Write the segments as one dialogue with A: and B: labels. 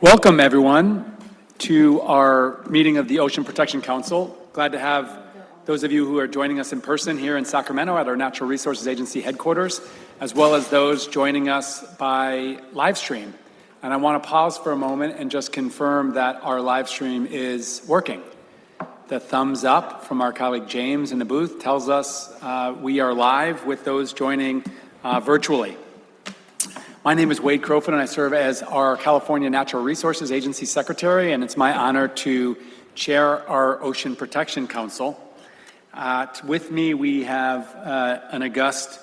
A: Welcome, everyone, to our meeting of the Ocean Protection Council. Glad to have those of you who are joining us in person here in Sacramento at our Natural Resources Agency headquarters, as well as those joining us by live stream. And I want to pause for a moment and just confirm that our live stream is working. The thumbs up from our colleague James in the booth tells us we are live with those joining virtually. My name is Crowfoot, and I serve as our California Natural Resources Agency Secretary, and it's my honor to chair our Ocean Protection Council. With me, we have an august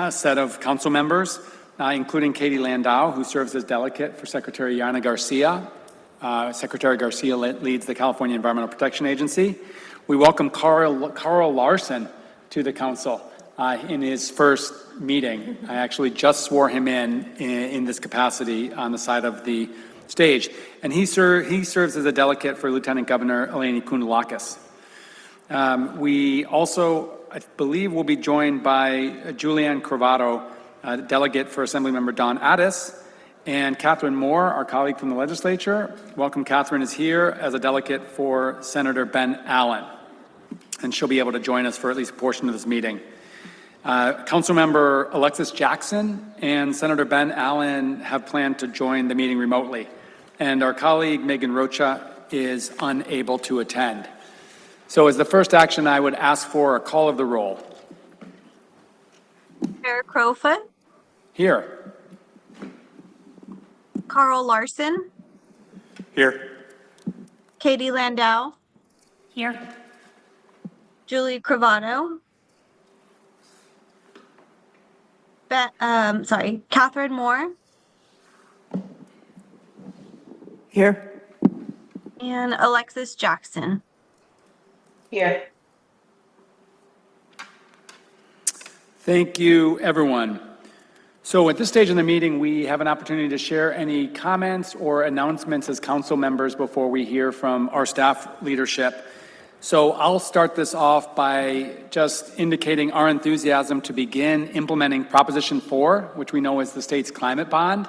A: set of council members, including Katie Landau, who serves as delegate for Secretary Yana Garcia. Secretary Garcia leads the California Environmental Protection Agency. We welcome Carl Larson to the council in his first meeting. I actually just swore him in this capacity on the side of the stage. And he serves as a delegate for Lieutenant Governor Eleni Kounalakis. We also, I believe, will be joined by Julianne Cravato, delegate for Assemblymember Don Addis, and Catherine Moore, our colleague from the legislature. Welcome. Catherine is here as a delegate for Senator Ben Allen, and she'll be able to join us for at least a portion of this meeting. Councilmember Alexis Jackson and Senator Ben Allen have planned to join the meeting remotely, and our colleague Megan Rocha is unable to attend. So as the first action, I would ask for a call of the roll.
B: Chair Crowfoot.
A: Here.
B: Carl Larson.
A: Here.
B: Katie Landau.
C: Here.
B: Julie Cravato. Catherine Moore.
C: Here.
B: And Alexis Jackson.
C: Here.
A: Thank you, everyone. So at this stage in the meeting, we have an opportunity to share any comments or announcements as council members before we hear from our staff leadership. So I'll start this off by just indicating our enthusiasm to begin implementing Proposition 4, which we know is the state's climate bond.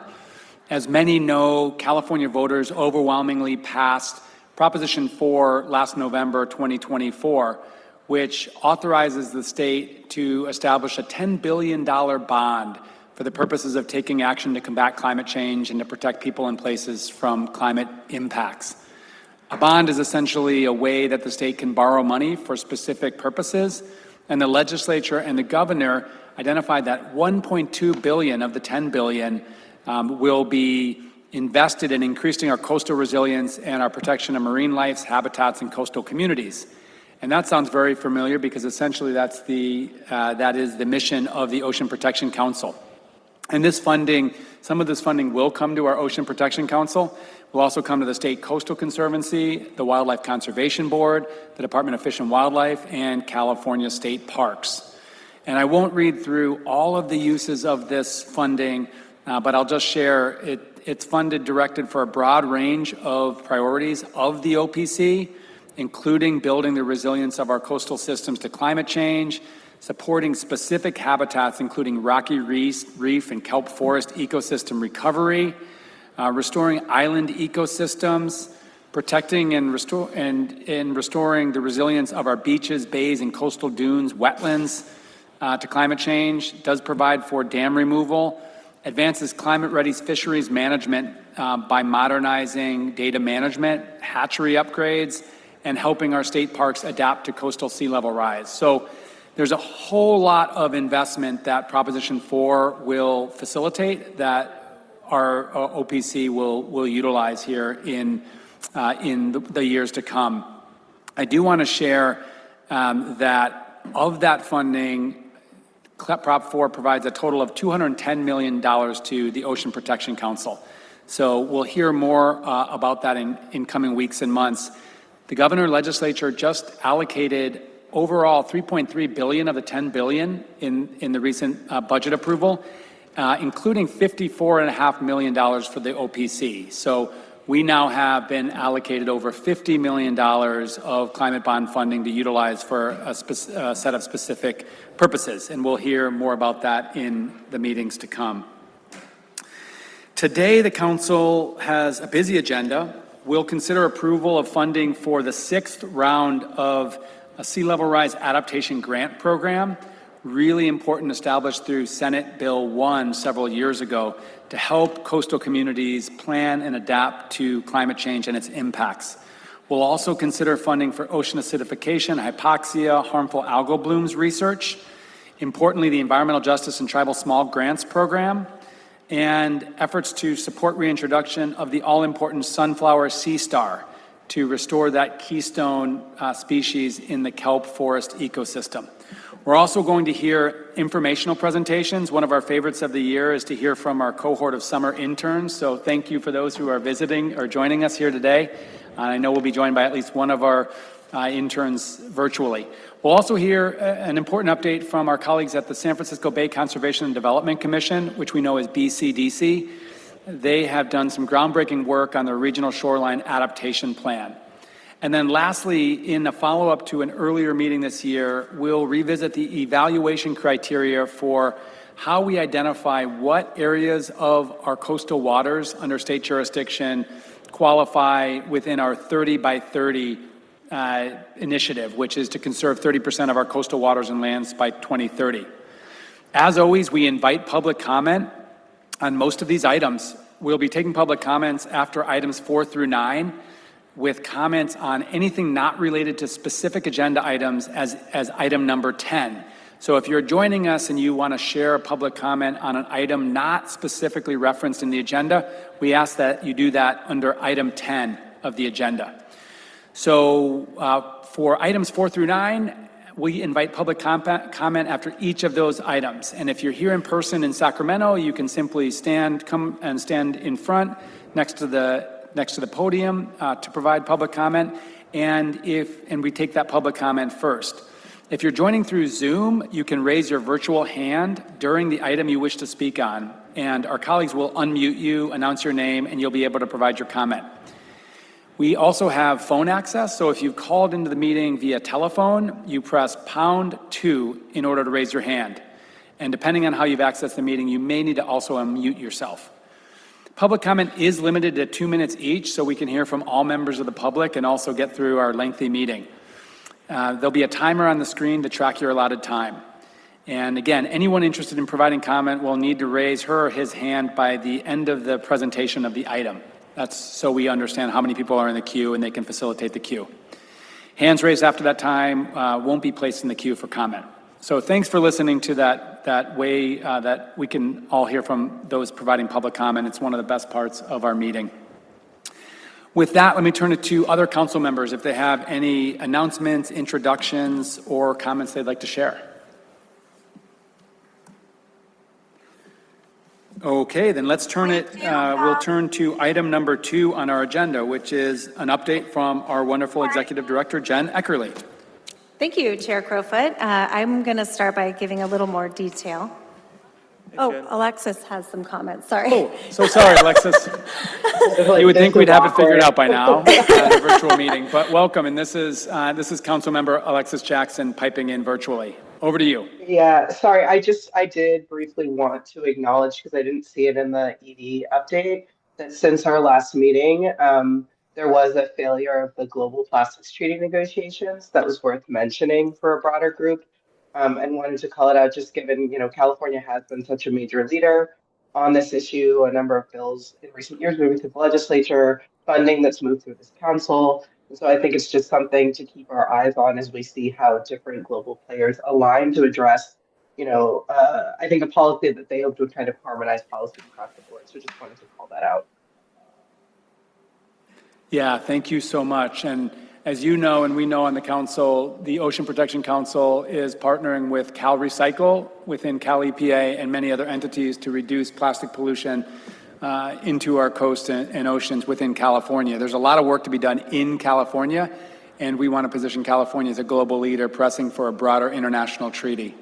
A: As many know, California voters overwhelmingly passed Proposition 4 last November 2024, which authorizes the state to establish a $10 billion bond for the purposes of taking action to combat climate change and to protect people and places from climate impacts. A bond is essentially a way that the state can borrow money for specific purposes, and the legislature and the governor identified that $1.2 billion of the $10 billion will be invested in increasing our coastal resilience and our protection of marine life, habitats, and coastal communities. And that sounds very familiar because essentially that is the mission of the Ocean Protection Council. And this funding, some of this funding will come to our Ocean Protection Council. Will also come to the State Coastal Conservancy, the Wildlife Conservation Board, the Department of Fish and Wildlife, and California State Parks. And I won't read through all of the uses of this funding, but I'll just share it's funded directed for a broad range of priorities of the OPC, including building the resilience of our coastal systems to climate change, supporting specific habitats, including rocky reef and kelp forest ecosystem recovery, restoring island ecosystems, protecting and restoring the resilience of our beaches, bays, and coastal dunes, wetlands to climate change, does provide for dam removal, advances climate-ready fisheries management by modernizing data management, hatchery upgrades, and helping our state parks adapt to coastal sea level rise. So there's a whole lot of investment that Proposition 4 will facilitate that our OPC will utilize here in the years to come. I do want to share that of that funding, Prop 4 provides a total of $210 million to the Ocean Protection Council. So we'll hear more about that in coming weeks and months. The governor legislature just allocated overall $3.3 billion of the $10 billion in the recent budget approval, including $54.5 million for the OPC. So we now have been allocated over $50 million of climate bond funding to utilize for a set of specific purposes, and we'll hear more about that in the meetings to come. Today, the council has a busy agenda. We'll consider approval of funding for the 6th round of a sea level rise adaptation grant program, really important, established through Senate Bill 1 several years ago to help coastal communities plan and adapt to climate change and its impacts. We'll also consider funding for ocean acidification, hypoxia, harmful algal blooms research, importantly, the Environmental Justice and Tribal Small Grants Program, and efforts to support reintroduction of the all-important sunflower sea star to restore that keystone species in the kelp forest ecosystem. We're also going to hear informational presentations. One of our favorites of the year is to hear from our cohort of summer interns. So thank you for those who are visiting or joining us here today. I know we'll be joined by at least one of our interns virtually. We'll also hear an important update from our colleagues at the San Francisco Bay Conservation and Development Commission, which we know is BCDC. They have done some groundbreaking work on the Regional Shoreline Adaptation Plan. And then lastly, in a follow-up to an earlier meeting this year, we'll revisit the evaluation criteria for how we identify what areas of our coastal waters under state jurisdiction qualify within our 30 by 30 initiative, which is to conserve 30% of our coastal waters and lands by 2030. As always, we invite public comment on most of these items. We'll be taking public comments after items 4 through 9, with comments on anything not related to specific agenda items as item number 10. So if you're joining us and you want to share a public comment on an item not specifically referenced in the agenda, we ask that you do that under item 10 of the agenda. So for items 4 through 9, we invite public comment after each of those items. And if you're here in person in Sacramento, you can simply come and stand in front next to the podium to provide public comment, and we take that public comment first. If you're joining through Zoom, you can raise your virtual hand during the item you wish to speak on, and our colleagues will unmute you, announce your name, and you'll be able to provide your comment. We also have phone access, so if you've called into the meeting via telephone, you press #2 in order to raise your hand. And depending on how you've accessed the meeting, you may need to also unmute yourself. Public comment is limited to 2 minutes each, so we can hear from all members of the public and also get through our lengthy meeting. There'll be a timer on the screen to track your allotted time. And again, anyone interested in providing comment will need to raise her or his hand by the end of the presentation of the item. That's so we understand how many people are in the queue and they can facilitate the queue. Hands raised after that time won't be placed in the queue for comment. So thanks for listening to that way that we can all hear from those providing public comment. It's one of the best parts of our meeting. With that, let me turn it to other council members if they have any announcements, introductions, or comments they'd like to share. Okay, then let's turn it, we'll turn to item number 2 on our agenda, which is an update from our wonderful Executive Director, Jenn Eckerle.
D: Thank you, Chair Crowfoot. I'm going to start by giving a little more detail. Oh, Alexis has some comments, sorry.
A: Oh, so sorry, Alexis. You would think we'd have it figured out by now at a virtual meeting, but welcome. And this is Councilmember Alexis Jackson piping in virtually. Over to you.
C: Yeah, sorry, I did briefly want to acknowledge, because I didn't see it in the ED update, that since our last meeting, there was a failure of the global plastics treaty negotiations that was worth mentioning for a broader group. And wanted to call it out just given, California has been such a major leader on this issue, a number of bills in recent years moving through the legislature, funding that's moved through this council. And so I think it's just something to keep our eyes on as we see how different global players align to address, I think a policy that they hope to kind of harmonize policies across the board. So just wanted to call that out.
A: Yeah, thank you so much. And as you know, and we know on the council, the Ocean Protection Council is partnering with Cal Recycle within Cal EPA and many other entities to reduce plastic pollution into our coast and oceans within California. There's a lot of work to be done in California, and we want to position California as a global leader pressing for a broader international treaty.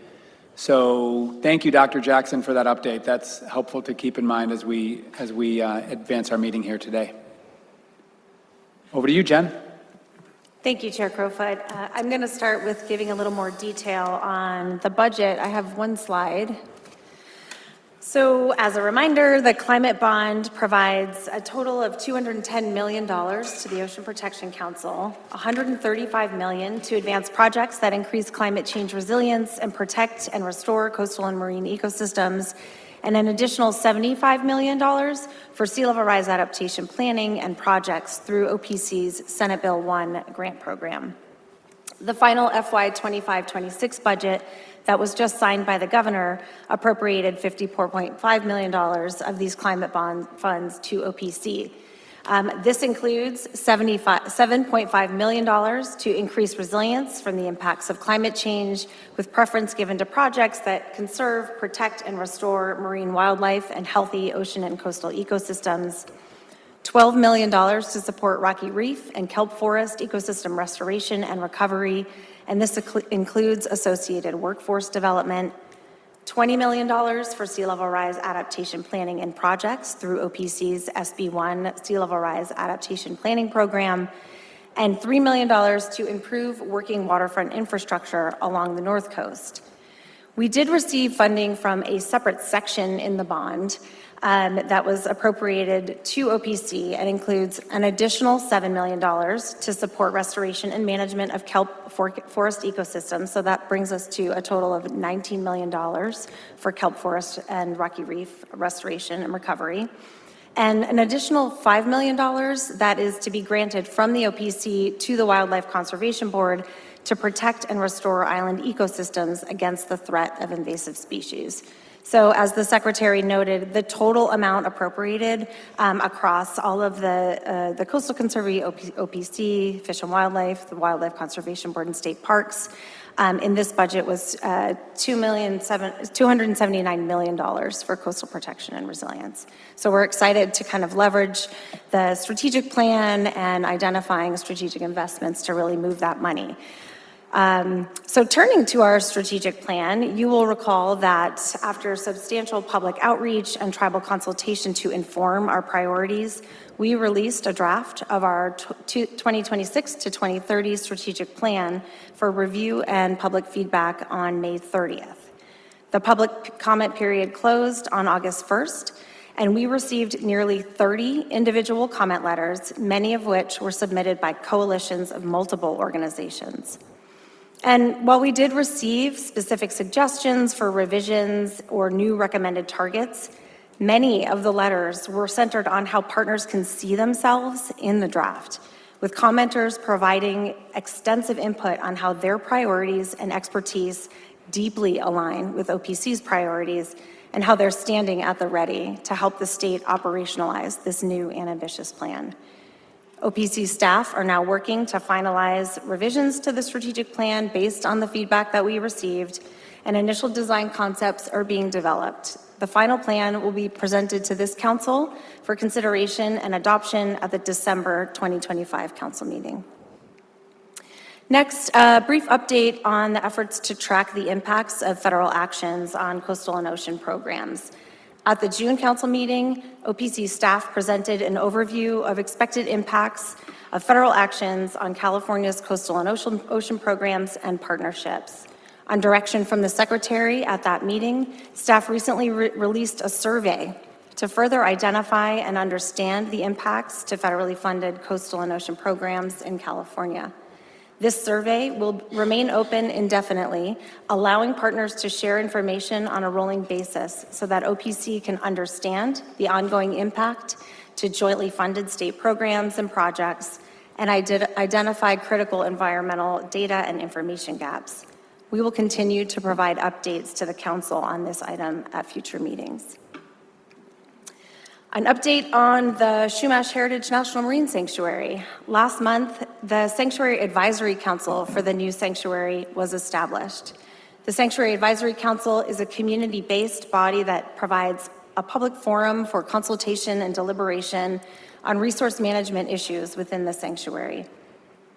A: So thank you, Dr. Jackson, for that update. That's helpful to keep in mind as we advance our meeting here today. Over to you, Jenn.
D: Thank you, Chair Crowfoot. I'm going to start with giving a little more detail on the budget. I have one slide. So as a reminder, the climate bond provides a total of $210 million to the Ocean Protection Council, $135 million to advance projects that increase climate change resilience and protect and restore coastal and marine ecosystems, and an additional $75 million for sea level rise adaptation planning and projects through OPC's Senate Bill 1 grant program. The final FY 25-26 budget that was just signed by the governor appropriated $54.5 million of these climate bond funds to OPC. This includes $7.5 million to increase resilience from the impacts of climate change, with preference given to projects that conserve, protect, and restore marine wildlife and healthy ocean and coastal ecosystems. $12 million to support rocky reef and kelp forest ecosystem restoration and recovery, and this includes associated workforce development. $20 million for sea level rise adaptation planning and projects through OPC's SB1 Sea Level Rise Adaptation Planning Program, and $3 million to improve working waterfront infrastructure along the North Coast. We did receive funding from a separate section in the bond that was appropriated to OPC and includes an additional $7 million to support restoration and management of kelp forest ecosystems. So that brings us to a total of $19 million for kelp forest and rocky reef restoration and recovery. And an additional $5 million that is to be granted from the OPC to the Wildlife Conservation Board to protect and restore island ecosystems against the threat of invasive species. So as the Secretary noted, the total amount appropriated across all of the Coastal Conservancy, OPC, Fish and Wildlife, the Wildlife Conservation Board, and state parks in this budget was $279 million for coastal protection and resilience. So we're excited to kind of leverage the strategic plan and identifying strategic investments to really move that money. So turning to our strategic plan, you will recall that after substantial public outreach and tribal consultation to inform our priorities, we released a draft of our 2026 to 2030 strategic plan for review and public feedback on May 30th. The public comment period closed on August 1st, and we received nearly 30 individual comment letters, many of which were submitted by coalitions of multiple organizations. And while we did receive specific suggestions for revisions or new recommended targets, many of the letters were centered on how partners can see themselves in the draft, with commenters providing extensive input on how their priorities and expertise deeply align with OPC's priorities and how they're standing at the ready to help the state operationalize this new and ambitious plan. OPC staff are now working to finalize revisions to the strategic plan based on the feedback that we received, and initial design concepts are being developed. The final plan will be presented to this council for consideration and adoption at the December 2025 council meeting. Next, a brief update on the efforts to track the impacts of federal actions on coastal and ocean programs. At the June council meeting, OPC staff presented an overview of expected impacts of federal actions on California's coastal and ocean programs and partnerships. On direction from the Secretary at that meeting, staff recently released a survey to further identify and understand the impacts to federally funded coastal and ocean programs in California. This survey will remain open indefinitely, allowing partners to share information on a rolling basis so that OPC can understand the ongoing impact to jointly funded state programs and projects and identify critical environmental data and information gaps. We will continue to provide updates to the council on this item at future meetings. An update on the Chumash Heritage National Marine Sanctuary. Last month, the Sanctuary Advisory Council for the new sanctuary was established. The Sanctuary Advisory Council is a community-based body that provides a public forum for consultation and deliberation on resource management issues within the sanctuary.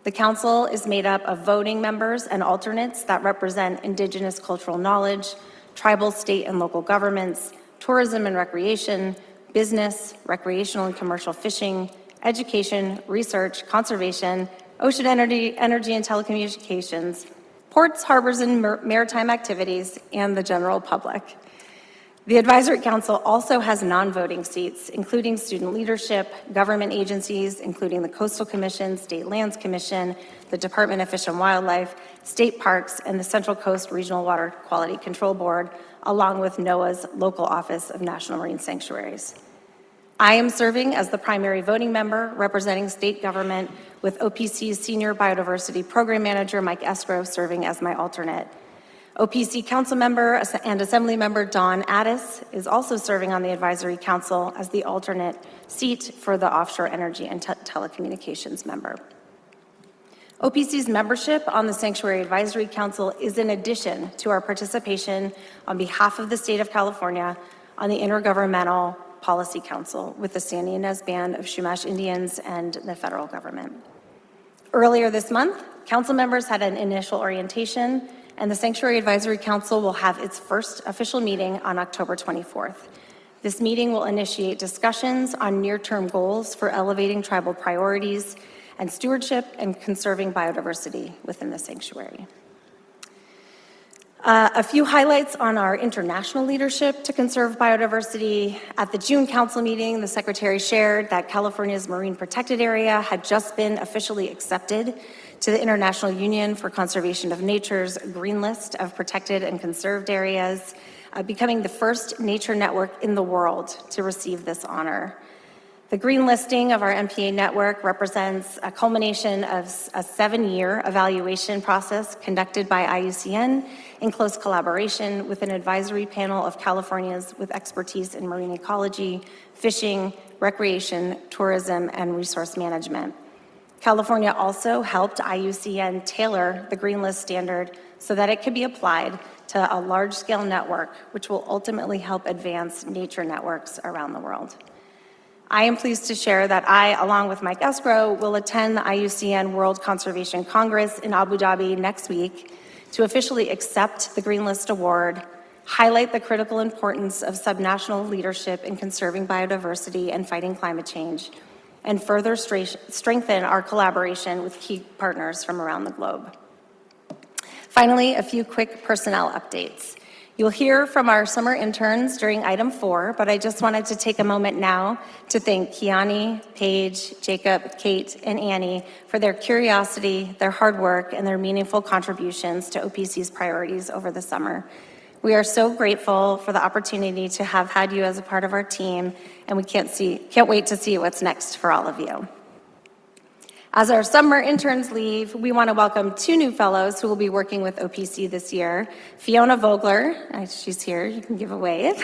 D: The council is made up of voting members and alternates that represent Indigenous cultural knowledge, tribal, state, and local governments, tourism and recreation, business, recreational and commercial fishing, education, research, conservation, ocean energy and telecommunications, ports, harbors, and maritime activities, and the general public. The Advisory Council also has non-voting seats, including student leadership, government agencies, including the Coastal Commission, State Lands Commission, the Department of Fish and Wildlife, state parks, and the Central Coast Regional Water Quality Control Board, along with NOAA's local Office of National Marine Sanctuaries. I am serving as the primary voting member representing state government, with OPC's Senior Biodiversity Program Manager, Mike Eckerle, serving as my alternate. OPC Council Member and Assembly Member Dawn Addis is also serving on the Advisory Council as the alternate seat for the Offshore Energy and Telecommunications member. OPC's membership on the Sanctuary Advisory Council is in addition to our participation on behalf of the state of California on the Intergovernmental Policy Council with the San Ynez Band of Chumash Indians and the federal government. Earlier this month, council members had an initial orientation, and the Sanctuary Advisory Council will have its first official meeting on October 24th. This meeting will initiate discussions on near-term goals for elevating tribal priorities and stewardship and conserving biodiversity within the sanctuary. A few highlights on our international leadership to conserve biodiversity. At the June council meeting, the secretary shared that California's marine protected area had just been officially accepted to the International Union for Conservation of Nature's Green List of Protected and Conserved Areas, becoming the first nature network in the world to receive this honor. The green listing of our MPA network represents a culmination of a 7-year evaluation process conducted by IUCN in close collaboration with an advisory panel of Californians with expertise in marine ecology, fishing, recreation, tourism, and resource management. California also helped IUCN tailor the green list standard so that it could be applied to a large-scale network, which will ultimately help advance nature networks around the world. I am pleased to share that I, along with Mike Eckerle, will attend the IUCN World Conservation Congress in Abu Dhabi next week to officially accept the Green List Award, highlight the critical importance of subnational leadership in conserving biodiversity and fighting climate change, and further strengthen our collaboration with key partners from around the globe. Finally, a few quick personnel updates. You'll hear from our summer interns during item 4, but I just wanted to take a moment now to thank Kiani, Paige, Jacob, Kate, and Annie for their curiosity, their hard work, and their meaningful contributions to OPC's priorities over the summer. We are so grateful for the opportunity to have had you as a part of our team, and we can't wait to see what's next for all of you. As our summer interns leave, we want to welcome 2 new fellows who will be working with OPC this year. Fiona Vogler, she's here, you can give a wave,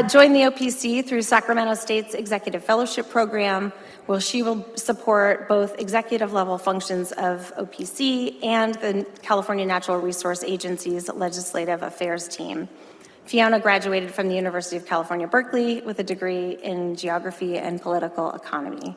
D: joined the OPC through Sacramento State's Executive Fellowship Program, where she will support both executive level functions of OPC and the California Natural Resource Agency's Legislative Affairs team. Fiona graduated from the University of California, Berkeley with a degree in Geography and Political Economy.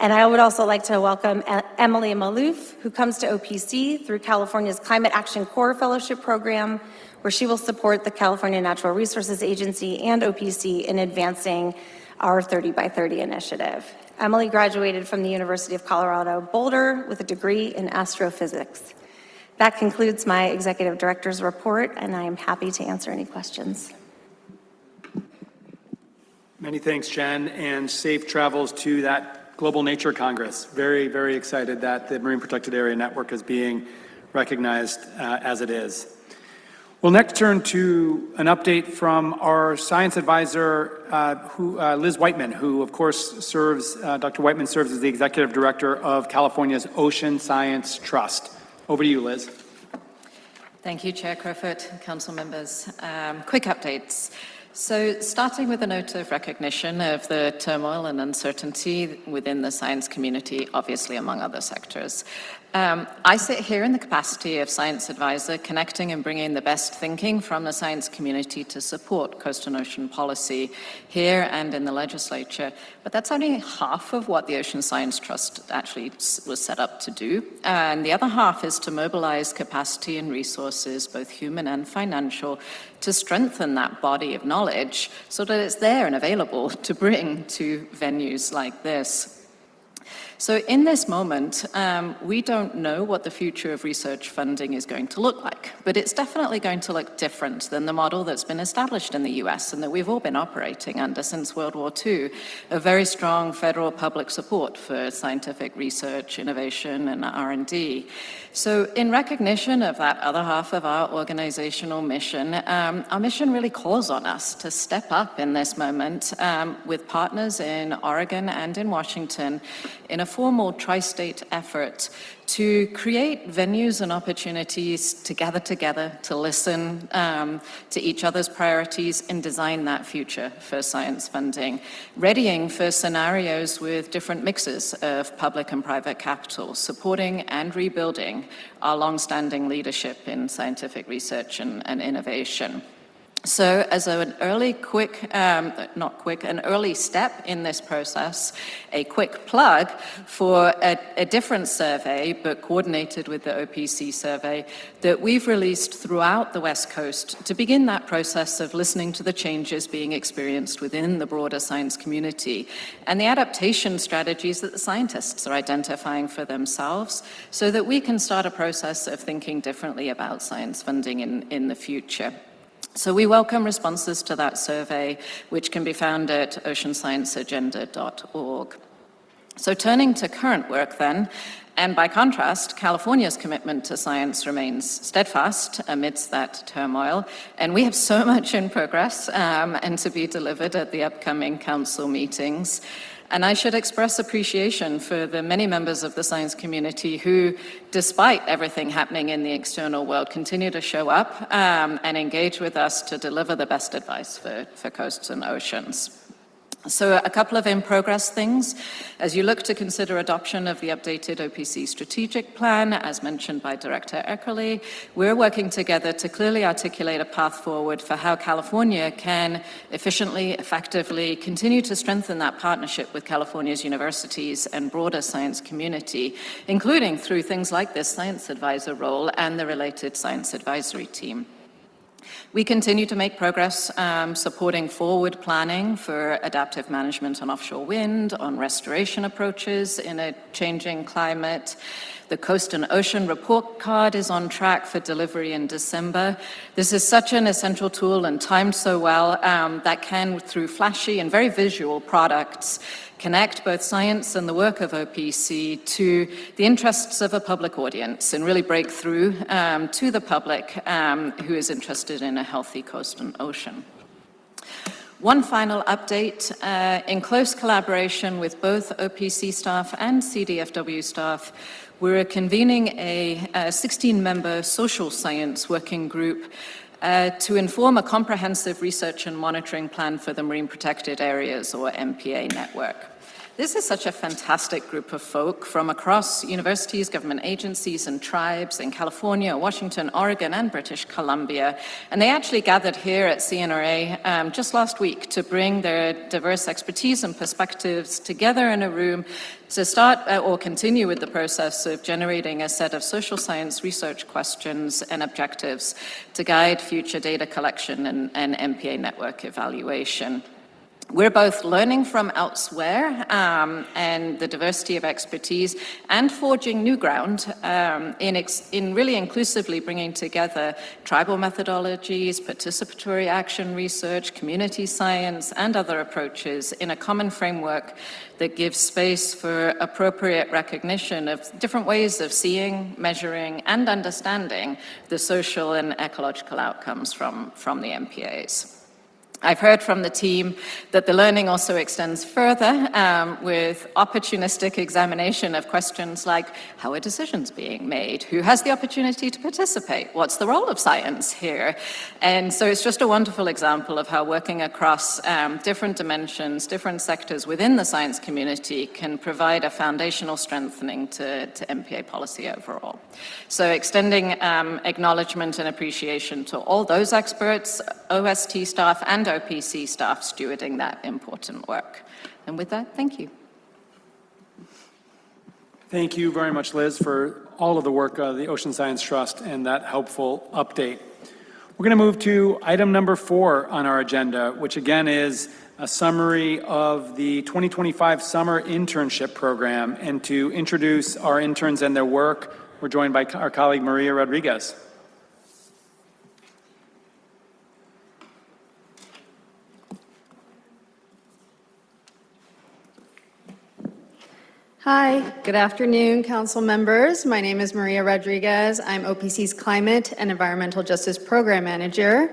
D: And I would also like to welcome Emily Malouf, who comes to OPC through California's Climate Action Corps Fellowship Program, where she will support the California Natural Resources Agency and OPC in advancing our 30 by 30 initiative. Emily graduated from the University of Colorado Boulder with a degree in astrophysics. That concludes my executive director's report, and I am happy to answer any questions.
A: Many thanks, Jen, and safe travels to that Global Nature Congress. Very, very excited that the Marine Protected Area Network is being recognized as it is. We'll next turn to an update from our science advisor, Liz Whiteman, who of course serves, Dr. Whiteman serves as the executive director of California's Ocean Science Trust. Over to you, Liz.
E: Thank you, Chair Crowfoot, council members. Quick updates. So starting with a note of recognition of the turmoil and uncertainty within the science community, obviously among other sectors. I sit here in the capacity of science advisor, connecting and bringing the best thinking from the science community to support coastal and ocean policy here and in the legislature. But that's only half of what the Ocean Science Trust actually was set up to do. And the other half is to mobilize capacity and resources, both human and financial, to strengthen that body of knowledge so that it's there and available to bring to venues like this. So in this moment, we don't know what the future of research funding is going to look like, but it's definitely going to look different than the model that's been established in the US and that we've all been operating under since World War II, a very strong federal public support for scientific research, innovation, and R&D. So in recognition of that other half of our organizational mission, our mission really calls on us to step up in this moment with partners in Oregon and in Washington in a formal tri-state effort to create venues and opportunities to gather together, to listen to each other's priorities and design that future for science funding, readying for scenarios with different mixes of public and private capital, supporting and rebuilding our long-standing leadership in scientific research and innovation. So as an early an early step in this process, a quick plug for a different survey, but coordinated with the OPC survey, that we've released throughout the West Coast to begin that process of listening to the changes being experienced within the broader science community and the adaptation strategies that the scientists are identifying for themselves so that we can start a process of thinking differently about science funding in the future. So we welcome responses to that survey, which can be found at oceanscienceagenda.org. So turning to current work then, and by contrast, California's commitment to science remains steadfast amidst that turmoil, and we have so much in progress and to be delivered at the upcoming council meetings. And I should express appreciation for the many members of the science community who, despite everything happening in the external world, continue to show up and engage with us to deliver the best advice for coasts and oceans. So a couple of in-progress things. As you look to consider adoption of the updated OPC strategic plan, as mentioned by Director Eckerle, we're working together to clearly articulate a path forward for how California can efficiently, effectively continue to strengthen that partnership with California's universities and broader science community, including through things like this science advisor role and the related science advisory team. We continue to make progress supporting forward planning for adaptive management on offshore wind, on restoration approaches in a changing climate. The Coast and Ocean Report Card is on track for delivery in December. This is such an essential tool and timed so well that can, through flashy and very visual products, connect both science and the work of OPC to the interests of a public audience and really break through to the public who is interested in a healthy coast and ocean. One final update, in close collaboration with both OPC staff and CDFW staff, we're convening a 16-member social science working group to inform a comprehensive research and monitoring plan for the Marine Protected Areas, or MPA network. This is such a fantastic group of folk from across universities, government agencies, and tribes in California, Washington, Oregon, and British Columbia. And they actually gathered here at CNRA just last week to bring their diverse expertise and perspectives together in a room to start or continue with the process of generating a set of social science research questions and objectives to guide future data collection and MPA network evaluation. We're both learning from elsewhere and the diversity of expertise and forging new ground in really inclusively bringing together tribal methodologies, participatory action research, community science, and other approaches in a common framework that gives space for appropriate recognition of different ways of seeing, measuring, and understanding the social and ecological outcomes from the MPAs. I've heard from the team that the learning also extends further with opportunistic examination of questions like, how are decisions being made? Who has the opportunity to participate? What's the role of science here? And so it's just a wonderful example of how working across different dimensions, different sectors within the science community can provide a foundational strengthening to MPA policy overall. So extending acknowledgement and appreciation to all those experts, OST staff, and OPC staff stewarding that important work. And with that, thank you.
A: Thank you very much, Liz, for all of the work of the Ocean Science Trust and that helpful update. We're going to move to item number 4 on our agenda, which again is a summary of the 2025 Summer Internship Program. And to introduce our interns and their work, we're joined by our colleague Maria Rodriguez.
F: Hi, good afternoon, council members. My name is Maria Rodriguez. I'm OPC's Climate and Environmental Justice Program Manager.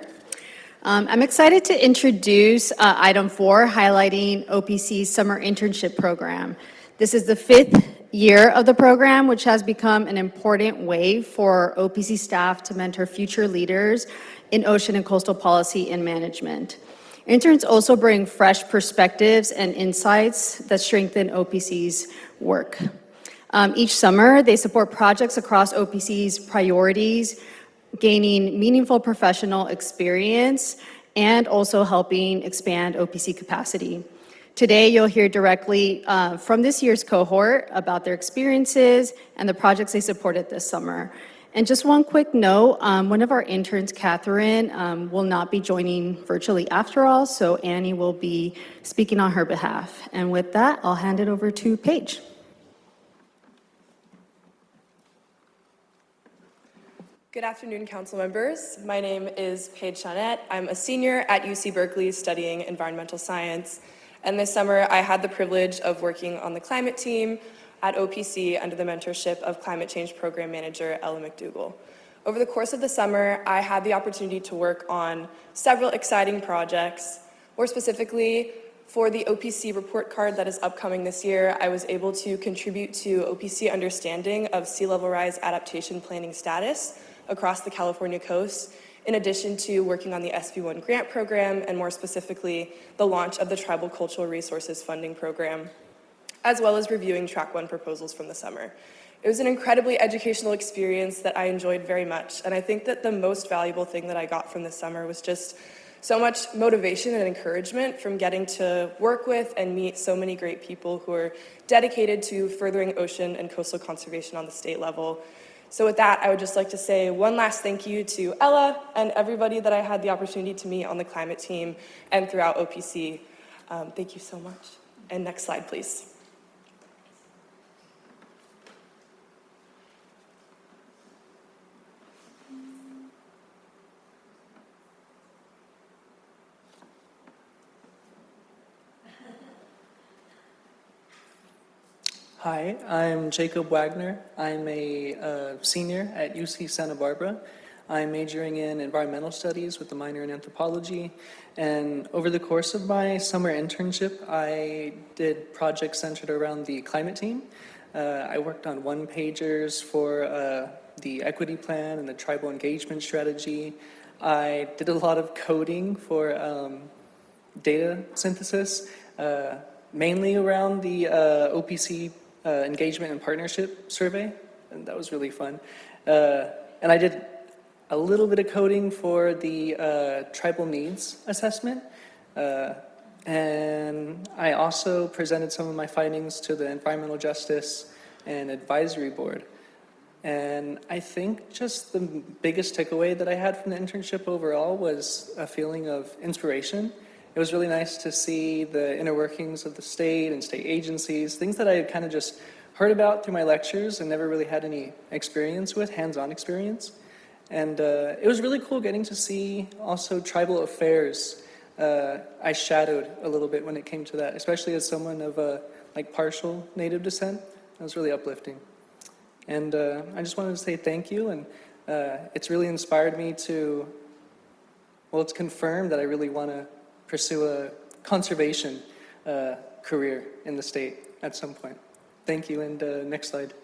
F: I'm excited to introduce item 4, highlighting OPC's Summer Internship Program. This is the 5th year of the program, which has become an important way for OPC staff to mentor future leaders in ocean and coastal policy and management. Interns also bring fresh perspectives and insights that strengthen OPC's work. Each summer, they support projects across OPC's priorities, gaining meaningful professional experience, and also helping expand OPC capacity. Today, you'll hear directly from this year's cohort about their experiences and the projects they supported this summer. And just one quick note, one of our interns, Catherine, will not be joining virtually after all, so Annie will be speaking on her behalf. And with that, I'll hand it over to Paige.
G: Good afternoon, council members. My name is Paige Thionnet. I'm a senior at UC Berkeley studying environmental science. And this summer, I had the privilege of working on the climate team at OPC under the mentorship of Climate Change Program Manager Ella McDougall. Over the course of the summer, I had the opportunity to work on several exciting projects. More specifically, for the OPC report card that is upcoming this year, I was able to contribute to OPC understanding of sea level rise adaptation planning status across the California coast, in addition to working on the SB1 grant program, and more specifically, the launch of the Tribal Cultural Resources Funding Program, as well as reviewing Track 1 proposals from the summer. It was an incredibly educational experience that I enjoyed very much, and I think that the most valuable thing that I got from this summer was just so much motivation and encouragement from getting to work with and meet so many great people who are dedicated to furthering ocean and coastal conservation on the state level. So with that, I would just like to say one last thank you to Ella and everybody that I had the opportunity to meet on the climate team and throughout OPC. Thank you so much. And next slide, please.
H: Hi, I'm Jacob Wagner. I'm a senior at UC Santa Barbara. I'm majoring in environmental studies with a minor in anthropology. And over the course of my summer internship, I did projects centered around the climate team. I worked on one-pagers for the equity plan and the tribal engagement strategy. I did a lot of coding for data synthesis, mainly around the OPC engagement and partnership survey, and that was really fun. And I did a little bit of coding for the tribal needs assessment, and I also presented some of my findings to the Environmental Justice and Advisory Board. And I think just the biggest takeaway that I had from the internship overall was a feeling of inspiration. It was really nice to see the inner workings of the state and state agencies, things that I had kind of just heard about through my lectures and never really had any experience with, hands-on experience. And it was really cool getting to see also tribal affairs. I shadowed a little bit when it came to that, especially as someone of like partial Native descent. It was really uplifting. And I just wanted to say thank you, and it's really inspired me to, well, it's confirmed that I really want to pursue a conservation career in the state at some point. Thank you, and next slide.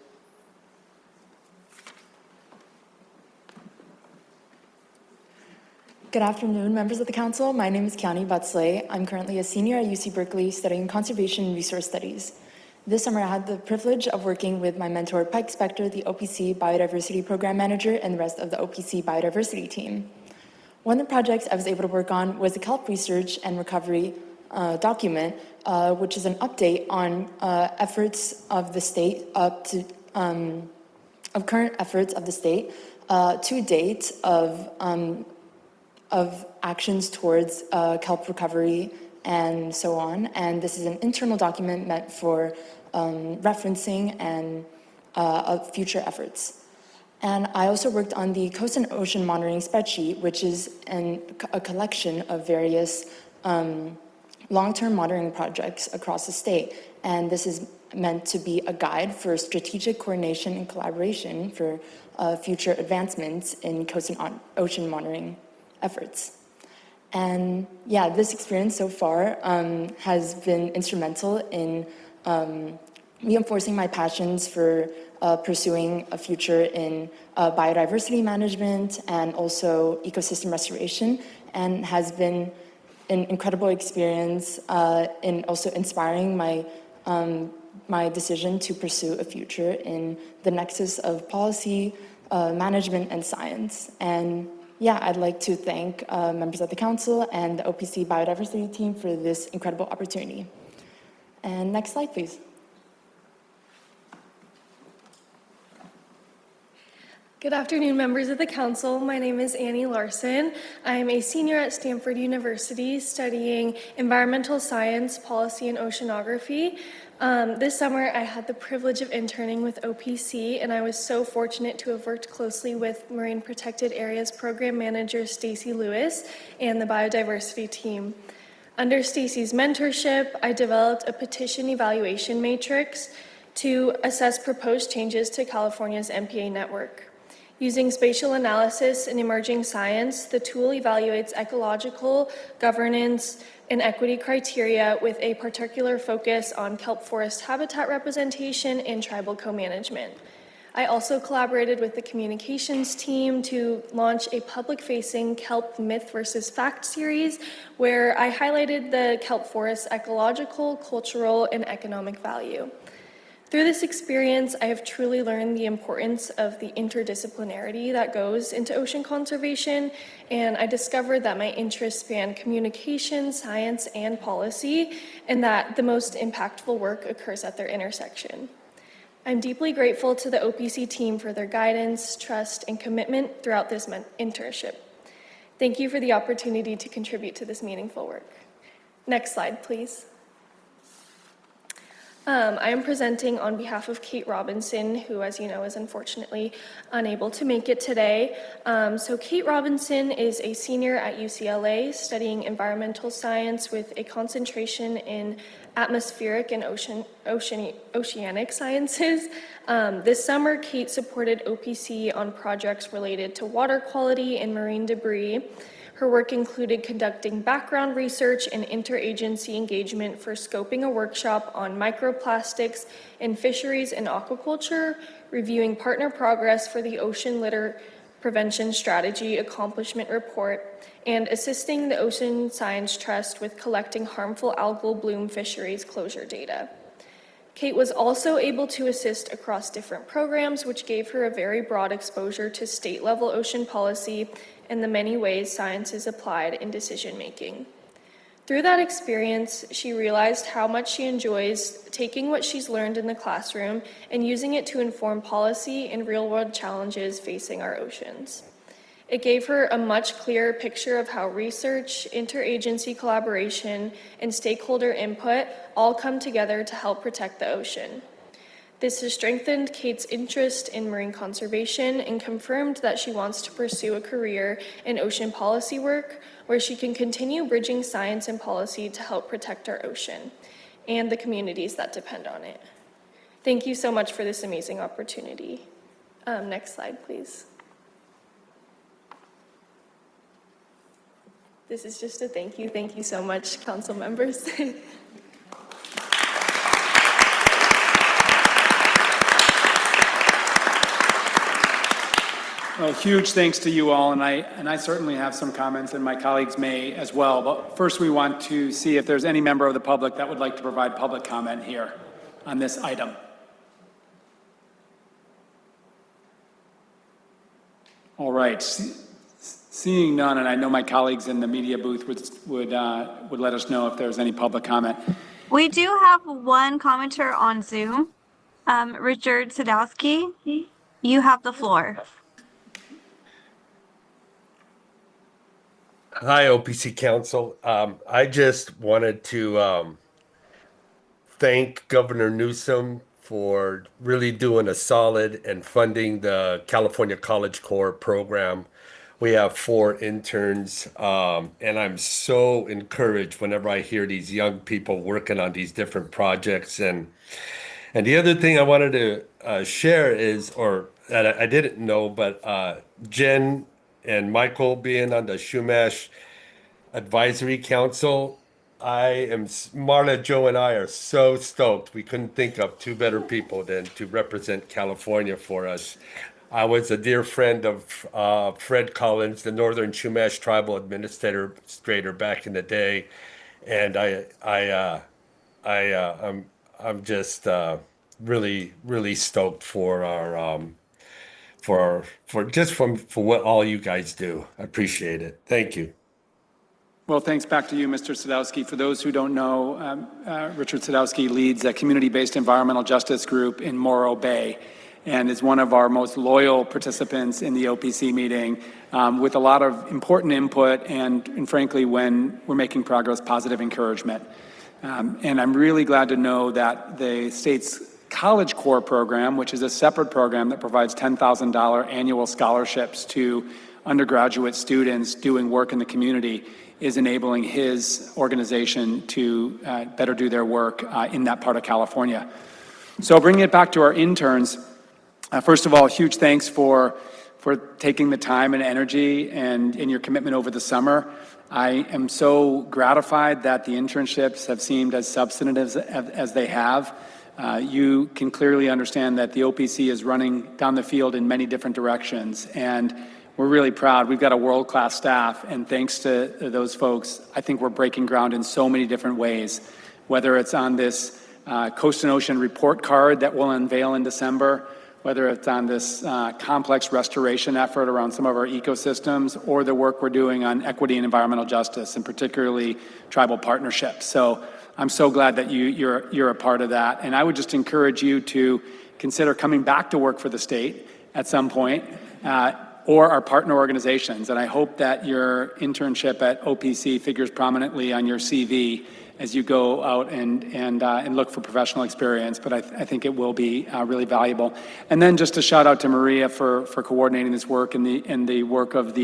I: Good afternoon, members of the council. My name is Kiani Baetsle. I'm currently a senior at UC Berkeley studying conservation and resource studies. This summer, I had the privilege of working with my mentor, Pike Spector, the OPC Biodiversity Program Manager, and the rest of the OPC Biodiversity team. One of the projects I was able to work on was the kelp research and recovery document, which is an update on efforts of the state of current efforts of the state to date of actions towards kelp recovery and so on. And this is an internal document meant for referencing and of future efforts. And I also worked on the Coast and Ocean Monitoring Spreadsheet, which is a collection of various long-term monitoring projects across the state. And this is meant to be a guide for strategic coordination and collaboration for future advancements in coast and ocean monitoring efforts. And yeah, this experience so far has been instrumental in reinforcing my passions for pursuing a future in biodiversity management and also ecosystem restoration, and has been an incredible experience in also inspiring my decision to pursue a future in the nexus of policy, management, and science. And yeah, I'd like to thank members of the council and the OPC biodiversity team for this incredible opportunity. And next slide, please.
J: Good afternoon, members of the council. My name is Annie Larson. I am a senior at Stanford University studying environmental science, policy, and oceanography. This summer, I had the privilege of interning with OPC, and I was so fortunate to have worked closely with Marine Protected Areas Program Manager Stacy Lewis and the biodiversity team. Under Stacy's mentorship, I developed a petition evaluation matrix to assess proposed changes to California's MPA network. Using spatial analysis and emerging science, the tool evaluates ecological, governance, and equity criteria with a particular focus on kelp forest habitat representation and tribal co-management. I also collaborated with the communications team to launch a public-facing kelp myth versus fact series where I highlighted the kelp forest's ecological, cultural, and economic value. Through this experience, I have truly learned the importance of the interdisciplinarity that goes into ocean conservation, and I discovered that my interests span communication, science, and policy, and that the most impactful work occurs at their intersection. I'm deeply grateful to the OPC team for their guidance, trust, and commitment throughout this internship. Thank you for the opportunity to contribute to this meaningful work. Next slide, please. I am presenting on behalf of Kate Robinson, who, as you know, is unfortunately unable to make it today. So Kate Robinson is a senior at UCLA studying environmental science with a concentration in atmospheric and oceanic sciences. This summer, Kate supported OPC on projects related to water quality and marine debris. Her work included conducting background research and interagency engagement for scoping a workshop on microplastics in fisheries and aquaculture, reviewing partner progress for the Ocean Litter Prevention Strategy Accomplishment Report, and assisting the Ocean Science Trust with collecting harmful algal bloom fisheries closure data. Kate was also able to assist across different programs, which gave her a very broad exposure to state-level ocean policy and the many ways science is applied in decision-making. Through that experience, she realized how much she enjoys taking what she's learned in the classroom and using it to inform policy and real-world challenges facing our oceans. It gave her a much clearer picture of how research, interagency collaboration, and stakeholder input all come together to help protect the ocean. This has strengthened Kate's interest in marine conservation and confirmed that she wants to pursue a career in ocean policy work where she can continue bridging science and policy to help protect our ocean and the communities that depend on it. Thank you so much for this amazing opportunity. Next slide, please. This is just a thank you. Thank you so much, council members.
A: Well, huge thanks to you all, and I certainly have some comments, and my colleagues may as well. But first, we want to see if there's any member of the public that would like to provide public comment here on this item. All right. Seeing none, and I know my colleagues in the media booth would let us know if there's any public comment.
B: We do have one commenter on Zoom. Richard Sadowski, you have the floor.
K: Hi, OPC Council. I just wanted to thank Governor Newsom for really doing a solid and funding the California College Corps program. We have 4 interns, and I'm so encouraged whenever I hear these young people working on these different projects. And the other thing I wanted to share is, or that I didn't know, but Jenn and Michael being on the Shumash Advisory Council. Marla, Joe, and I are so stoked. We couldn't think of 2 better people than to represent California for us. I was a dear friend of Fred Collins, the Northern Chumash Tribal Administrator back in the day, and I'm just really stoked for our for what all you guys do. I appreciate it. Thank you.
A: Well, thanks back to you, Mr. Sadowski. For those who don't know, Richard Sadowski leads a community-based environmental justice group in Morro Bay and is one of our most loyal participants in the OPC meeting with a lot of important input and frankly, when we're making progress, positive encouragement. And I'm really glad to know that the state's College Corps program, which is a separate program that provides $10,000 annual scholarships to undergraduate students doing work in the community, is enabling his organization to better do their work in that part of California. So bringing it back to our interns, first of all, huge thanks for taking the time and energy and your commitment over the summer. I am so gratified that the internships have seemed as substantive as they have. You can clearly understand that the OPC is running down the field in many different directions, and we're really proud. We've got a world-class staff, and thanks to those folks, I think we're breaking ground in so many different ways, whether it's on this Coast and Ocean report card that we'll unveil in December, whether it's on this complex restoration effort around some of our ecosystems, or the work we're doing on equity and environmental justice, and particularly tribal partnerships. So I'm so glad that you're a part of that. And I would just encourage you to consider coming back to work for the state at some point, or our partner organizations. And I hope that your internship at OPC figures prominently on your CV as you go out and look for professional experience. But I think it will be really valuable. And then just a shout out to Maria for coordinating this work and the work of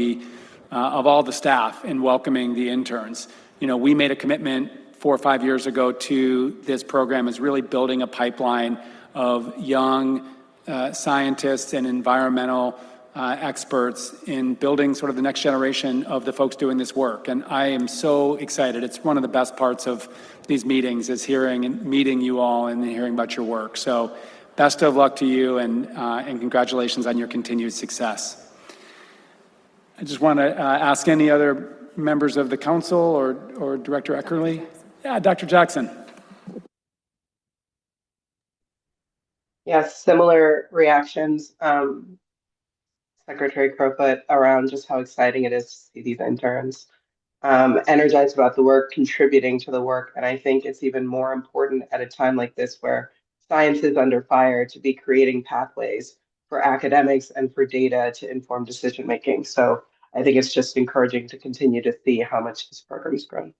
A: all the staff in welcoming the interns. You know, we made a commitment 4 or 5 years ago to this program is really building a pipeline of young scientists and environmental experts in building sort of the next generation of the folks doing this work. And I am so excited. It's one of the best parts of these meetings is hearing and meeting you all and hearing about your work. So best of luck to you and congratulations on your continued success. I just want to ask any other members of the council or Director Eckerle. Yeah, Dr. Jackson.
C: Yes, similar reactions. Secretary Crowfoot around just how exciting it is to see these interns energized about the work, contributing to the work. And I think it's even more important at a time like this where science is under fire to be creating pathways for academics and for data to inform decision making. So I think it's just encouraging to continue to see how much this program's grown.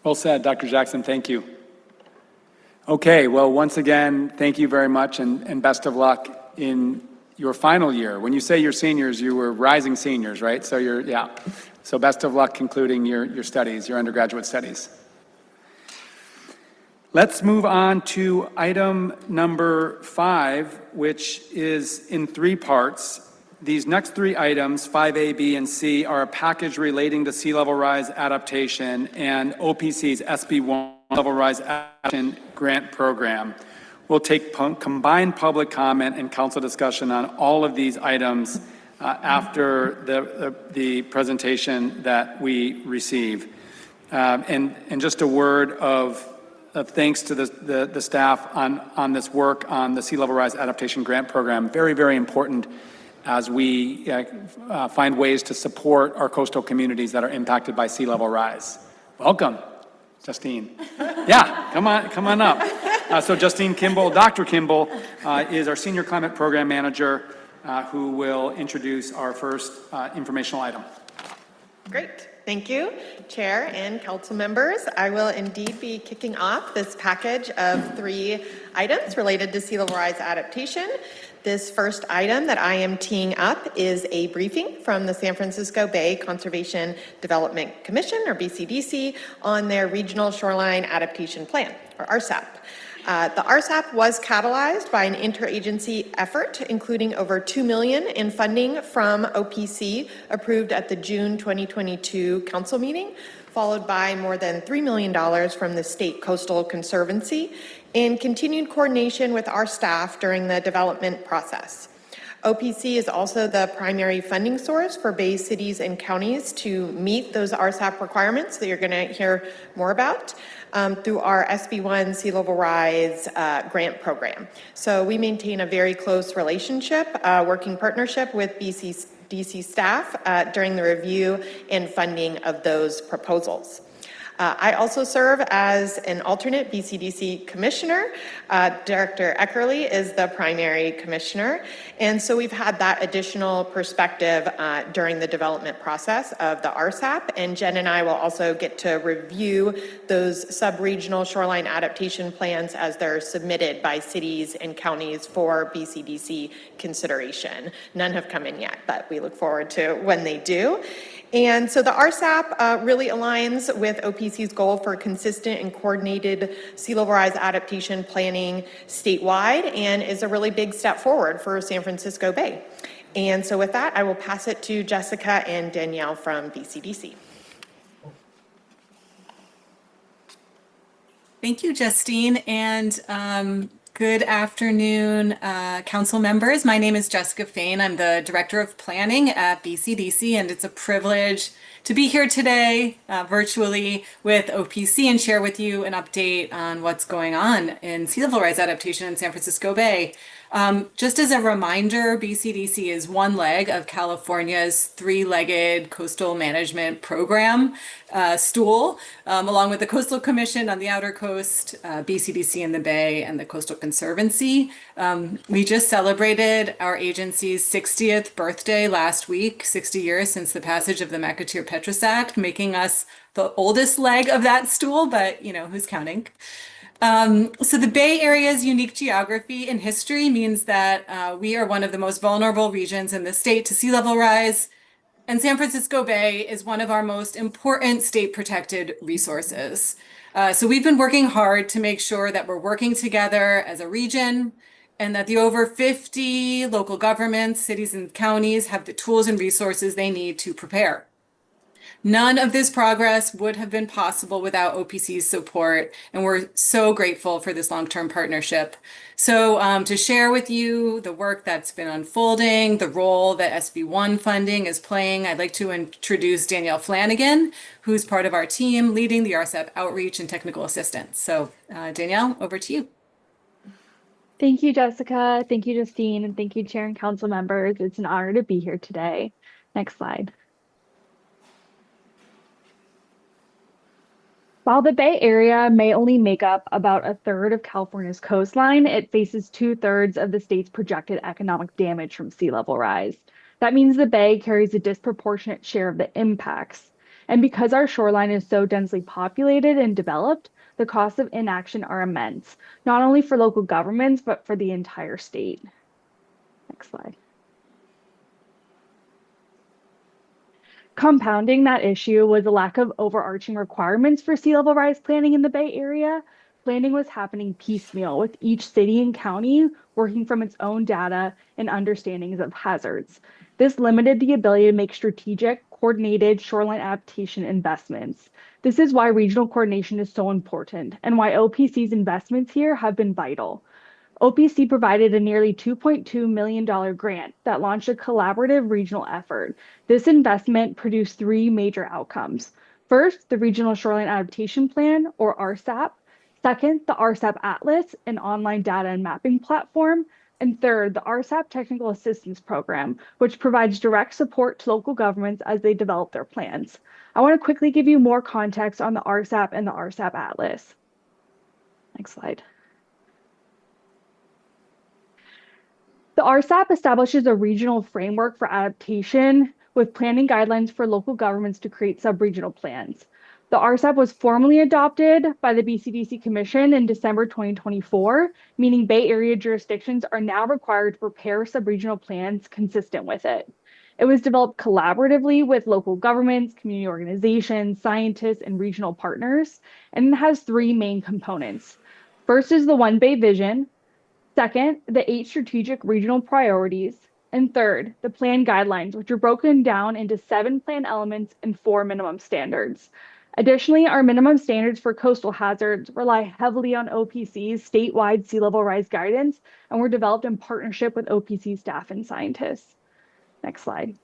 A: Well said, Dr. Jackson, thank you. Okay, well, once again, thank you very much and best of luck in your final year. When you say you're seniors, you were rising seniors, right? So so best of luck concluding your studies, your undergraduate studies. Let's move on to item number 5, which is in 3 parts. These next 3 items, 5A, B, and C, are a package relating to sea level rise adaptation and OPC's SB1 level rise action grant program. We'll take combined public comment and council discussion on all of these items after the presentation that we receive. And just a word of thanks to the staff on this work on the sea level rise adaptation grant program. Very, very important as we find ways to support our coastal communities that are impacted by sea level rise. Welcome, Justine. Yeah, come on up. So Justine Kimball, Dr. Kimball is our Senior Climate Program Manager. who will introduce our first informational item.
L: Great. Thank you, Chair and council members. I will indeed be kicking off this package of 3 items related to sea level rise adaptation. This first item that I am teeing up is a briefing from the San Francisco Bay Conservation Development Commission, or BCDC, on their Regional Shoreline Adaptation Plan, or RSAP. The RSAP was catalyzed by an interagency effort, including over $2 million in funding from OPC, approved at the June 2022 council meeting, followed by more than $3 million from the State Coastal Conservancy, and continued coordination with our staff during the development process. OPC is also the primary funding source for Bay cities and counties to meet those RSAP requirements that you're going to hear more about through our SB1 Sea Level Rise grant program. So we maintain a very close relationship, working partnership with DC staff during the review and funding of those proposals. I also serve as an alternate BCDC commissioner. Director Eckerle is the primary commissioner. And so we've had that additional perspective during the development process of the RSAP. And Jenn and I will also get to review those sub-regional shoreline adaptation plans as they're submitted by cities and counties for BCDC consideration. None have come in yet, but we look forward to when they do. And so the RSAP really aligns with OPC's goal for consistent and coordinated sea level rise adaptation planning statewide, and is a really big step forward for San Francisco Bay. And so with that, I will pass it to Jessica and Danielle from BCDC.
M: Thank you, Justine, and good afternoon, council members. My name is Jessica Fain. I'm the Director of Planning at BCDC, and it's a privilege to be here today virtually with OPC and share with you an update on what's going on in sea level rise adaptation in San Francisco Bay. Just as a reminder, BCDC is one leg of California's three-legged coastal management program stool, along with the Coastal Commission on the Outer Coast, BCDC in the Bay, and the Coastal Conservancy. We just celebrated our agency's 60th birthday last week, 60 years since the passage of the McAteer-Petras Act, making us the oldest leg of that stool, but you know, who's counting? So the Bay Area's unique geography and history means that we are one of the most vulnerable regions in the state to sea level rise, and San Francisco Bay is one of our most important state protected resources. So we've been working hard to make sure that we're working together as a region, and that the over 50 local governments, cities, and counties have the tools and resources they need to prepare. None of this progress would have been possible without OPC's support, and we're so grateful for this long-term partnership. So to share with you the work that's been unfolding, the role that SB1 funding is playing, I'd like to introduce Danielle Flanagan, who's part of our team leading the RSAP outreach and technical assistance. So Danielle, over to you.
N: Thank you, Jessica. Thank you, Justine, and thank you, Chair and Council members. It's an honor to be here today. Next slide. While the Bay Area may only make up about a third of California's coastline, it faces 2/3 of the state's projected economic damage from sea level rise. That means the Bay carries a disproportionate share of the impacts. And because our shoreline is so densely populated and developed, the costs of inaction are immense, not only for local governments, but for the entire state. Next slide. Compounding that issue was a lack of overarching requirements for sea level rise planning in the Bay Area. Planning was happening piecemeal, with each city and county working from its own data and understandings of hazards. This limited the ability to make strategic, coordinated shoreline adaptation investments. This is why regional coordination is so important, and why OPC's investments here have been vital. OPC provided a nearly $2.2 million grant that launched a collaborative regional effort. This investment produced 3 major outcomes. First, the Regional Shoreline Adaptation Plan, or RSAP. Second, the RSAP Atlas, an online data and mapping platform. And third, the RSAP Technical Assistance Program, which provides direct support to local governments as they develop their plans. I want to quickly give you more context on the RSAP and the RSAP Atlas. Next slide. The RSAP establishes a regional framework for adaptation with planning guidelines for local governments to create sub-regional plans. The RSAP was formally adopted by the BCDC Commission in December 2024, meaning Bay Area jurisdictions are now required to prepare sub-regional plans consistent with it. It was developed collaboratively with local governments, community organizations, scientists, and regional partners, and it has three main components. First is the One Bay vision. Second, the 8 strategic regional priorities. And third, the plan guidelines, which are broken down into 7 plan elements and 4 minimum standards. Additionally, our minimum standards for coastal hazards rely heavily on OPC's statewide sea level rise guidance and were developed in partnership with OPC staff and scientists. Next slide.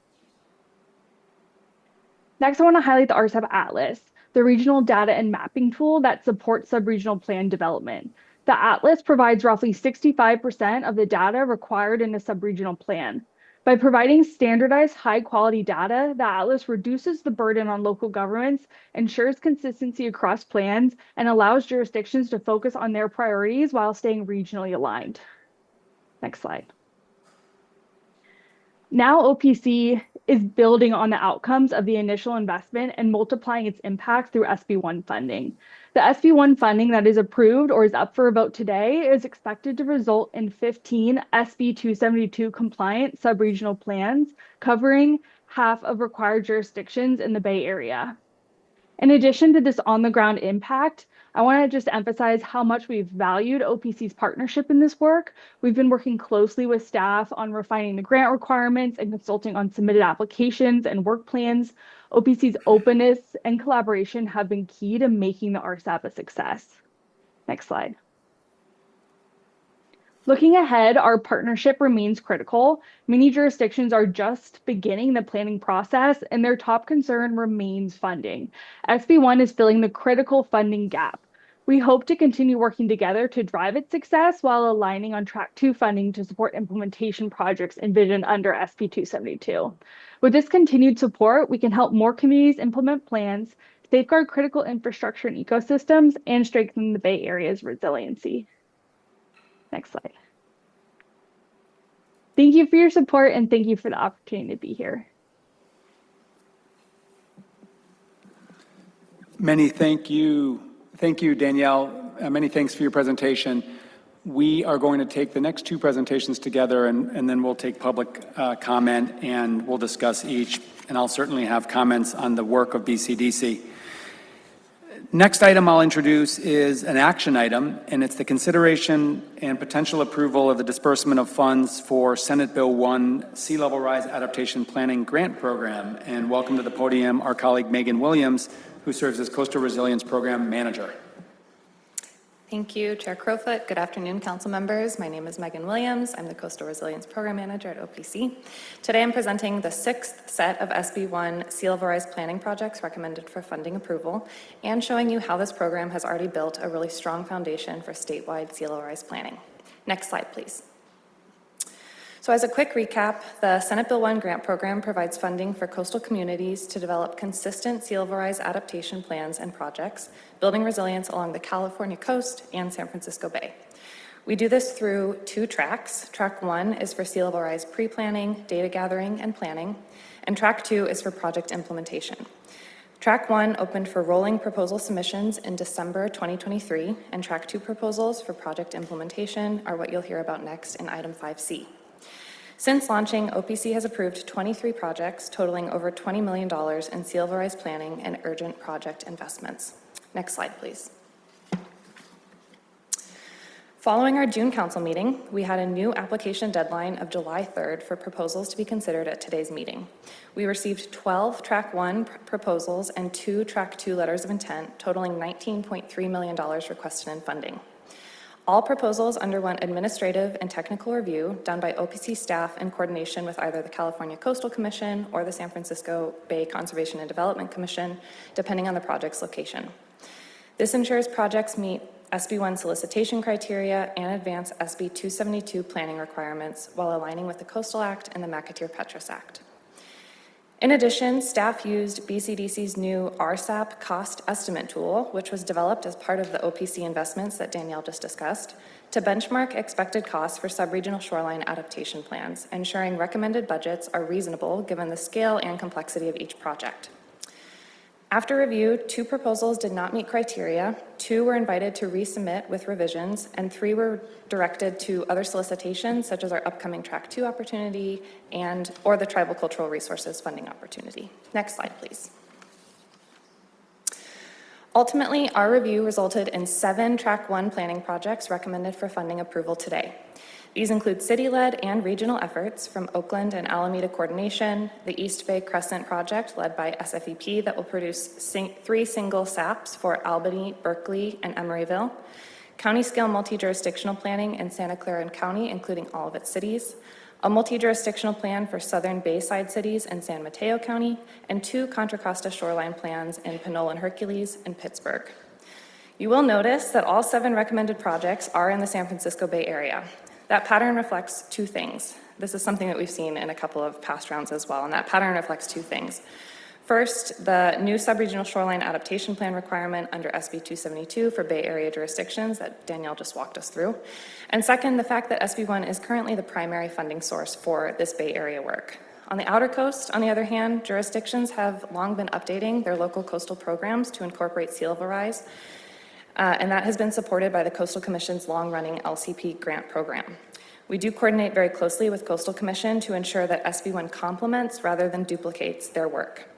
N: Next, I want to highlight the RSAP Atlas, the regional data and mapping tool that supports sub-regional plan development. The Atlas provides roughly 65% of the data required in a sub-regional plan. By providing standardized, high-quality data, the Atlas reduces the burden on local governments, ensures consistency across plans, and allows jurisdictions to focus on their priorities while staying regionally aligned. Next slide. Now OPC is building on the outcomes of the initial investment and multiplying its impact through SB1 funding. The SB1 funding that is approved or is up for a vote today is expected to result in 15 SB 272 compliant sub-regional plans covering half of required jurisdictions in the Bay Area. In addition to this on-the-ground impact, I want to just emphasize how much we've valued OPC's partnership in this work. We've been working closely with staff on refining the grant requirements and consulting on submitted applications and work plans. OPC's openness and collaboration have been key to making the RSAP a success. Next slide. Looking ahead, our partnership remains critical. Many jurisdictions are just beginning the planning process, and their top concern remains funding. SB1 is filling the critical funding gap. We hope to continue working together to drive its success while aligning on Track 2 funding to support implementation projects envisioned under SB 272. With this continued support, we can help more communities implement plans, safeguard critical infrastructure and ecosystems, and strengthen the Bay Area's resiliency. Next slide. Thank you for your support and thank you for the opportunity to be here.
A: Many thank you, Danielle. Many thanks for your presentation. We are going to take the next 2 presentations together and then we'll take public comment and we'll discuss each. And I'll certainly have comments on the work of BCDC. Next item I'll introduce is an action item, and it's the consideration and potential approval of the disbursement of funds for Senate Bill 1 Sea Level Rise Adaptation Planning Grant Program. And welcome to the podium our colleague Megan Williams, who serves as Coastal Resilience Program Manager.
O: Thank you, Chair Crowfoot. Good afternoon, council members. My name is Megan Williams. I'm the Coastal Resilience Program Manager at OPC. Today I'm presenting the 6th set of SB1 Sea Level Rise planning projects recommended for funding approval and showing you how this program has already built a really strong foundation for statewide sea level rise planning. Next slide, please. So as a quick recap, the Senate Bill 1 grant program provides funding for coastal communities to develop consistent sea level rise adaptation plans and projects, building resilience along the California coast and San Francisco Bay. We do this through 2 tracks. Track 1 is for sea level rise pre-planning, data gathering, and planning, and Track 2 is for project implementation. Track 1 opened for rolling proposal submissions in December 2023, and Track 2 proposals for project implementation are what you'll hear about next in item 5C. Since launching, OPC has approved 23 projects totaling over $20 million in sea level rise planning and urgent project investments. Next slide, please. Following our June council meeting, we had a new application deadline of July 3rd for proposals to be considered at today's meeting. We received 12 Track 1 proposals and 2 Track 2 letters of intent, totaling $19.3 million requested in funding. All proposals underwent administrative and technical review done by OPC staff in coordination with either the California Coastal Commission or the San Francisco Bay Conservation and Development Commission, depending on the project's location. This ensures projects meet SB1 solicitation criteria and advance SB 272 planning requirements while aligning with the Coastal Act and the McAteer-Petras Act. In addition, staff used BCDC's new RSAP cost estimate tool, which was developed as part of the OPC investments that Danielle just discussed, to benchmark expected costs for subregional shoreline adaptation plans, ensuring recommended budgets are reasonable given the scale and complexity of each project. After review, 2 proposals did not meet criteria, 2 were invited to resubmit with revisions, and 3 were directed to other solicitations, such as our upcoming Track 2 opportunity or the Tribal Cultural Resources funding opportunity. Next slide, please. Ultimately, our review resulted in 7 Track 1 planning projects recommended for funding approval today. These include city-led and regional efforts from Oakland and Alameda Coordination, the East Bay Crescent Project led by SFEP that will produce 3 single SAPs for Albany, Berkeley, and Emeryville, county-scale multi-jurisdictional planning in Santa Clara County, including all of its cities, a multi-jurisdictional plan for Southern Bayside cities and San Mateo County, and 2 Contra Costa shoreline plans in Pinole and Hercules and Pittsburgh. You will notice that all 7 recommended projects are in the San Francisco Bay Area. That pattern reflects 2 things. This is something that we've seen in a couple of past rounds as well, and that pattern reflects 2 things. First, the new subregional shoreline adaptation plan requirement under SB 272 for Bay Area jurisdictions that Danielle just walked us through. And second, the fact that SB 1 is currently the primary funding source for this Bay Area work. On the outer coast, on the other hand, jurisdictions have long been updating their local coastal programs to incorporate sea level rise, and that has been supported by the Coastal Commission's long-running LCP grant program. We do coordinate very closely with Coastal Commission to ensure that SB1 complements rather than duplicates their work.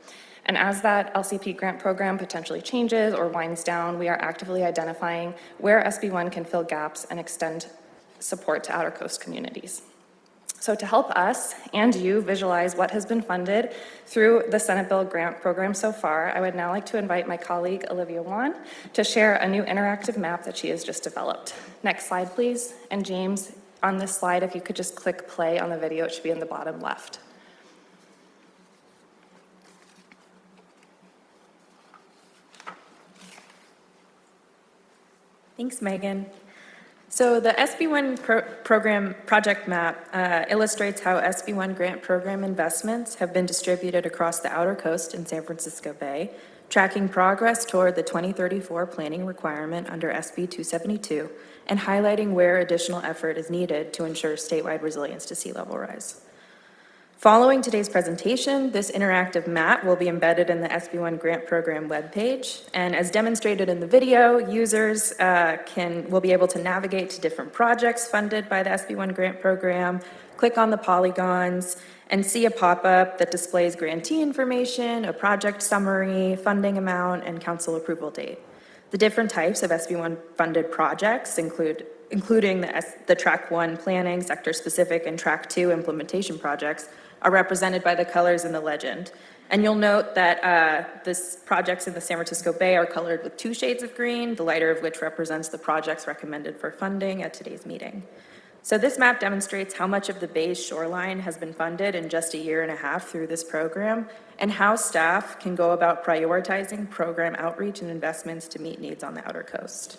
O: And as that LCP grant program potentially changes or winds down, we are actively identifying where SB1 can fill gaps and extend support to outer coast communities. So to help us and you visualize what has been funded through the Senate Bill grant program so far, I would now like to invite my colleague Olivia Wan to share a new interactive map that she has just developed. Next slide, please. And James, on this slide, if you could just click play on the video, it should be in the bottom left.
P: Thanks, Megan. So the SB1 program project map illustrates how SB1 grant program investments have been distributed across the outer coast in San Francisco Bay, tracking progress toward the 2034 planning requirement under SB 272 and highlighting where additional effort is needed to ensure statewide resilience to sea level rise. Following today's presentation, this interactive map will be embedded in the SB1 grant program webpage, and as demonstrated in the video, users will be able to navigate to different projects funded by the SB1 grant program, click on the polygons, and see a pop-up that displays grantee information, a project summary, funding amount, and council approval date. The different types of SB1 funded projects including the Track 1 planning, sector-specific, and Track 2 implementation projects are represented by the colors in the legend. And you'll note that this projects in the San Francisco Bay are colored with 2 shades of green, the lighter of which represents the projects recommended for funding at today's meeting. So this map demonstrates how much of the Bay's shoreline has been funded in just a year and a half through this program, and how staff can go about prioritizing program outreach and investments to meet needs on the outer coast.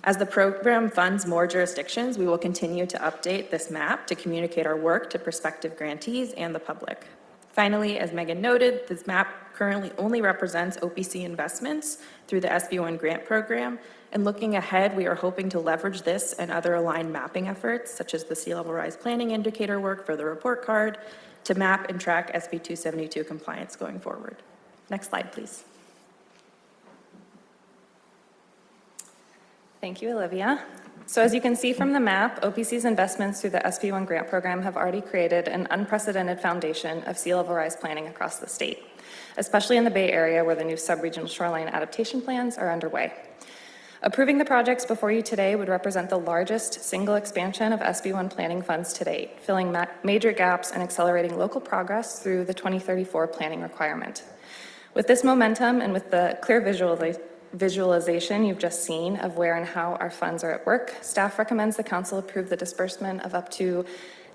P: As the program funds more jurisdictions, we will continue to update this map to communicate our work to prospective grantees and the public. Finally, as Megan noted, this map currently only represents OPC investments through the SB1 grant program, and looking ahead, we are hoping to leverage this and other aligned mapping efforts, such as the sea level rise planning indicator work for the report card, to map and track SB 272 compliance going forward. Next slide, please.
O: Thank you, Olivia. So as you can see from the map, OPC's investments through the SB1 grant program have already created an unprecedented foundation of sea level rise planning across the state, especially in the Bay Area where the new subregional shoreline adaptation plans are underway. Approving the projects before you today would represent the largest single expansion of SB1 planning funds to date, filling major gaps and accelerating local progress through the 2034 planning requirement. With this momentum and with the clear visualization you've just seen of where and how our funds are at work, staff recommends the council approve the disbursement of up to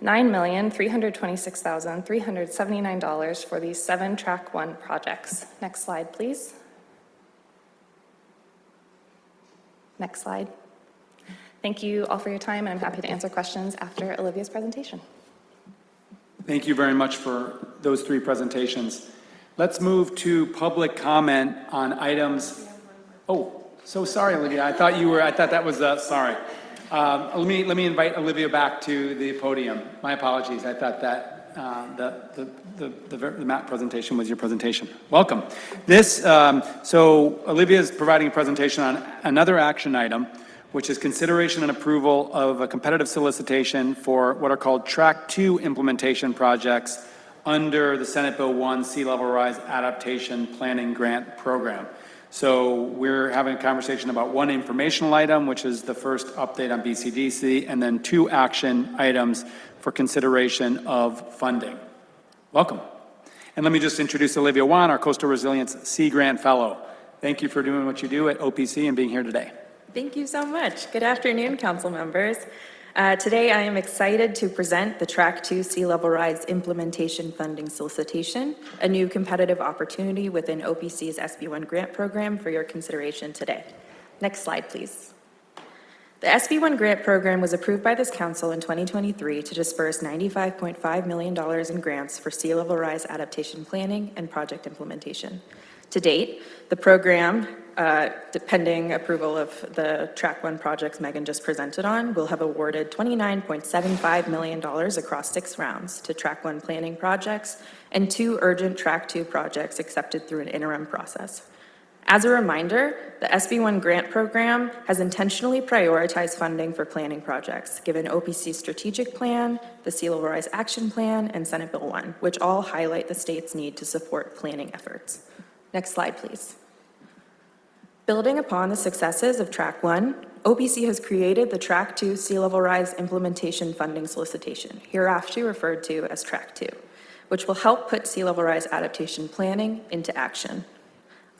O: $9,326,379 for these 7 Track 1 projects. Next slide, please. Next slide. Thank you all for your time, and I'm happy to answer questions after Olivia's presentation.
A: Thank you very much for those 3 presentations. Let's move to public comment on items. Oh, so sorry, Olivia. I thought that was, sorry. Let me invite Olivia back to the podium. My apologies. I thought that the map presentation was your presentation. Welcome. So Olivia is providing a presentation on another action item, which is consideration and approval of a competitive solicitation for what are called Track 2 implementation projects under the Senate Bill 1 Sea Level Rise Adaptation Planning Grant Program. So we're having a conversation about one informational item, which is the first update on BCDC, and then 2 action items for consideration of funding. Welcome. And let me just introduce Olivia Wan, our Coastal Resilience Sea Grant Fellow. Thank you for doing what you do at OPC and being here today.
P: Thank you so much. Good afternoon, council members. Today I am excited to present the Track 2 Sea Level Rise Implementation Funding Solicitation, a new competitive opportunity within OPC's SB1 grant program for your consideration today. Next slide, please. The SB1 grant program was approved by this council in 2023 to disperse $95.5 million in grants for sea level rise adaptation planning and project implementation. To date, the program, pending approval of the Track 1 projects Megan just presented on, will have awarded $29.75 million across 6 rounds to Track 1 planning projects and 2 urgent Track 2 projects accepted through an interim process. As a reminder, the SB1 grant program has intentionally prioritized funding for planning projects, given OPC's strategic plan, the Sea Level Rise Action Plan, and Senate Bill 1, which all highlight the state's need to support planning efforts. Next slide, please. Building upon the successes of Track 1, OPC has created the Track 2 Sea Level Rise Implementation Funding Solicitation, hereafter referred to as Track 2, which will help put sea level rise adaptation planning into action.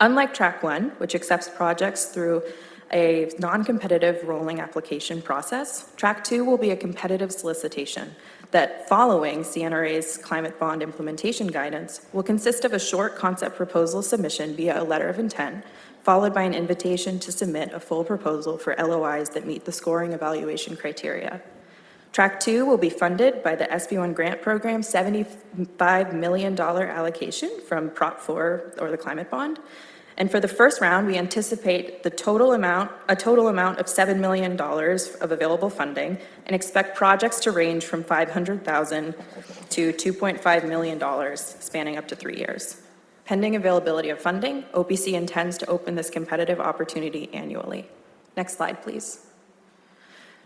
P: Unlike Track 1, which accepts projects through a non-competitive rolling application process, Track 2 will be a competitive solicitation that, following CNRA's climate bond implementation guidance, will consist of a short concept proposal submission via a letter of intent, followed by an invitation to submit a full proposal for LOIs that meet the scoring evaluation criteria. Track 2 will be funded by the SB1 grant program $75 million allocation from Prop 4 or the climate bond. And for the first round, we anticipate a total amount of $7 million of available funding and expect projects to range from $500,000 to $2.5 million, spanning up to 3 years. Pending availability of funding, OPC intends to open this competitive opportunity annually. Next slide, please.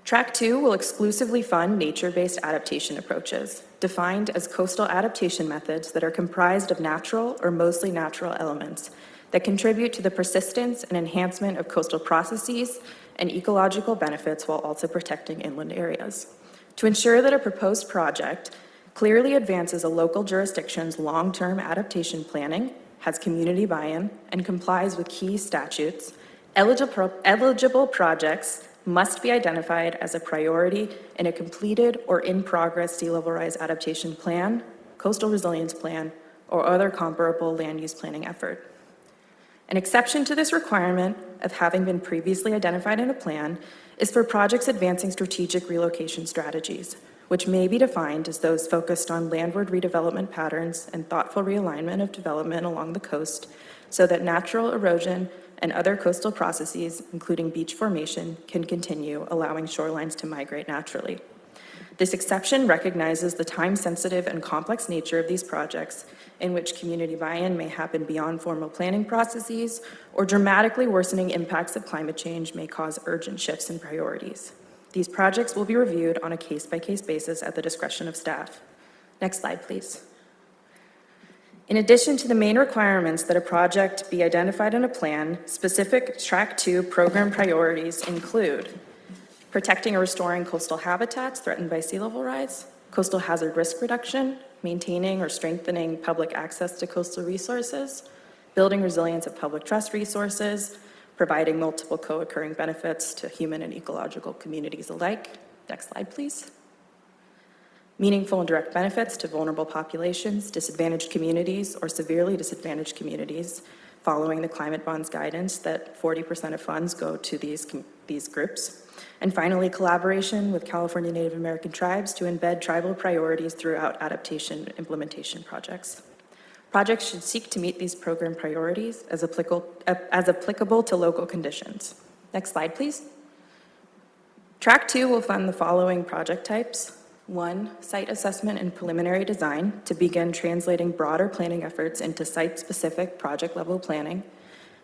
P: Track 2 will exclusively fund nature-based adaptation approaches, defined as coastal adaptation methods that are comprised of natural or mostly natural elements that contribute to the persistence and enhancement of coastal processes and ecological benefits while also protecting inland areas. To ensure that a proposed project clearly advances a local jurisdiction's long-term adaptation planning, has community buy-in, and complies with key statutes, eligible projects must be identified as a priority in a completed or in-progress sea level rise adaptation plan, coastal resilience plan, or other comparable land use planning effort. An exception to this requirement of having been previously identified in a plan is for projects advancing strategic relocation strategies, which may be defined as those focused on landward redevelopment patterns and thoughtful realignment of development along the coast so that natural erosion and other coastal processes, including beach formation, can continue, allowing shorelines to migrate naturally. This exception recognizes the time-sensitive and complex nature of these projects in which community buy-in may happen beyond formal planning processes or dramatically worsening impacts of climate change may cause urgent shifts in priorities. These projects will be reviewed on a case-by-case basis at the discretion of staff. Next slide, please. In addition to the main requirements that a project be identified in a plan, specific Track 2 program priorities include protecting or restoring coastal habitats threatened by sea level rise, coastal hazard risk reduction, maintaining or strengthening public access to coastal resources, building resilience of public trust resources, providing multiple co-occurring benefits to human and ecological communities alike. Next slide, please. Meaningful and direct benefits to vulnerable populations, disadvantaged communities, or severely disadvantaged communities, following the climate bonds guidance that 40% of funds go to these groups. And finally, collaboration with California Native American tribes to embed tribal priorities throughout adaptation implementation projects. Projects should seek to meet these program priorities as applicable to local conditions. Next slide, please. Track 2 will fund the following project types. 1, site assessment and preliminary design to begin translating broader planning efforts into site-specific project-level planning.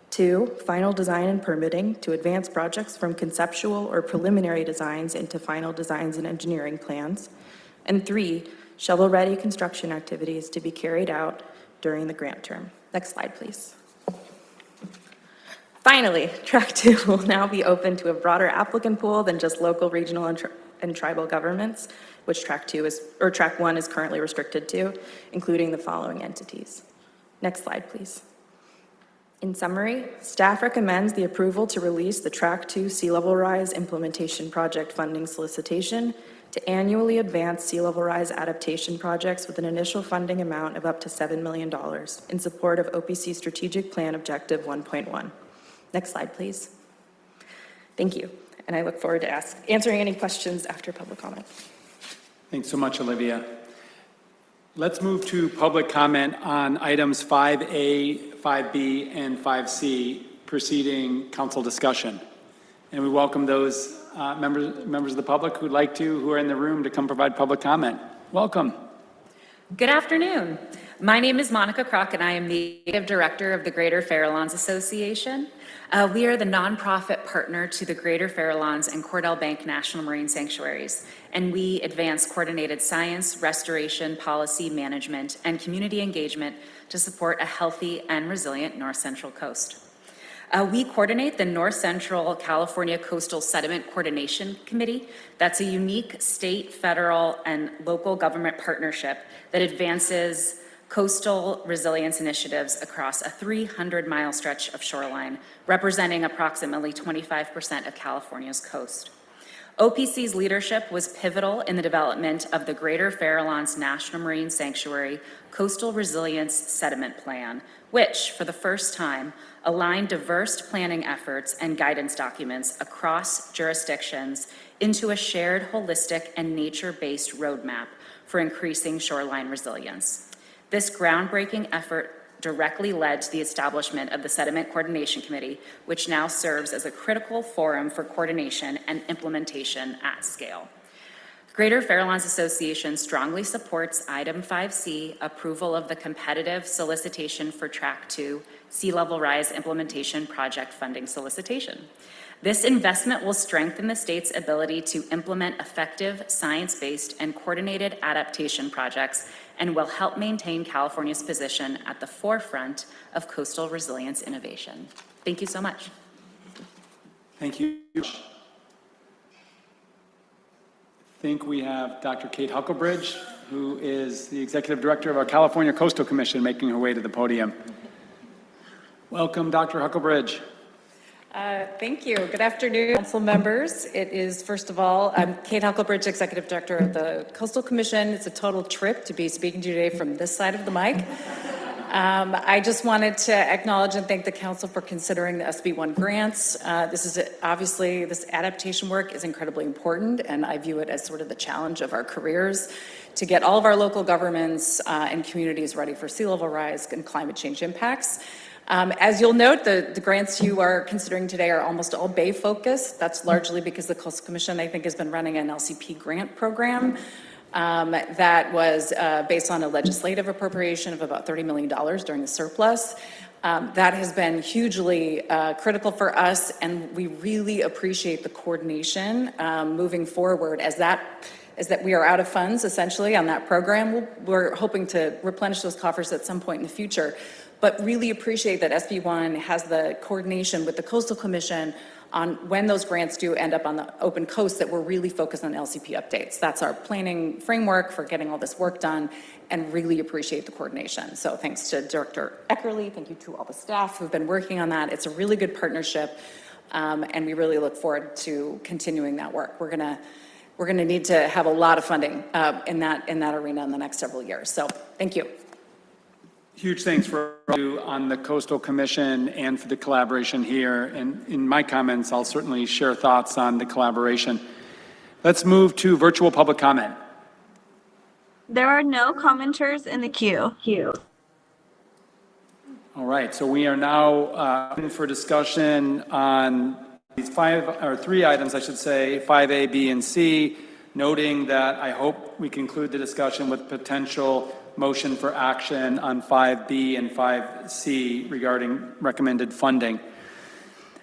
P: 2, final design and permitting to advance projects from conceptual or preliminary designs into final designs and engineering plans. And 3, shovel-ready construction activities to be carried out during the grant term. Next slide, please. Finally, Track 2 will now be open to a broader applicant pool than just local, regional, and tribal governments, which Track 1 is currently restricted to, including the following entities. Next slide, please. In summary, staff recommends the approval to release the Track 2 Sea Level Rise Implementation Project Funding Solicitation to annually advance sea level rise adaptation projects with an initial funding amount of up to $7 million in support of OPC Strategic Plan Objective 1.1. Next slide, please. Thank you. And I look forward to answering any questions after public comment.
A: Thanks so much, Olivia. Let's move to public comment on items 5A, 5B, and 5C, preceding council discussion. And we welcome those members of the public who'd like to, who are in the room, to come provide public comment. Welcome.
Q: Good afternoon. My name is Monica Kroc, and I am the Executive Director of the Greater Farallones Association. We are the nonprofit partner to the Greater Farallones and Cordell Bank National Marine Sanctuaries, and we advance coordinated science, restoration, policy management, and community engagement to support a healthy and resilient North Central coast. We coordinate the North Central California Coastal Sediment Coordination Committee. That's a unique state, federal, and local government partnership that advances coastal resilience initiatives across a 300-mile stretch of shoreline, representing approximately 25% of California's coast. OPC's leadership was pivotal in the development of the Greater Farallones National Marine Sanctuary Coastal Resilience Sediment Plan, which, for the first time, aligned diverse planning efforts and guidance documents across jurisdictions into a shared, holistic, and nature-based roadmap for increasing shoreline resilience. This groundbreaking effort directly led to the establishment of the Sediment Coordination Committee, which now serves as a critical forum for coordination and implementation at scale. Greater Farallones Association strongly supports Item 5C, approval of the competitive solicitation for Track 2 Sea Level Rise Implementation Project Funding Solicitation. This investment will strengthen the state's ability to implement effective, science-based, and coordinated adaptation projects and will help maintain California's position at the forefront of coastal resilience innovation. Thank you so much.
A: Thank you. I think we have Dr. Kate Huckelbridge, who is the Executive Director of our California Coastal Commission, making her way to the podium. Welcome, Dr. Huckelbridge.
R: Thank you. Good afternoon, council members. It is, first of all, I'm Kate Huckelbridge, Executive Director of the Coastal Commission. It's a total trip to be speaking to you today from this side of the mic. I just wanted to acknowledge and thank the council for considering the SB1 grants. Obviously, this adaptation work is incredibly important, and I view it as sort of the challenge of our careers to get all of our local governments and communities ready for sea level rise and climate change impacts. As you'll note, the grants you are considering today are almost all Bay focused. That's largely because the Coastal Commission, I think, has been running an LCP grant program that was based on a legislative appropriation of about $30 million during the surplus. That has been hugely critical for us, and we really appreciate the coordination moving forward as that we are out of funds essentially on that program. We're hoping to replenish those coffers at some point in the future, but really appreciate that SB1 has the coordination with the Coastal Commission on when those grants do end up on the open coast, that we're really focused on LCP updates. That's our planning framework for getting all this work done, and really appreciate the coordination. So thanks to Director Eckerle, thank you to all the staff who've been working on that. It's a really good partnership, and we really look forward to continuing that work. We're gonna need to have a lot of funding in that arena in the next several years. So thank you.
A: Huge thanks for you on the Coastal Commission and for the collaboration here. And in my comments, I'll certainly share thoughts on the collaboration. Let's move to virtual public comment.
B: There are no commenters in the queue.
A: All right, so we are now open for discussion on these three items, I should say, 5A, B, and C, noting that I hope we conclude the discussion with potential motion for action on 5B and 5C regarding recommended funding.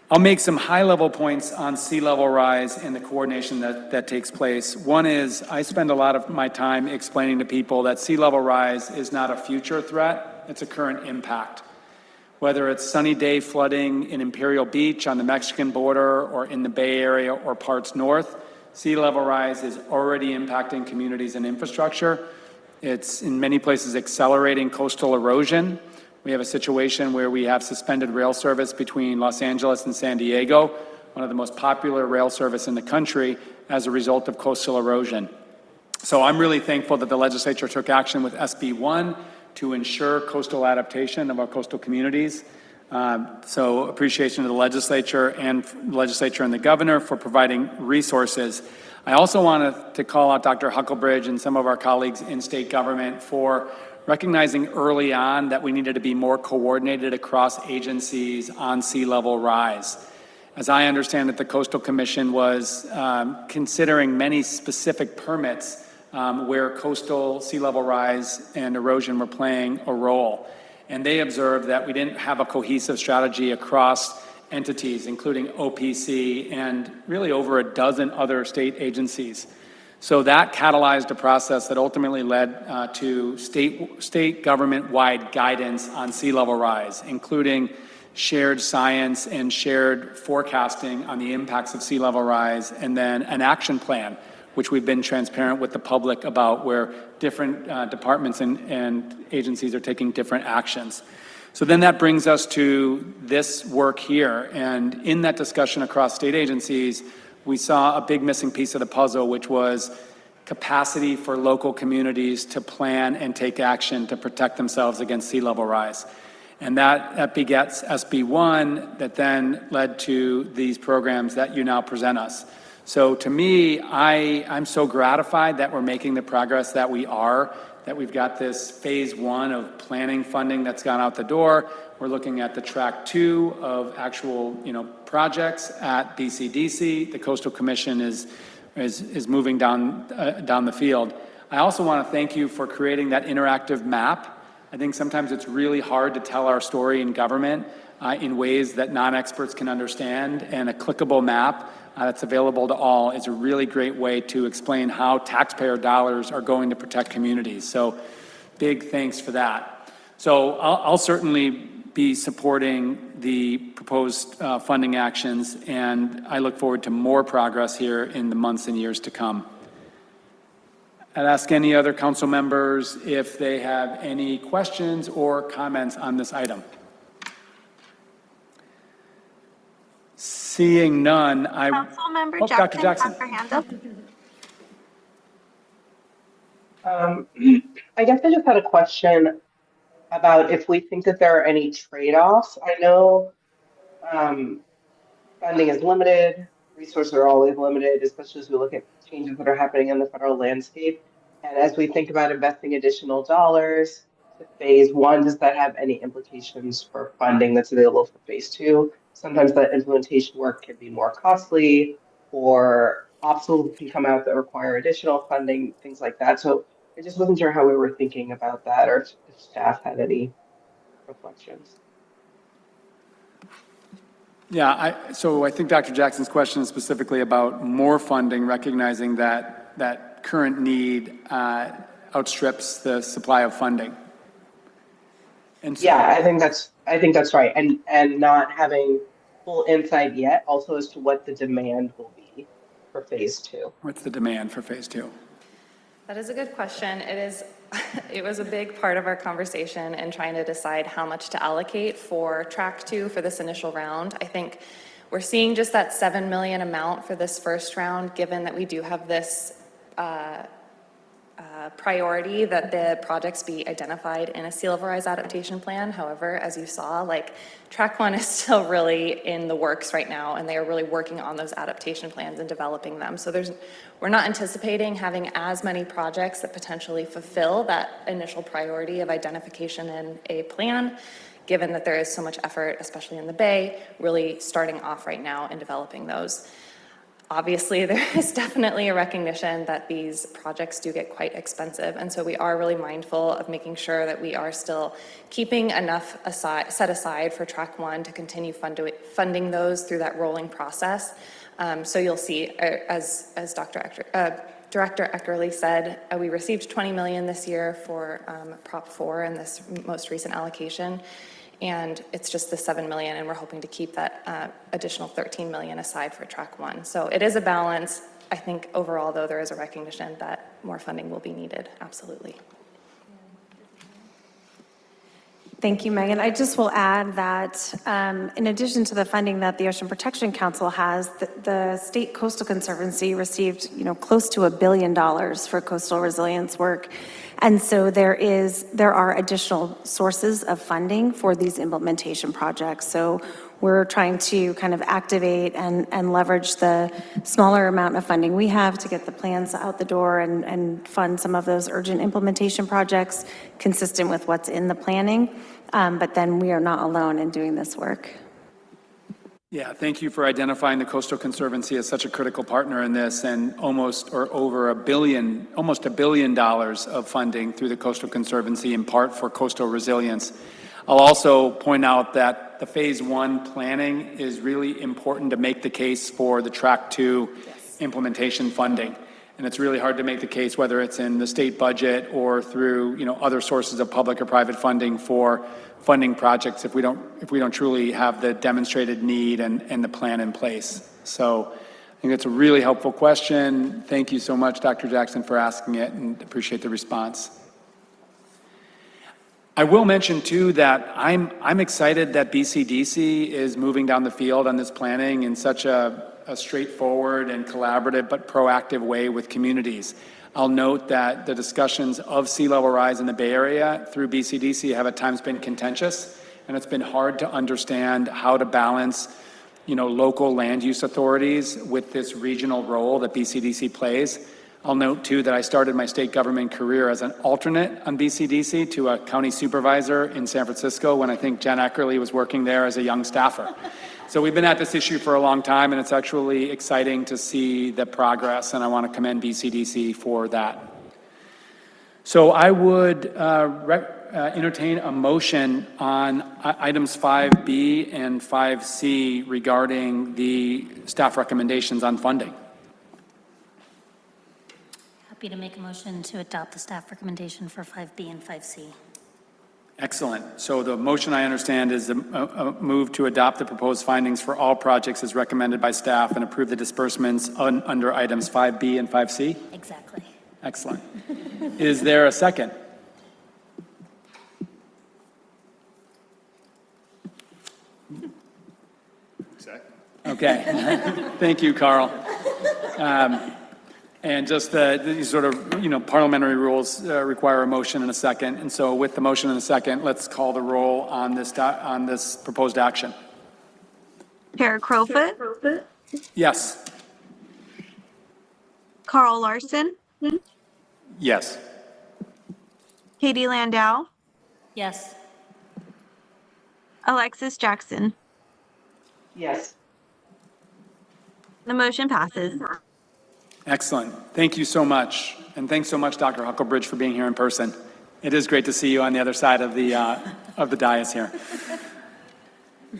A: I'll make some high-level points on sea level rise and the coordination that takes place. One is I spend a lot of my time explaining to people that sea level rise is not a future threat, it's a current impact. Whether it's sunny day flooding in Imperial Beach on the Mexican border or in the Bay Area or parts north, sea level rise is already impacting communities and infrastructure. It's in many places accelerating coastal erosion. We have a situation where we have suspended rail service between Los Angeles and San Diego, one of the most popular rail service in the country, as a result of coastal erosion. So I'm really thankful that the legislature took action with SB 1 to ensure coastal adaptation of our coastal communities. So appreciation to the legislature and the governor for providing resources. I also wanted to call out Dr. Huckelbridge and some of our colleagues in state government for recognizing early on that we needed to be more coordinated across agencies on sea level rise. As I understand it, the Coastal Commission was considering many specific permits where coastal sea level rise and erosion were playing a role. And they observed that we didn't have a cohesive strategy across entities, including OPC and really over a dozen other state agencies. So that catalyzed a process that ultimately led to state government-wide guidance on sea level rise, including shared science and shared forecasting on the impacts of sea level rise, and then an action plan, which we've been transparent with the public about, where different departments and agencies are taking different actions. So then that brings us to this work here. And in that discussion across state agencies, we saw a big missing piece of the puzzle, which was capacity for local communities to plan and take action to protect themselves against sea level rise. And that begets SB 1 that then led to these programs that you now present us. So to me, I'm so gratified that we're making the progress that we are, that we've got this phase 1 of planning funding that's gone out the door. We're looking at the track 2 of actual, projects at BCDC. The Coastal Commission is moving down the field. I also want to thank you for creating that interactive map. I think sometimes it's really hard to tell our story in government in ways that non-experts can understand, and a clickable map that's available to all is a really great way to explain how taxpayer dollars are going to protect communities. So big thanks for that. So I'll certainly be supporting the proposed funding actions, and I look forward to more progress here in the months and years to come. I'd ask any other council members if they have any questions or comments on this item. Seeing none,
B: Councilmember
A: Dr. Jackson
B: has her hand up.
C: I guess I just had a question about if we think that there are any trade-offs. I know funding is limited, resources are always limited, especially as we look at changes that are happening in the federal landscape. And as we think about investing additional dollars to phase 1, does that have any implications for funding that's available for phase 2? Sometimes that implementation work can be more costly, or obstacles can come out that require additional funding, things like that. So I just wasn't sure how we were thinking about that, or if staff had any reflections.
A: Yeah, so I think Dr. Jackson's question is specifically about more funding, recognizing that current need outstrips the supply of funding. And so,
C: yeah, I think that's right, and not having full insight yet, also as to what the demand will be for phase 2.
A: What's the demand for phase 2?
O: That is a good question. It was a big part of our conversation in trying to decide how much to allocate for track 2 for this initial round. I think we're seeing just that $7 million amount for this first round, given that we do have this priority that the projects be identified in a sea level rise adaptation plan. However, as you saw, track 1 is still really in the works right now, and they are really working on those adaptation plans and developing them. So we're not anticipating having as many projects that potentially fulfill that initial priority of identification in a plan, given that there is so much effort, especially in the Bay, really starting off right now and developing those. Obviously, there is definitely a recognition that these projects do get quite expensive, and so we are really mindful of making sure that we are still keeping enough set aside for track one to continue funding those through that rolling process. So you'll see, as Director Eckerle said, we received $20 million this year for Prop 4 in this most recent allocation. And it's just the $7 million, and we're hoping to keep that additional $13 million aside for track one. So it is a balance. I think overall, though, there is a recognition that more funding will be needed. Absolutely.
D: Thank you, Megan. I just will add that in addition to the funding that the Ocean Protection Council has, the State Coastal Conservancy received, close to $1 billion for coastal resilience work. And so there are additional sources of funding for these implementation projects. So we're trying to kind of activate and leverage the smaller amount of funding we have to get the plans out the door and fund some of those urgent implementation projects consistent with what's in the planning. But then we are not alone in doing this work.
A: Yeah, thank you for identifying the Coastal Conservancy as such a critical partner in this, and almost $1 billion of funding through the Coastal Conservancy, in part for coastal resilience. I'll also point out that the phase one planning is really important to make the case for the track 2 implementation funding. And it's really hard to make the case, whether it's in the state budget or through other sources of public or private funding for funding projects, if we don't truly have the demonstrated need and the plan in place. So I think it's a really helpful question. Thank you so much, Dr. Jackson, for asking it, and appreciate the response. I will mention too that I'm excited that BCDC is moving down the field on this planning in such a straightforward and collaborative but proactive way with communities. I'll note that the discussions of sea level rise in the Bay Area through BCDC have at times been contentious, and it's been hard to understand how to balance, local land use authorities with this regional role that BCDC plays. I'll note too that I started my state government career as an alternate on BCDC to a county supervisor in San Francisco when I think Jenn Eckerle was working there as a young staffer. So we've been at this issue for a long time, and it's actually exciting to see the progress, and I want to commend BCDC for that. So I would entertain a motion on items 5B and 5C regarding the staff recommendations on funding.
S: Happy to make a motion to adopt the staff recommendation for 5B and 5C.
A: Excellent. So the motion, I understand, is a move to adopt the proposed findings for all projects as recommended by staff and approve the disbursements under items 5B and 5C?
S: Exactly.
A: Excellent. Is there a second? Second. Okay. Thank you, Carl. And just these sort of, parliamentary rules require a motion and a second. And so with the motion and a second, let's call the roll on this proposed action.
B: Chair Crowfoot,
A: Yes.
B: Carl Larson,
A: Yes.
B: Katie Landau,
S: Yes.
B: Alexis Jackson.
C: Yes.
B: The motion passes.
A: Excellent. Thank you so much. And thanks so much, Dr. Huckelbridge, for being here in person. It is great to see you on the other side of the dais here.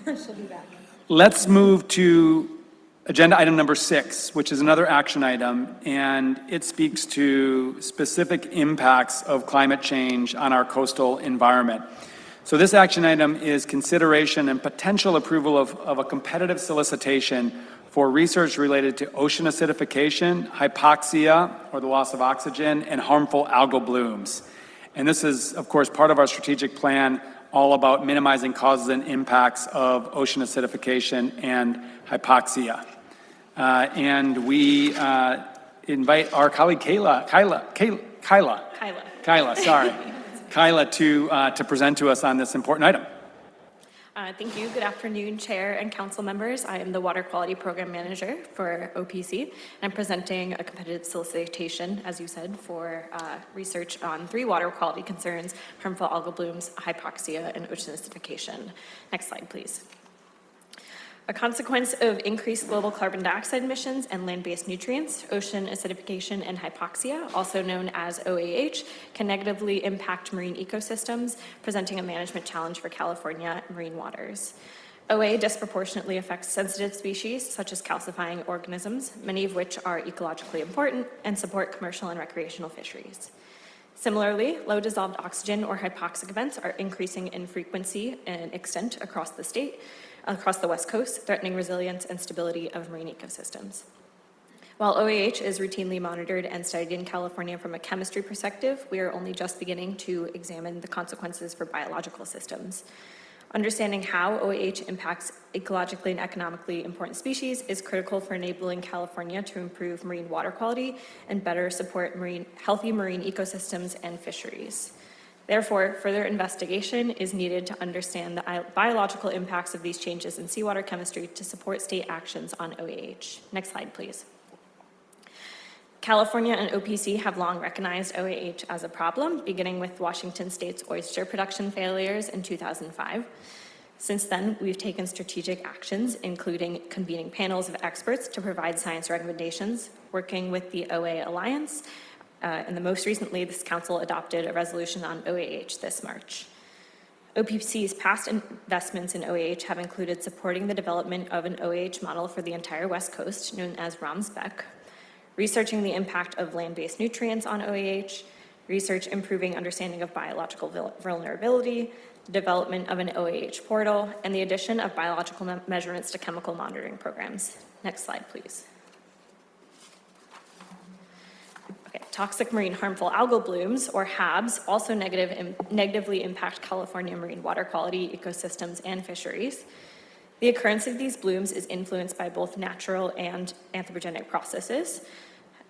F: She'll be back.
A: Let's move to agenda item number 6, which is another action item, and it speaks to specific impacts of climate change on our coastal environment. So this action item is consideration and potential approval of a competitive solicitation for research related to ocean acidification, hypoxia, or the loss of oxygen, and harmful algal blooms. And this is, of course, part of our strategic plan, all about minimizing causes and impacts of ocean acidification and hypoxia. And we invite our colleague Kyla, to present to us on this important item.
J: Thank you. Good afternoon, Chair and Council members. I am the Water Quality Program Manager for OPC, and I'm presenting a competitive solicitation, as you said, for research on 3 water quality concerns: harmful algal blooms, hypoxia, and ocean acidification. Next slide, please. A consequence of increased global carbon dioxide emissions and land-based nutrients, ocean acidification and hypoxia, also known as OAH, can negatively impact marine ecosystems, presenting a management challenge for California marine waters. OA disproportionately affects sensitive species, such as calcifying organisms, many of which are ecologically important and support commercial and recreational fisheries. Similarly, low dissolved oxygen or hypoxic events are increasing in frequency and extent across the West Coast, threatening resilience and stability of marine ecosystems. While OAH is routinely monitored and studied in California from a chemistry perspective, we are only just beginning to examine the consequences for biological systems. Understanding how OAH impacts ecologically and economically important species is critical for enabling California to improve marine water quality and better support healthy marine ecosystems and fisheries. Therefore, further investigation is needed to understand the biological impacts of these changes in seawater chemistry to support state actions on OAH. Next slide, please. California and OPC have long recognized OAH as a problem, beginning with Washington State's oyster production failures in 2005. Since then, we've taken strategic actions, including convening panels of experts to provide science recommendations, working with the OA Alliance, and most recently, this council adopted a resolution on OAH this March. OPC's past investments in OAH have included supporting the development of an OAH model for the entire West Coast, known as ROMS-BEC, researching the impact of land-based nutrients on OAH, research improving understanding of biological vulnerability, the development of an OAH portal, and the addition of biological measurements to chemical monitoring programs. Next slide, please. Toxic marine harmful algal blooms, or HABs, also negatively impact California marine water quality, ecosystems, and fisheries. The occurrence of these blooms is influenced by both natural and anthropogenic processes.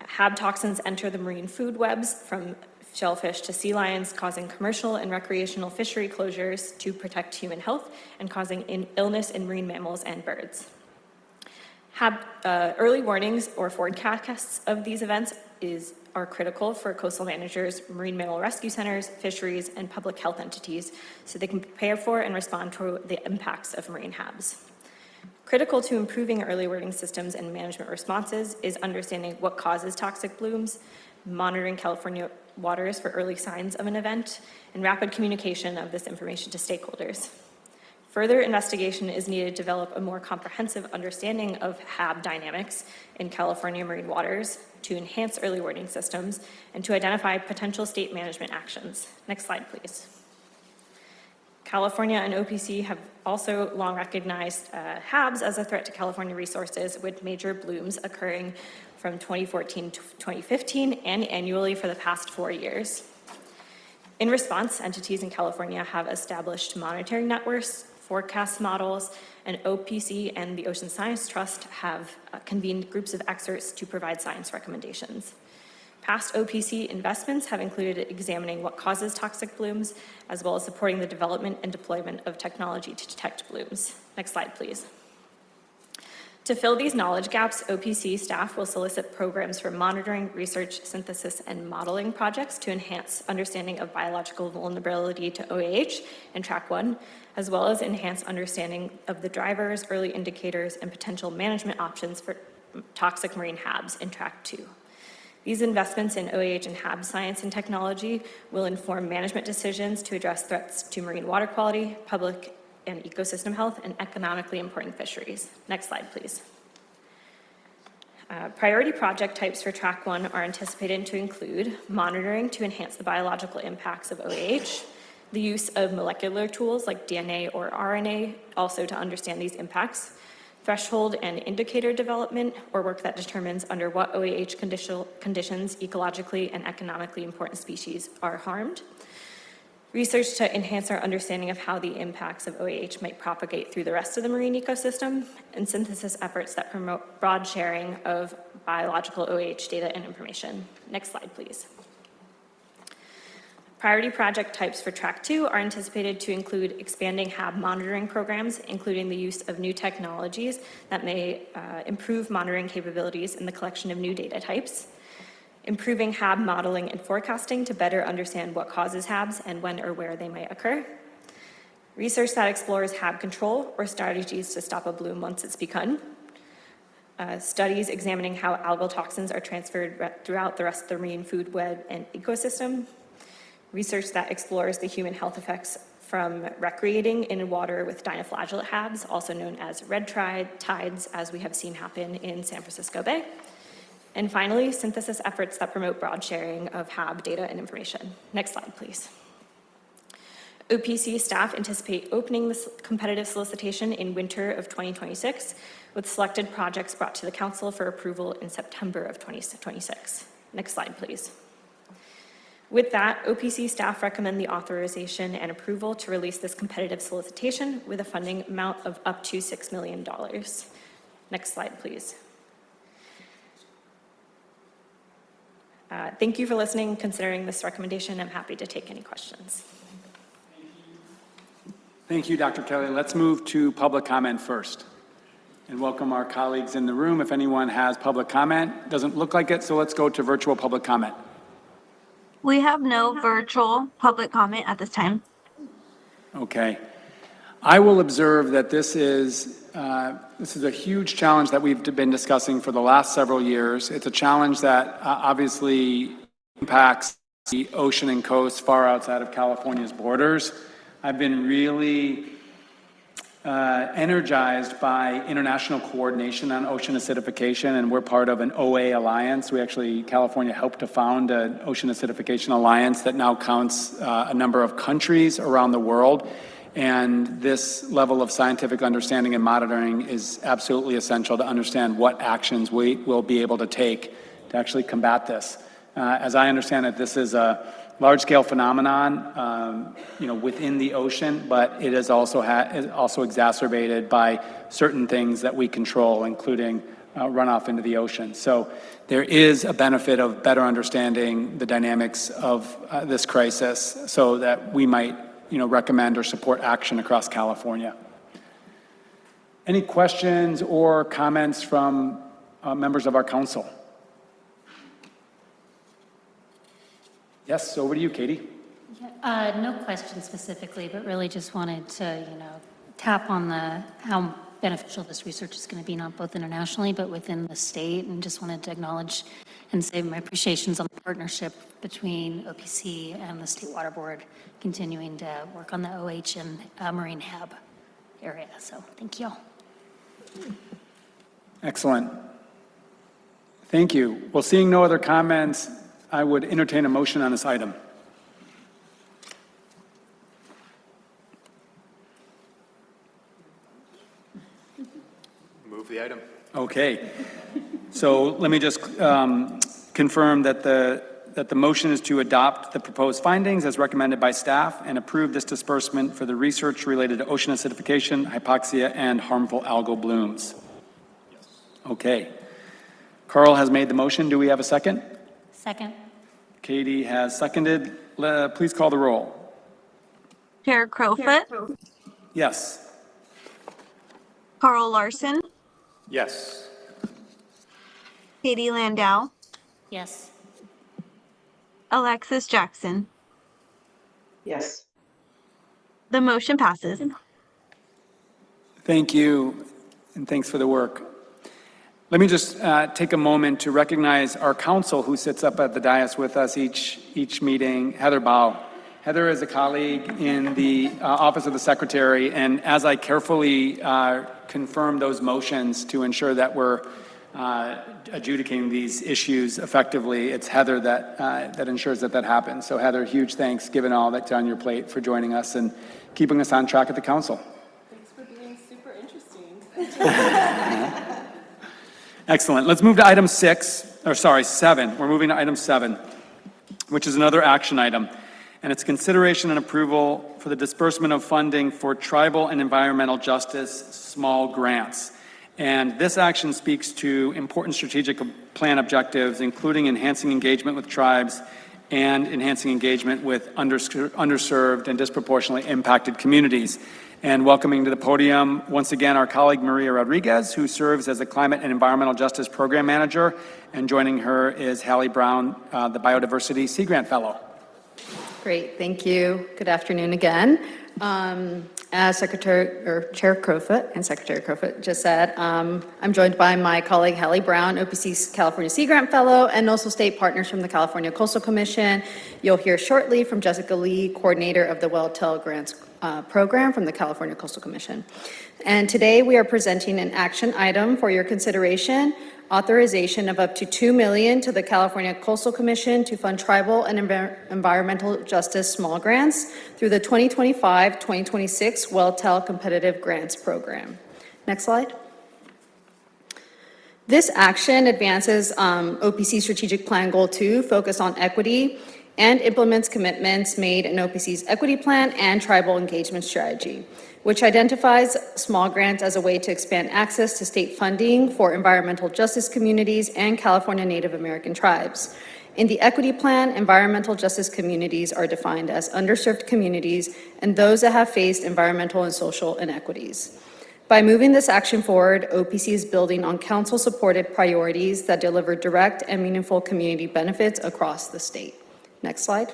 J: HAB toxins enter the marine food webs from shellfish to sea lions, causing commercial and recreational fishery closures to protect human health and causing illness in marine mammals and birds. Early warnings or forecasts of these events are critical for coastal managers, marine mammal rescue centers, fisheries, and public health entities so they can prepare for and respond to the impacts of marine HABs. Critical to improving early warning systems and management responses is understanding what causes toxic blooms, monitoring California waters for early signs of an event, and rapid communication of this information to stakeholders. Further investigation is needed to develop a more comprehensive understanding of HAB dynamics in California marine waters to enhance early warning systems and to identify potential state management actions. Next slide, please. California and OPC have also long recognized HABs as a threat to California resources, with major blooms occurring from 2014 to 2015 and annually for the past 4 years. In response, entities in California have established monitoring networks, forecast models, and OPC and the Ocean Science Trust have convened groups of experts to provide science recommendations. Past OPC investments have included examining what causes toxic blooms, as well as supporting the development and deployment of technology to detect blooms. Next slide, please. To fill these knowledge gaps, OPC staff will solicit programs for monitoring, research, synthesis, and modeling projects to enhance understanding of biological vulnerability to OAH in Track 1, as well as enhance understanding of the drivers, early indicators, and potential management options for toxic marine HABs in Track 2. These investments in OAH and HAB science and technology will inform management decisions to address threats to marine water quality, public and ecosystem health, and economically important fisheries. Next slide, please. Priority project types for Track 1 are anticipated to include monitoring to enhance the biological impacts of OAH, the use of molecular tools like DNA or RNA also to understand these impacts, threshold and indicator development, or work that determines under what OAH conditions ecologically and economically important species are harmed, research to enhance our understanding of how the impacts of OAH might propagate through the rest of the marine ecosystem, and synthesis efforts that promote broad sharing of biological OAH data and information. Next slide, please. Priority project types for Track 2 are anticipated to include expanding HAB monitoring programs, including the use of new technologies that may improve monitoring capabilities in the collection of new data types, improving HAB modeling and forecasting to better understand what causes HABs and when or where they may occur, research that explores HAB control or strategies to stop a bloom once it's begun, studies examining how algal toxins are transferred throughout the rest of the marine food web and ecosystem, research that explores the human health effects from recreating in water with dinoflagellate HABs, also known as red tides, as we have seen happen in San Francisco Bay. And finally, synthesis efforts that promote broad sharing of HAB data and information. Next slide, please. OPC staff anticipate opening this competitive solicitation in winter of 2026, with selected projects brought to the council for approval in September of 2026. Next slide, please. With that, OPC staff recommend the authorization and approval to release this competitive solicitation with a funding amount of up to $6 million. Next slide, please. Thank you for listening and considering this recommendation. I'm happy to take any questions.
A: Thank you, Dr. Kelly. Let's move to public comment first. And welcome our colleagues in the room. If anyone has public comment, doesn't look like it, so let's go to virtual public comment.
B: We have no virtual public comment at this time.
A: Okay. I will observe that this is a huge challenge that we've been discussing for the last several years. It's a challenge that obviously impacts the ocean and coast far outside of California's borders. I've been really energized by international coordination on ocean acidification, and we're part of an OA alliance. California helped to found an ocean acidification alliance that now counts a number of countries around the world. And this level of scientific understanding and monitoring is absolutely essential to understand what actions we will be able to take to actually combat this. As I understand it, this is a large-scale phenomenon, within the ocean, but it is also exacerbated by certain things that we control, including runoff into the ocean. So there is a benefit of better understanding the dynamics of this crisis, so that we might, recommend or support action across California. Any questions or comments from members of our council? Yes, over to you, Katie.
S: No questions specifically, but really just wanted to, tap on how beneficial this research is going to be, not both internationally, but within the state, and just wanted to acknowledge and say my appreciations on the partnership between OPC and the State Water Board, continuing to work on the OH and Marine HAB area. So thank you all.
A: Excellent. Thank you. Well, seeing no other comments, I would entertain a motion on this item.
T: Move the item.
A: Okay. So let me just confirm that the motion is to adopt the proposed findings as recommended by staff and approve this disbursement for the research related to ocean acidification, hypoxia, and harmful algal blooms. Yes. Okay. Carl has made the motion. Do we have a second?
S: Second.
A: Katie has seconded. Please call the roll.
B: Chair Crowfoot.
A: Yes.
B: Carl Larson.
T: Yes.
B: Katie Landau.
S: Yes.
B: Alexis Jackson.
C: Yes.
B: The motion passes.
A: Thank you, and thanks for the work. Let me just take a moment to recognize our counsel who sits up at the dais with us each meeting, Heather Bao. Heather is a colleague in the Office of the Secretary, and as I carefully confirm those motions to ensure that we're adjudicating these issues effectively, it's Heather that ensures that happens. So Heather, huge thanks, given all that's on your plate, for joining us and keeping us on track at the council.
G: Thanks for being super interesting.
A: Excellent. Let's move to item 7. We're moving to item 7, which is another action item. And it's consideration and approval for the disbursement of funding for tribal and environmental justice small grants. And this action speaks to important strategic plan objectives, including enhancing engagement with tribes and enhancing engagement with underserved and disproportionately impacted communities. And welcoming to the podium, once again, our colleague Maria Rodriguez, who serves as the Climate and Environmental Justice Program Manager. And joining her is Hallie Brown, the Biodiversity Sea Grant Fellow.
F: Great, thank you. Good afternoon again. As Chair Crowfoot and Secretary Crowfoot just said, I'm joined by my colleague Hallie Brown, OPC's California Sea Grant Fellow, and also state partners from the California Coastal Commission. You'll hear shortly from Jessica Lee, coordinator of the WellTel Grants program from the California Coastal Commission. And today we are presenting an action item for your consideration, authorization of up to $2 million to the California Coastal Commission to fund tribal and environmental justice small grants through the 2025-2026 WellTel Competitive Grants Program. Next slide. This action advances OPC Strategic Plan Goal 2, focus on equity, and implements commitments made in OPC's equity plan and tribal engagement strategy, which identifies small grants as a way to expand access to state funding for environmental justice communities and California Native American tribes. In the equity plan, environmental justice communities are defined as underserved communities and those that have faced environmental and social inequities. By moving this action forward, OPC is building on council-supported priorities that deliver direct and meaningful community benefits across the state. Next slide.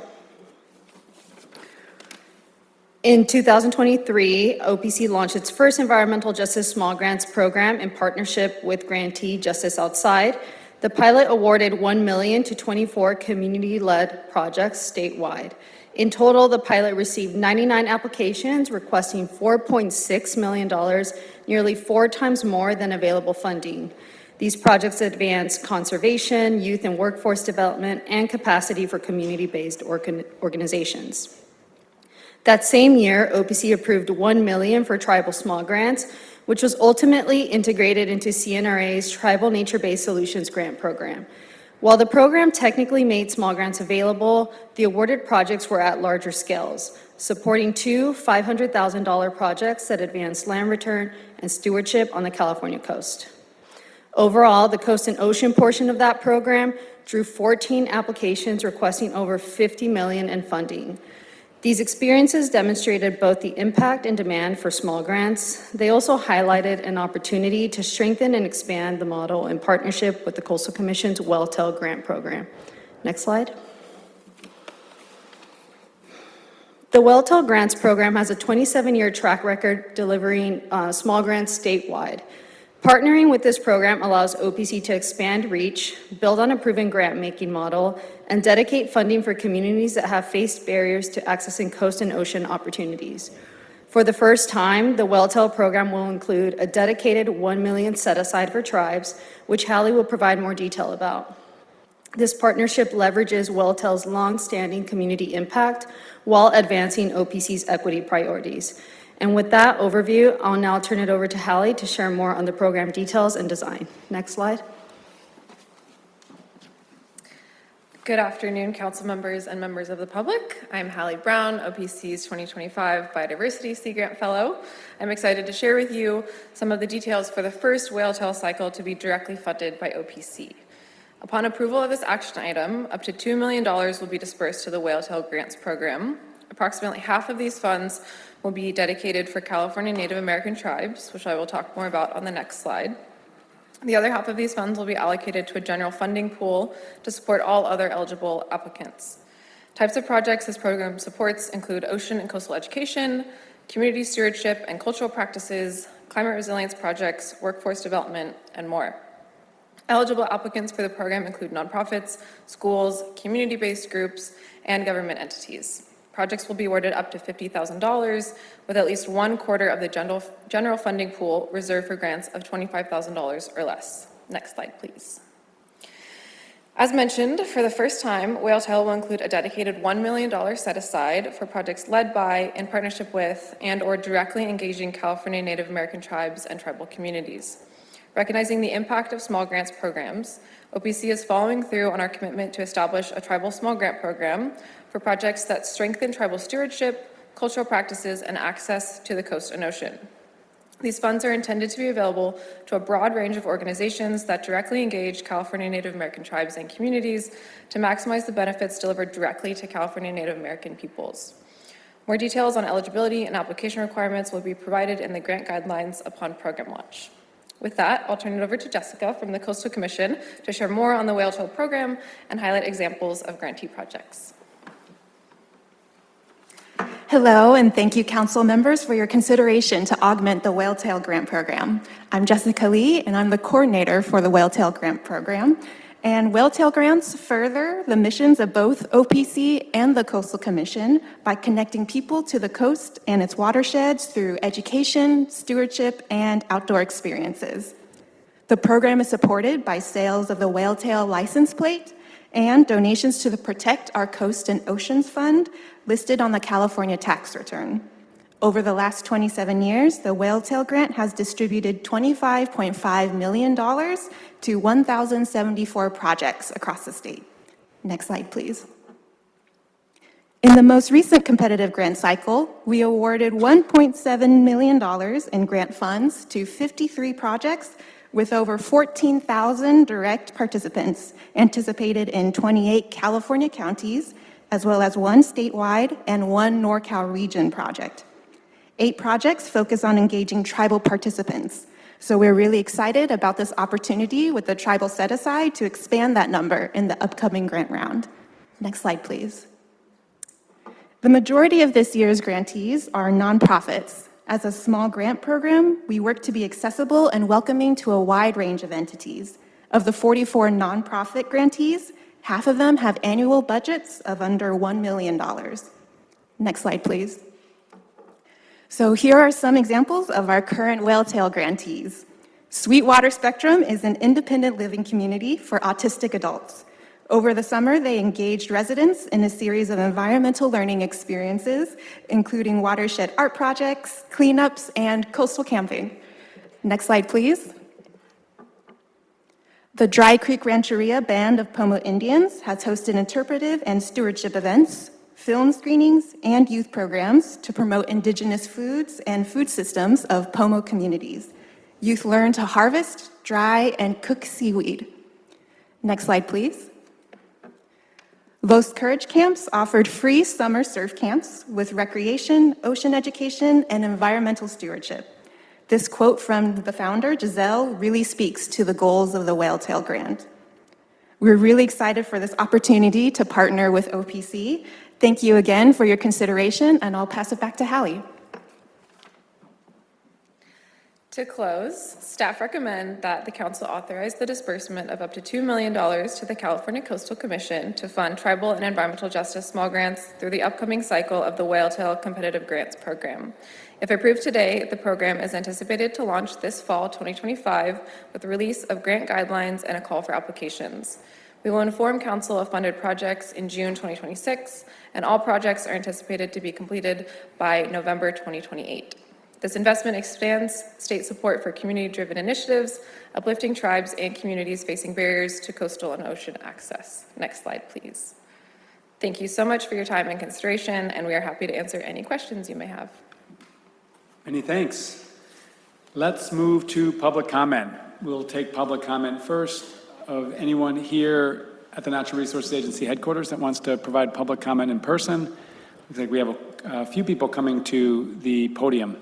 F: In 2023, OPC launched its first environmental justice small grants program in partnership with grantee Justice Outside. The pilot awarded $1 million to 24 community-led projects statewide. In total, the pilot received 99 applications requesting $4.6 million, nearly 4 times more than available funding. These projects advance conservation, youth and workforce development, and capacity for community-based organizations. That same year, OPC approved $1 million for tribal small grants, which was ultimately integrated into CNRA's Tribal Nature-Based Solutions Grant Program. While the program technically made small grants available, the awarded projects were at larger scales, supporting 2 $500,000 projects that advanced land return and stewardship on the California coast. Overall, the coast and ocean portion of that program drew 14 applications requesting over $50 million in funding. These experiences demonstrated both the impact and demand for small grants. They also highlighted an opportunity to strengthen and expand the model in partnership with the Coastal Commission's WellTel Grant Program. Next slide. The WellTel Grants Program has a 27-year track record delivering small grants statewide. Partnering with this program allows OPC to expand reach, build on a proven grant-making model, and dedicate funding for communities that have faced barriers to accessing coast and ocean opportunities. For the first time, the WellTel program will include a dedicated $1 million set aside for tribes, which Hallie will provide more detail about. This partnership leverages WellTel's long-standing community impact while advancing OPC's equity priorities. And with that overview, I'll now turn it over to Hallie to share more on the program details and design. Next slide.
G: Good afternoon, council members and members of the public. I'm Hallie Brown, OPC's 2025 Biodiversity Sea Grant Fellow. I'm excited to share with you some of the details for the first WellTel cycle to be directly funded by OPC. Upon approval of this action item, up to $2 million will be dispersed to the WellTel Grants Program. Approximately half of these funds will be dedicated for California Native American tribes, which I will talk more about on the next slide. The other half of these funds will be allocated to a general funding pool to support all other eligible applicants. Types of projects this program supports include ocean and coastal education, community stewardship and cultural practices, climate resilience projects, workforce development, and more. Eligible applicants for the program include nonprofits, schools, community-based groups, and government entities. Projects will be awarded up to $50,000, with at least 1/4 of the general funding pool reserved for grants of $25,000 or less. Next slide, please. As mentioned, for the first time, WellTel will include a dedicated $1 million set aside for projects led by, in partnership with, and/or directly engaging California Native American tribes and tribal communities. Recognizing the impact of small grants programs, OPC is following through on our commitment to establish a tribal small grant program for projects that strengthen tribal stewardship, cultural practices, and access to the coast and ocean. These funds are intended to be available to a broad range of organizations that directly engage California Native American tribes and communities to maximize the benefits delivered directly to California Native American peoples. More details on eligibility and application requirements will be provided in the grant guidelines upon program launch. With that, I'll turn it over to Jessica from the Coastal Commission to share more on the Whale Tail program and highlight examples of grantee projects.
T: Hello, and thank you, council members, for your consideration to augment the Whale Tail Grant Program. I'm Jessica Lee, and I'm the coordinator for the Whale Tail Grant Program. And Whale Tail grants further the missions of both OPC and the Coastal Commission by connecting people to the coast and its watersheds through education, stewardship, and outdoor experiences. The program is supported by sales of the Whale Tail license plate and donations to the Protect Our Coast and Oceans Fund listed on the California tax return. Over the last 27 years, the Whale Tail Grant has distributed $25.5 million to 1,074 projects across the state. Next slide, please. In the most recent competitive grant cycle, we awarded $1.7 million in grant funds to 53 projects with over 14,000 direct participants anticipated in 28 California counties, as well as one statewide and one NorCal region project. 8 projects focus on engaging tribal participants. So we're really excited about this opportunity with the tribal set-aside to expand that number in the upcoming grant round. Next slide, please. The majority of this year's grantees are nonprofits. As a small grant program, we work to be accessible and welcoming to a wide range of entities. Of the 44 nonprofit grantees, half of them have annual budgets of under $1 million. Next slide, please. So here are some examples of our current Whale Tail grantees. Sweetwater Spectrum is an independent living community for autistic adults. Over the summer, they engaged residents in a series of environmental learning experiences, including watershed art projects, cleanups, and coastal camping. Next slide, please. The Dry Creek Rancheria Band of Pomo Indians has hosted interpretive and stewardship events, film screenings, and youth programs to promote indigenous foods and food systems of Pomo communities. Youth learn to harvest, dry, and cook seaweed. Next slide, please. Los Courage Camps offered free summer surf camps with recreation, ocean education, and environmental stewardship. This quote from the founder, Giselle, really speaks to the goals of the Whale Tail Grant. We're really excited for this opportunity to partner with OPC. Thank you again for your consideration, and I'll pass it back to Hallie.
G: To close, staff recommend that the council authorize the disbursement of up to $2 million to the California Coastal Commission to fund tribal and environmental justice small grants through the upcoming cycle of the Whale Tail Competitive Grants Program. If approved today, the program is anticipated to launch this fall 2025 with the release of grant guidelines and a call for applications. We will inform council of funded projects in June 2026, and all projects are anticipated to be completed by November 2028. This investment expands state support for community-driven initiatives, uplifting tribes and communities facing barriers to coastal and ocean access. Next slide, please. Thank you so much for your time and consideration, and we are happy to answer any questions you may have.
A: Many thanks. Let's move to public comment. We'll take public comment first of anyone here at the Natural Resources Agency headquarters that wants to provide public comment in person. Looks like we have a few people coming to the podium.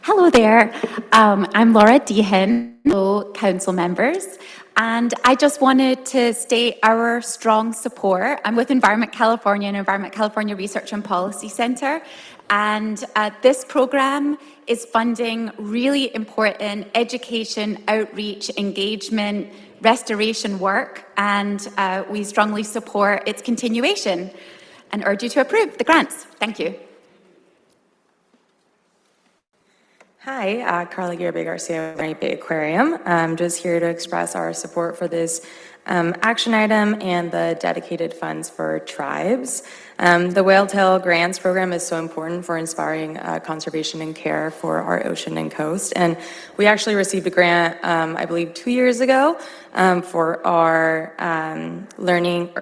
U: Hello there. I'm Laura Dehan, council members, and I just wanted to state our strong support. I'm with Environment California and Environment California Research and Policy Center, and this program is funding really important education, outreach, engagement, restoration work, and we strongly support its continuation and urge you to approve the grants. Thank you.
V: Hi, Carla Garcia with Bay Aquarium. I'm just here to express our support for this action item and the dedicated funds for tribes. The Whaletail Grants Program is so important for inspiring conservation and care for our ocean and coast. And we actually received a grant, I believe 2 years ago, for our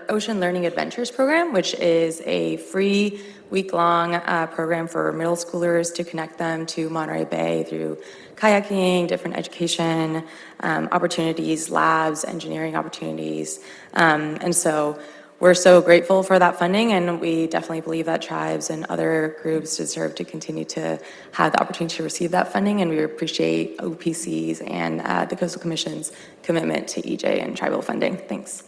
V: Ocean Learning Adventures program, which is a free week-long program for middle schoolers to connect them to Monterey Bay through kayaking, different education opportunities, labs, engineering opportunities. And so we're so grateful for that funding, and we definitely believe that tribes and other groups deserve to continue to have the opportunity to receive that funding, and we appreciate OPC's and the Coastal Commission's commitment to EJ and tribal funding. Thanks.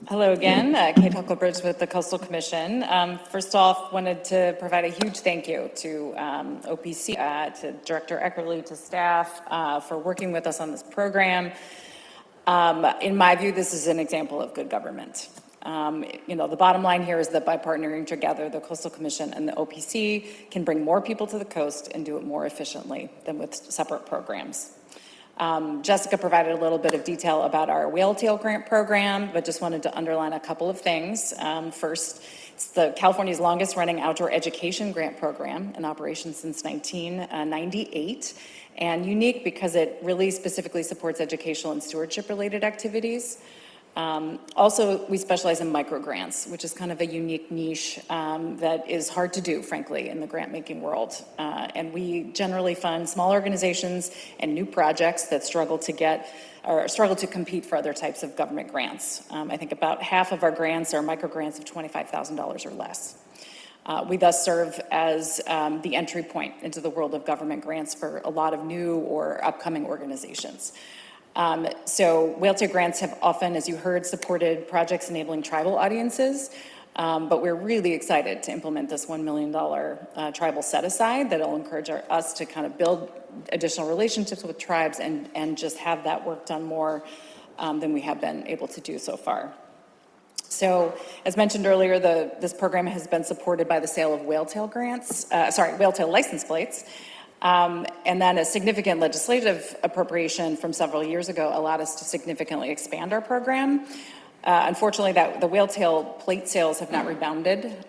R: Hello again, Kate Hucklebridge with the Coastal Commission. First off, wanted to provide a huge thank you to OPC, to Director Eckerle, to staff for working with us on this program. In my view, this is an example of good government. The bottom line here is that by partnering together, the Coastal Commission and the OPC can bring more people to the coast and do it more efficiently than with separate programs. Jessica provided a little bit of detail about our Whaletail Grant Program, but just wanted to underline a couple of things. First, it's California's longest running outdoor education grant program, in operation since 1998, and unique because it really specifically supports educational and stewardship related activities. Also, we specialize in micro grants, which is kind of a unique niche that is hard to do, frankly, in the grant making world. And we generally fund small organizations and new projects that struggle to compete for other types of government grants. I think about half of our grants are micro grants of $25,000 or less. We thus serve as the entry point into the world of government grants for a lot of new or upcoming organizations. So Whaletail grants have often, as you heard, supported projects enabling tribal audiences, but we're really excited to implement this $1 million tribal set-aside that will encourage us to kind of build additional relationships with tribes and just have that work done more than we have been able to do so far. So, as mentioned earlier, this program has been supported by the sale of whaletail license plates. And then a significant legislative appropriation from several years ago allowed us to significantly expand our program. Unfortunately, the whaletail plate sales have not rebounded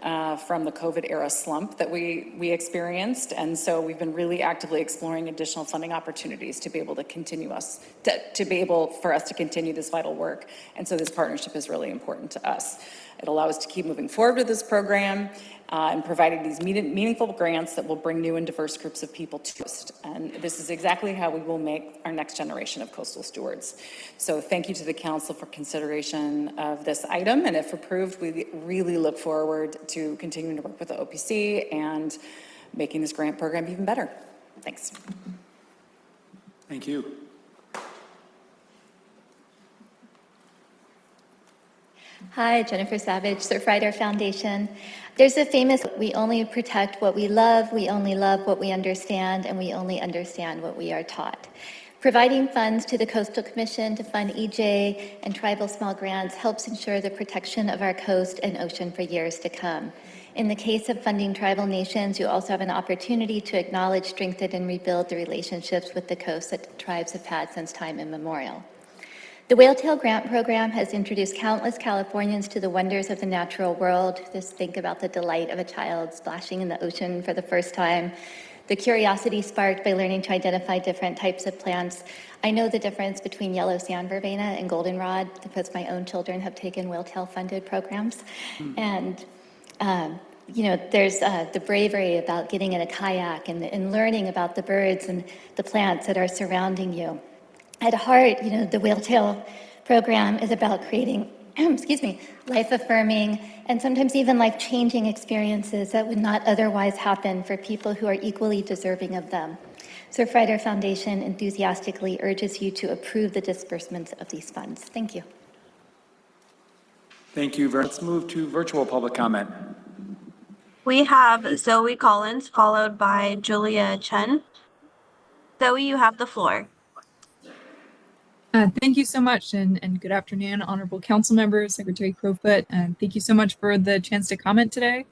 R: from the COVID era slump that we experienced, and so we've been really actively exploring additional funding opportunities to be able to continue for us to continue this vital work. And so this partnership is really important to us. It allows us to keep moving forward with this program and providing these meaningful grants that will bring new and diverse groups of people to us. And this is exactly how we will make our next generation of coastal stewards. So thank you to the council for consideration of this item. And if approved, we really look forward to continuing to work with the OPC and making this grant program even better. Thanks.
A: Thank you.
E: Hi, Jennifer Savage, Surfrider Foundation. There's a famous, we only protect what we love what we understand, and we only understand what we are taught. Providing funds to the Coastal Commission to fund EJ and tribal small grants helps ensure the protection of our coast and ocean for years to come. In the case of funding tribal nations, you also have an opportunity to acknowledge, strengthen, and rebuild the relationships with the coast that tribes have had since time immemorial. The Whaletail Grant Program has introduced countless Californians to the wonders of the natural world. Just think about the delight of a child splashing in the ocean for the first time, the curiosity sparked by learning to identify different types of plants. I know the difference between yellow sand verbena and goldenrod because my own children have taken whaletail-funded programs. And there's the bravery about getting in a kayak and learning about the birds and the plants that are surrounding you. At heart, the Whaletail program is about creating, life-affirming and sometimes even life-changing experiences that would not otherwise happen for people who are equally deserving of them. Surfrider Foundation enthusiastically urges you to approve the disbursements of these funds. Thank you.
A: Thank you. Let's move to virtual public comment.
B: We have Zoe Collins, followed by Julia Chen. Zoe, you have the floor.
H: Thank you so much, and good afternoon, honorable council members, Secretary Crowfoot, and thank you so much for the chance to comment today.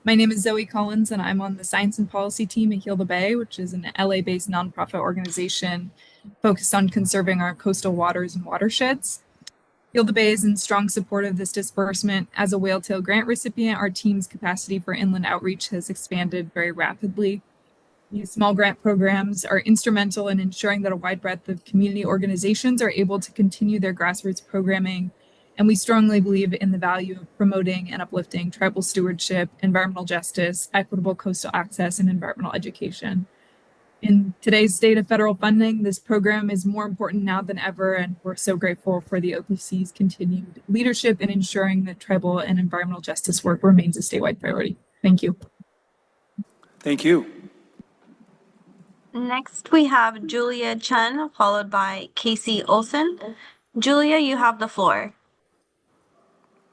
H: My name is Zoe Collins, and I'm on the Science and Policy team at Heal the Bay, which is an LA-based nonprofit organization focused on conserving our coastal waters and watersheds. Heal the Bay is in strong support of this disbursement. As a Whaletail grant recipient, our team's capacity for inland outreach has expanded very rapidly. These small grant programs are instrumental in ensuring that a wide breadth of community organizations are able to continue their grassroots programming, and we strongly believe in the value of promoting and uplifting tribal stewardship, environmental justice, equitable coastal access, and environmental education. In today's state of federal funding, this program is more important now than ever, and we're so grateful for the OPC's continued leadership in ensuring that tribal and environmental justice work remains a statewide priority. Thank you.
A: Thank you.
B: Next, we have Julia Chen, followed by Casey Olson. Julia, you have the floor.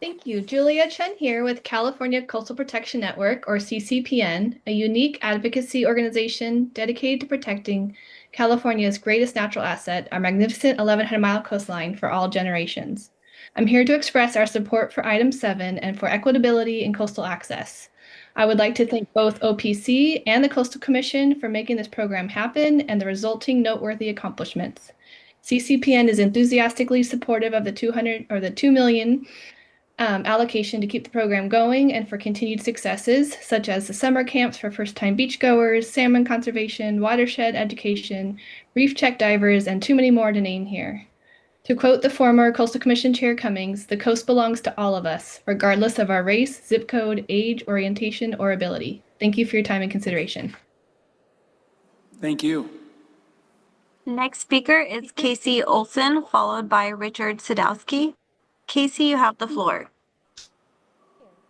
I: Thank you. Julia Chen here with California Coastal Protection Network, or CCPN, a unique advocacy organization dedicated to protecting California's greatest natural asset, our magnificent 1,100-mile coastline for all generations. I'm here to express our support for Item 7 and for equitability in coastal access. I would like to thank both OPC and the Coastal Commission for making this program happen and the resulting noteworthy accomplishments. CCPN is enthusiastically supportive of the $2 million allocation to keep the program going and for continued successes, such as the summer camps for first-time beachgoers, salmon conservation, watershed education, reef check divers, and too many more to name here. To quote the former Coastal Commission Chair Cummings, the coast belongs to all of us, regardless of our race, zip code, age, orientation, or ability. Thank you for your time and consideration.
A: Thank you.
B: Next speaker is Casey Olson, followed by Richard Sadowski. Casey, you have the floor.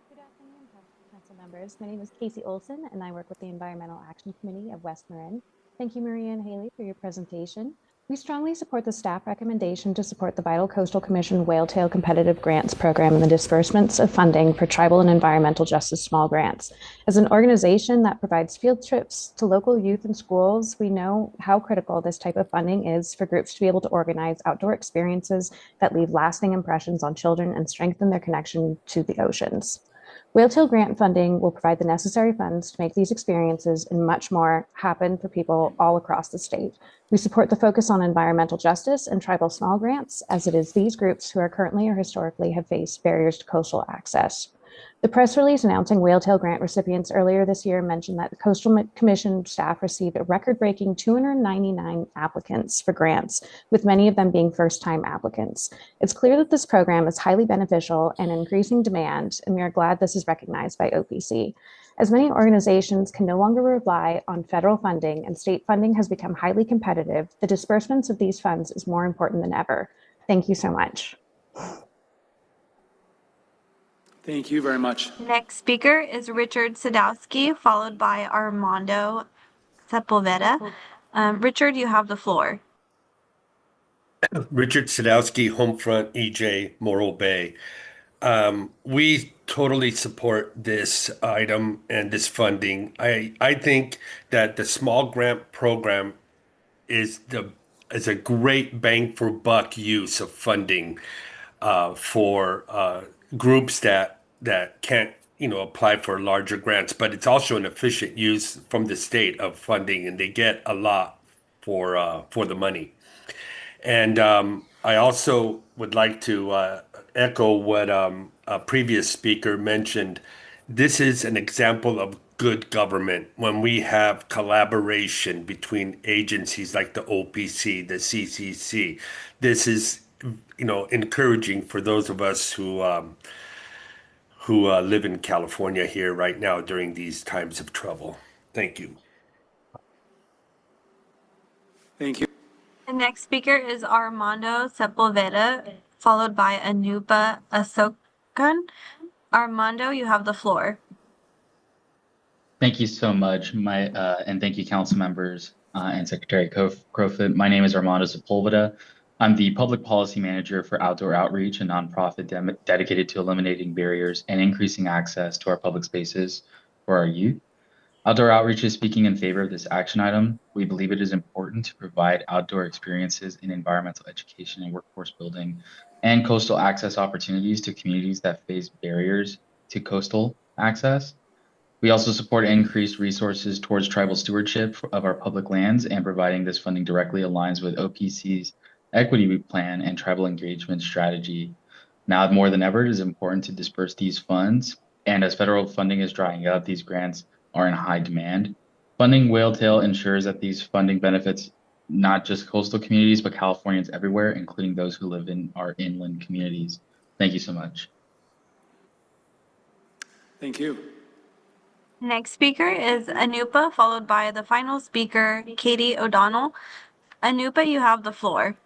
K: Good afternoon, council members. My name is Casey Olson, and I work with the Environmental Action Committee of West Marin. Thank you, Maria and Haley, for your presentation. We strongly support the staff recommendation to support the Vital Coastal Commission Whaletail Competitive Grants Program and the disbursements of funding for tribal and environmental justice small grants. As an organization that provides field trips to local youth and schools, we know how critical this type of funding is for groups to be able to organize outdoor experiences that leave lasting impressions on children and strengthen their connection to the oceans. Whaletail grant funding will provide the necessary funds to make these experiences and much more happen for people all across the state. We support the focus on environmental justice and tribal small grants, as it is these groups who are currently or historically have faced barriers to coastal access. The press release announcing Whaletail grant recipients earlier this year mentioned that the Coastal Commission staff received a record-breaking 299 applicants for grants, with many of them being first-time applicants. It's clear that this program is highly beneficial and increasing demand, and we are glad this is recognized by OPC. As many organizations can no longer rely on federal funding and state funding has become highly competitive, the disbursements of these funds is more important than ever. Thank you so much.
A: Thank you very much.
B: Next speaker is Richard Sadowski, followed by Armando Sepulveda. Richard, you have the floor.
W: Richard Sadowski, Homefront, EJ, Morro Bay. We totally support this item and this funding. I think that the small grant program is a great bang for buck use of funding for groups that can't apply for larger grants, but it's also an efficient use from the state of funding, and they get a lot for the money. And I also would like to echo what a previous speaker mentioned. This is an example of good government when we have collaboration between agencies like the OPC, the CCC. This is encouraging for those of us who live in California here right now during these times of trouble. Thank you.
A: Thank you.
B: The next speaker is Armando Sepulveda, followed by Anupa Asokan. Armando, you have the floor.
X: Thank you so much, and thank you, council members and Secretary Crowfoot. My name is Armando Sepulveda. I'm the Public Policy Manager for Outdoor Outreach, a nonprofit dedicated to eliminating barriers and increasing access to our public spaces for our youth. Outdoor Outreach is speaking in favor of this action item. We believe it is important to provide outdoor experiences in environmental education and workforce building and coastal access opportunities to communities that face barriers to coastal access. We also support increased resources towards tribal stewardship of our public lands, and providing this funding directly aligns with OPC's equity plan and tribal engagement strategy Now more than ever, it is important to disperse these funds, and as federal funding is drying up, these grants are in high demand. Funding Whaletail ensures that these funding benefits not just coastal communities, but Californians everywhere, including those who live in our inland communities. Thank you so much.
A: Thank you.
B: Next speaker is Anupa, followed by the final speaker, Katie O'Donnell. Anupa, you have the floor.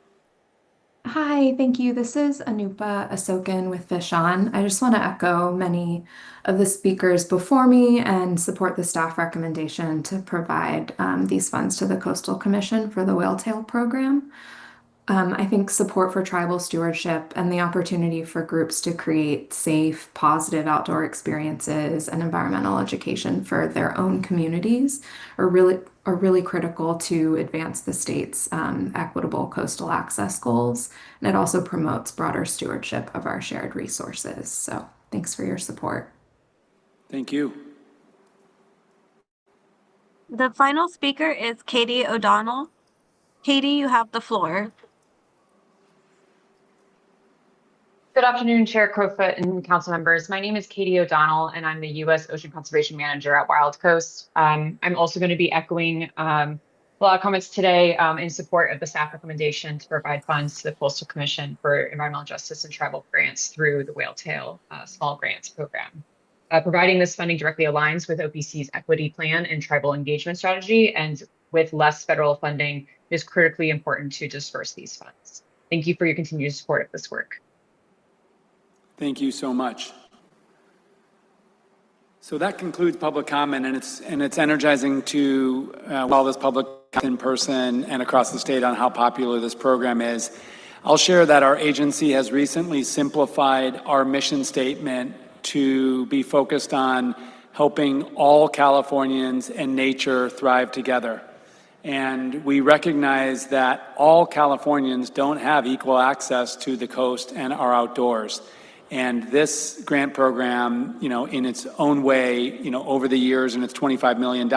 L: Hi, thank you. This is Anupa Asokan with Fish On. I just want to echo many of the speakers before me and support the staff recommendation to provide these funds to the Coastal Commission for the Whaletail program. I think support for tribal stewardship and the opportunity for groups to create safe, positive outdoor experiences and environmental education for their own communities are really critical to advance the state's equitable coastal access goals. And it also promotes broader stewardship of our shared resources. So thanks for your support.
A: Thank you.
B: The final speaker is Katie O'Donnell. Katie, you have the floor.
M: Good afternoon, Chair Crowfoot and council members. My name is Katie O'Donnell, and I'm the U.S. Ocean Conservation Manager at Wild Coast. I'm also going to be echoing a lot of comments today in support of the staff recommendation to provide funds to the Coastal Commission for Environmental Justice and Tribal Grants through the Whaletail Small Grants Program. Providing this funding directly aligns with OPC's equity plan and tribal engagement strategy, and with less federal funding, it is critically important to disperse these funds. Thank you for your continued support of this work.
A: Thank you so much. So that concludes public comment, and it's energizing to all this public in person and across the state on how popular this program is. I'll share that our agency has recently simplified our mission statement to be focused on helping all Californians and nature thrive together. And we recognize that all Californians don't have equal access to the coast and our outdoors. And this grant program, in its own way, over the years, and it's $25 million,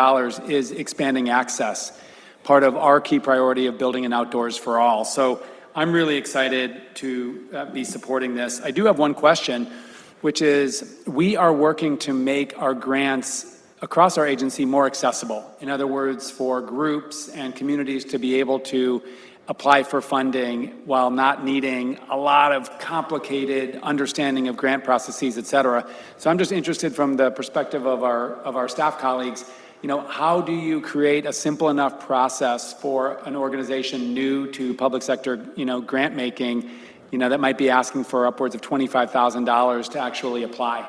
A: is expanding access, part of our key priority of building an outdoors for all. So I'm really excited to be supporting this. I do have one question, which is we are working to make our grants across our agency more accessible. In other words, for groups and communities to be able to apply for funding while not needing a lot of complicated understanding of grant processes, et cetera. So I'm just interested from the perspective of our staff colleagues, how do you create a simple enough process for an organization new to public sector, grant making, that might be asking for upwards of $25,000 to actually apply?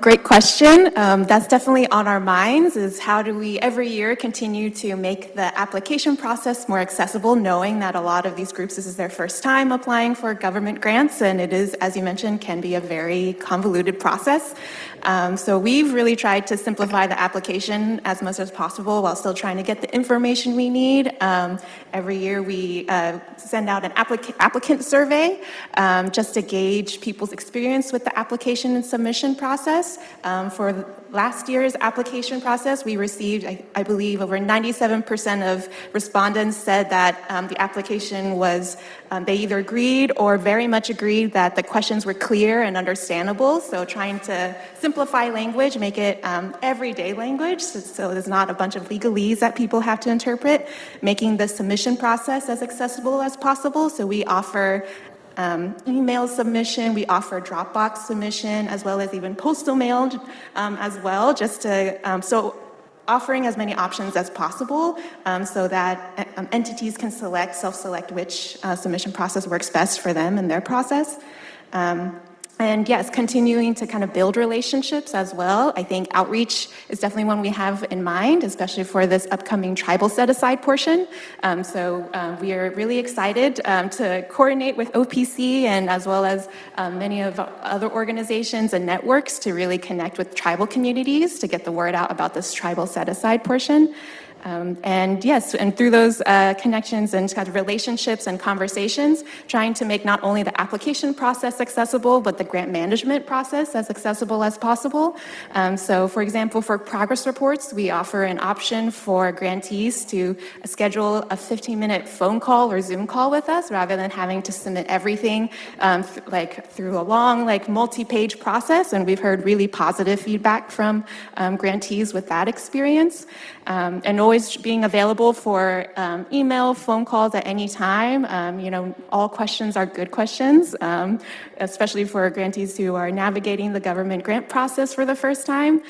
T: Great question. That's definitely on our minds, is how do we every year continue to make the application process more accessible, knowing that a lot of these groups, this is their first time applying for government grants, and it is, as you mentioned, can be a very convoluted process. So we've really tried to simplify the application as much as possible while still trying to get the information we need. Every year we send out an applicant survey just to gauge people's experience with the application and submission process. For last year's application process, we received, I believe, over 97% of respondents said that the application was, they either agreed or very much agreed that the questions were clear and understandable. So trying to simplify language, make it everyday language, so there's not a bunch of legalese that people have to interpret, making the submission process as accessible as possible. So we offer email submission, we offer Dropbox submission, as well as even postal mail as well, just to, so offering as many options as possible so that entities can self-select which submission process works best for them and their process. And yes, continuing to kind of build relationships as well. I think outreach is definitely one we have in mind, especially for this upcoming tribal set-aside portion. So we are really excited to coordinate with OPC and as well as many of other organizations and networks to really connect with tribal communities to get the word out about this tribal set-aside portion. And yes, and through those connections and kind of relationships and conversations, trying to make not only the application process accessible, but the grant management process as accessible as possible. So for example, for progress reports, we offer an option for grantees to schedule a 15-minute phone call or Zoom call with us rather than having to submit everything through a long, multi-page process. And we've heard really positive feedback from grantees with that experience. And always being available for email, phone calls at any time. All questions are good questions, especially for grantees who are navigating the government grant process for the first time.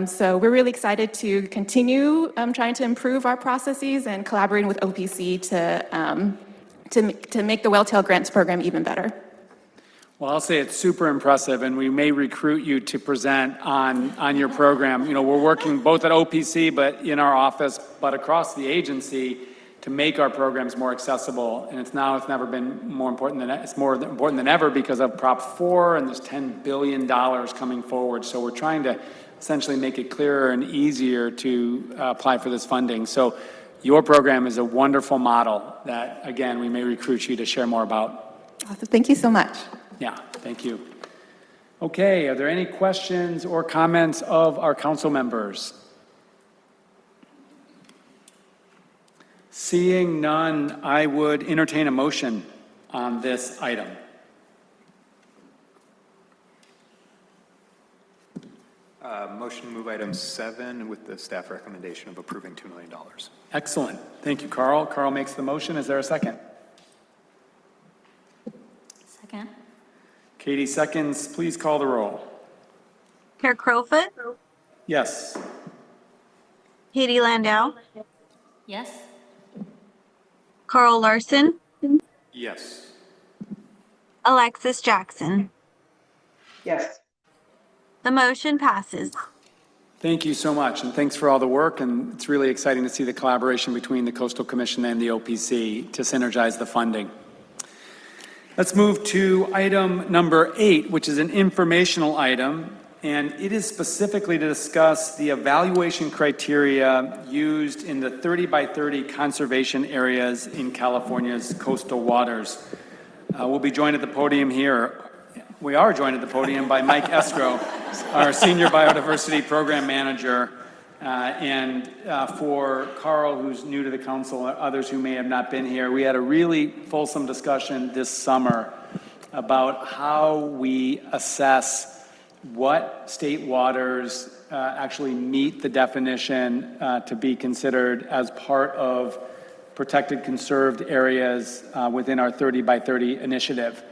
T: So we're really excited to continue trying to improve our processes and collaborating with OPC to make the Whaletail Grants program even better.
A: Well, I'll say it's super impressive, and we may recruit you to present on your program. We're working both at OPC, but in our office, but across the agency to make our programs more accessible. And it's never been more important it's more important than ever because of Prop 4, and there's $10 billion coming forward. So we're trying to essentially make it clearer and easier to apply for this funding. So your program is a wonderful model that, again, we may recruit you to share more about.
T: Awesome. Thank you so much.
A: Yeah, thank you. Okay, are there any questions or comments of our council members? Seeing none, I would entertain a motion on this item.
N: Motion to move item 7 with the staff recommendation of approving $2 million.
A: Excellent. Thank you, Carl. Carl makes the motion. Is there a second?
S: Second.
A: Katie seconds. Please call the roll.
B: Chair Crowfoot,
A: Yes.
B: Katie Landau,
S: Yes.
B: Carl Larson,
N: Yes.
B: Alexis Jackson.
C: Yes.
B: The motion passes.
A: Thank you so much, and thanks for all the work, and it's really exciting to see the collaboration between the Coastal Commission and the OPC to synergize the funding. Let's move to item number 8, which is an informational item, and it is specifically to discuss the evaluation criteria used in the 30 by 30 conservation areas in California's coastal waters. We'll be joined at the podium here. We are joined at the podium by Mike Eckerle, our Senior Biodiversity Program Manager, and for Carl, who's new to the council, and others who may have not been here, we had a really fulsome discussion this summer about how we assess what state waters actually meet the definition to be considered as part of protected conserved areas within our 30 by 30 initiative.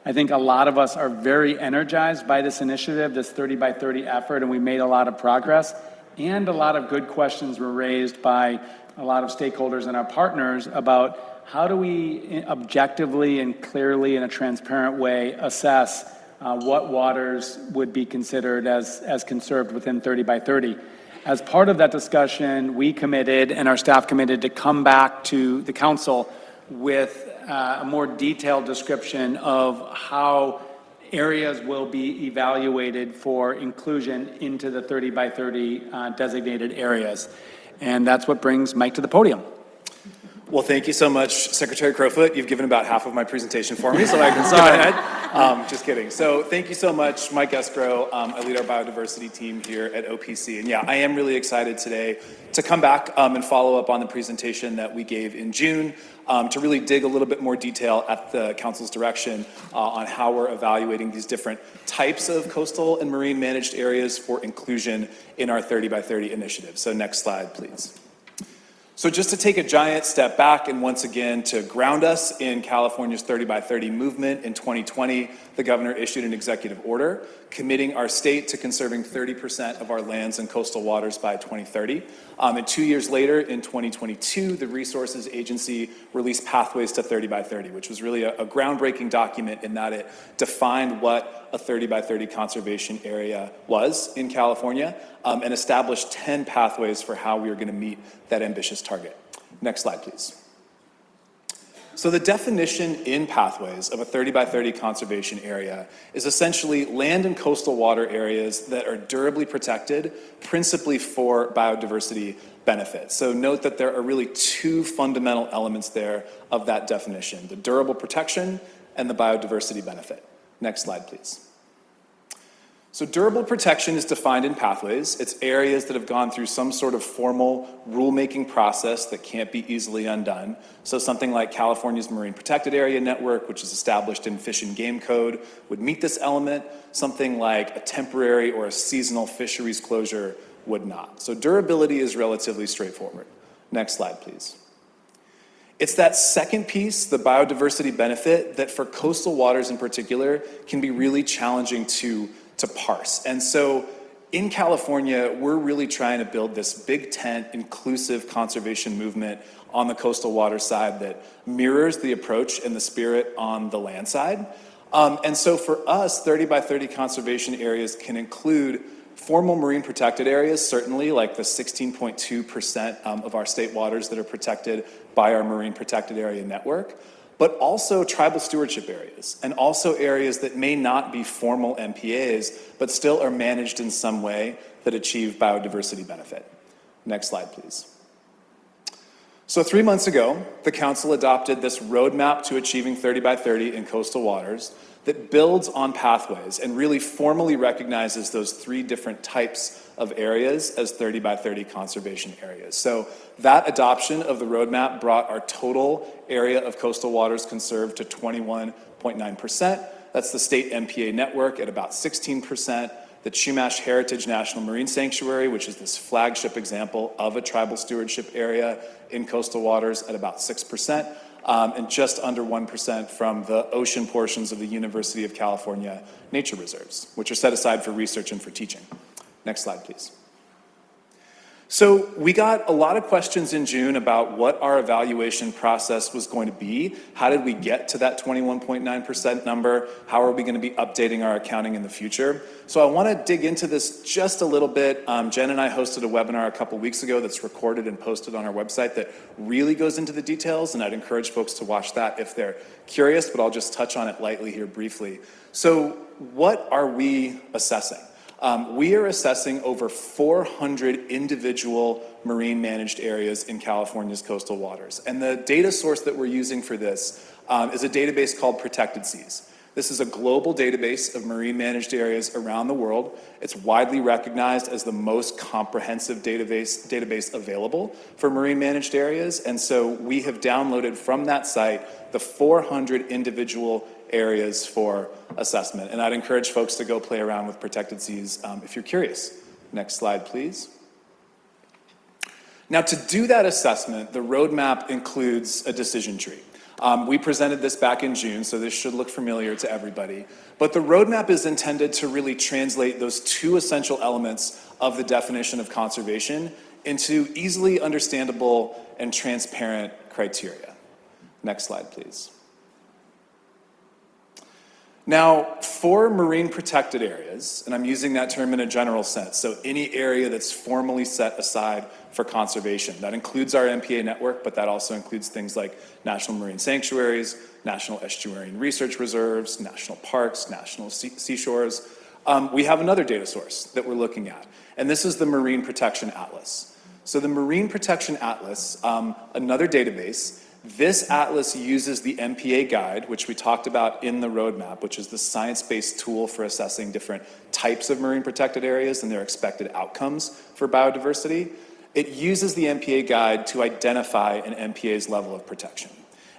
A: I think a lot of us are very energized by this initiative, this 30 by 30 effort, and we made a lot of progress. And a lot of good questions were raised by a lot of stakeholders and our partners about how do we objectively and clearly in a transparent way assess what waters would be considered as conserved within 30 by 30. As part of that discussion, we committed and our staff committed to come back to the council with a more detailed description of how areas will be evaluated for inclusion into the 30 by 30 designated areas. And that's what brings Mike to the podium.
O: Well, thank you so much, Secretary Crowfoot. You've given about half of my presentation for me, so I can skip ahead. Just kidding. So thank you so much, Mike Eckerle. I lead our biodiversity team here at OPC. And yeah, I am really excited today to come back and follow up on the presentation that we gave in June to really dig a little bit more detail at the council's direction on how we're evaluating these different types of coastal and marine managed areas for inclusion in our 30 by 30 initiative. So next slide, please. So just to take a giant step back and once again to ground us in California's 30 by 30 movement in 2020, the governor issued an executive order committing our state to conserving 30% of our lands and coastal waters by 2030. And 2 years later, in 2022, the Resources Agency released Pathways to 30 by 30, which was really a groundbreaking document in that it defined what a 30 by 30 conservation area was in California and established 10 pathways for how we were going to meet that ambitious target. Next slide, please. So the definition in pathways of a 30 by 30 conservation area is essentially land and coastal water areas that are durably protected, principally for biodiversity benefits. So note that there are really two fundamental elements there of that definition, the durable protection and the biodiversity benefit. Next slide, please. So durable protection is defined in pathways. It's areas that have gone through some sort of formal rulemaking process that can't be easily undone. So something like California's Marine Protected Area Network, which is established in Fish and Game Code, would meet this element. Something like a temporary or a seasonal fisheries closure would not. So durability is relatively straightforward. Next slide, please. It's that second piece, the biodiversity benefit, that for coastal waters in particular can be really challenging to parse. And so in California, we're really trying to build this big tent, inclusive conservation movement on the coastal water side that mirrors the approach and the spirit on the land side. And so for us, 30 by 30 conservation areas can include formal marine protected areas, certainly like the 16.2% of our state waters that are protected by our Marine Protected Area Network, but also tribal stewardship areas, and also areas that may not be formal MPAs, but still are managed in some way that achieve biodiversity benefit. Next slide, please. So 3 months ago, the council adopted this roadmap to achieving 30 by 30 in coastal waters that builds on pathways and really formally recognizes those three different types of areas as 30 by 30 conservation areas. So that adoption of the roadmap brought our total area of coastal waters conserved to 21.9%. That's the state MPA network at about 16%. The Chumash Heritage National Marine Sanctuary, which is this flagship example of a tribal stewardship area in coastal waters, at about 6%. And just under 1% from the ocean portions of the University of California nature reserves, which are set aside for research and for teaching. Next slide, please. So we got a lot of questions in June about what our evaluation process was going to be. How did we get to that 21.9% number? How are we going to be updating our accounting in the future? So I want to dig into this just a little bit. Jenn and I hosted a webinar a couple weeks ago that's recorded and posted on our website that really goes into the details, and I'd encourage folks to watch that if they're curious, but I'll just touch on it lightly here briefly. So what are we assessing? We are assessing over 400 individual marine managed areas in California's coastal waters. And the data source that we're using for this is a database called Protected Seas. This is a global database of marine managed areas around the world. It's widely recognized as the most comprehensive database available for marine managed areas. And so we have downloaded from that site the 400 individual areas for assessment. And I'd encourage folks to go play around with Protected Seas if you're curious. Next slide, please. Now, to do that assessment, the roadmap includes a decision tree. We presented this back in June, so this should look familiar to everybody. But the roadmap is intended to really translate those two essential elements of the definition of conservation into easily understandable and transparent criteria. Next slide, please. Now, for marine protected areas, and I'm using that term in a general sense, so any area that's formally set aside for conservation. That includes our MPA network, but that also includes things like national marine sanctuaries, national estuarine research reserves, national parks, national seashores. We have another data source that we're looking at, and this is the Marine Protection Atlas. So the Marine Protection Atlas, another database. This atlas uses the MPA guide, which we talked about in the roadmap, which is the science-based tool for assessing different types of marine protected areas and their expected outcomes for biodiversity. It uses the MPA guide to identify an MPA's level of protection.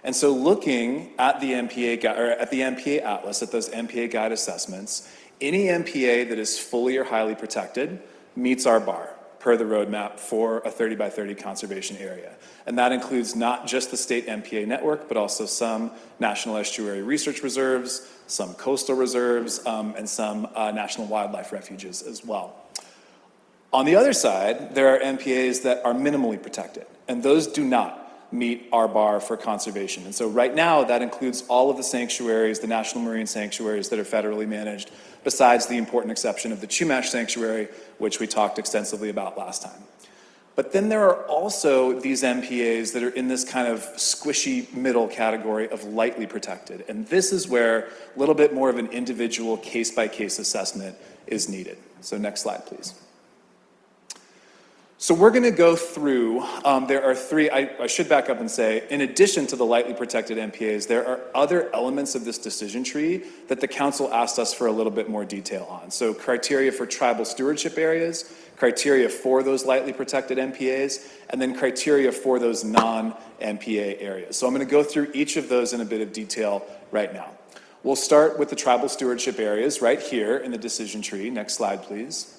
O: And so looking at the MPA guide, or at the MPA atlas, at those MPA guide assessments, any MPA that is fully or highly protected meets our bar per the roadmap for a 30 by 30 conservation area. And that includes not just the state MPA network, but also some national estuary research reserves, some coastal reserves, and some national wildlife refuges as well. On the other side, there are MPAs that are minimally protected, and those do not meet our bar for conservation. And so right now, that includes all of the sanctuaries, the national marine sanctuaries that are federally managed, besides the important exception of the Chumash Sanctuary, which we talked extensively about last time. But then there are also these MPAs that are in this kind of squishy middle category of lightly protected. And this is where a little bit more of an individual case-by-case assessment is needed. So next slide, please. So we're going to go through, there are three, I should back up and say, in addition to the lightly protected MPAs, there are other elements of this decision tree that the council asked us for a little bit more detail on. So criteria for tribal stewardship areas, criteria for those lightly protected MPAs, and then criteria for those non-MPA areas. So I'm going to go through each of those in a bit of detail right now. We'll start with the tribal stewardship areas right here in the decision tree. Next slide, please.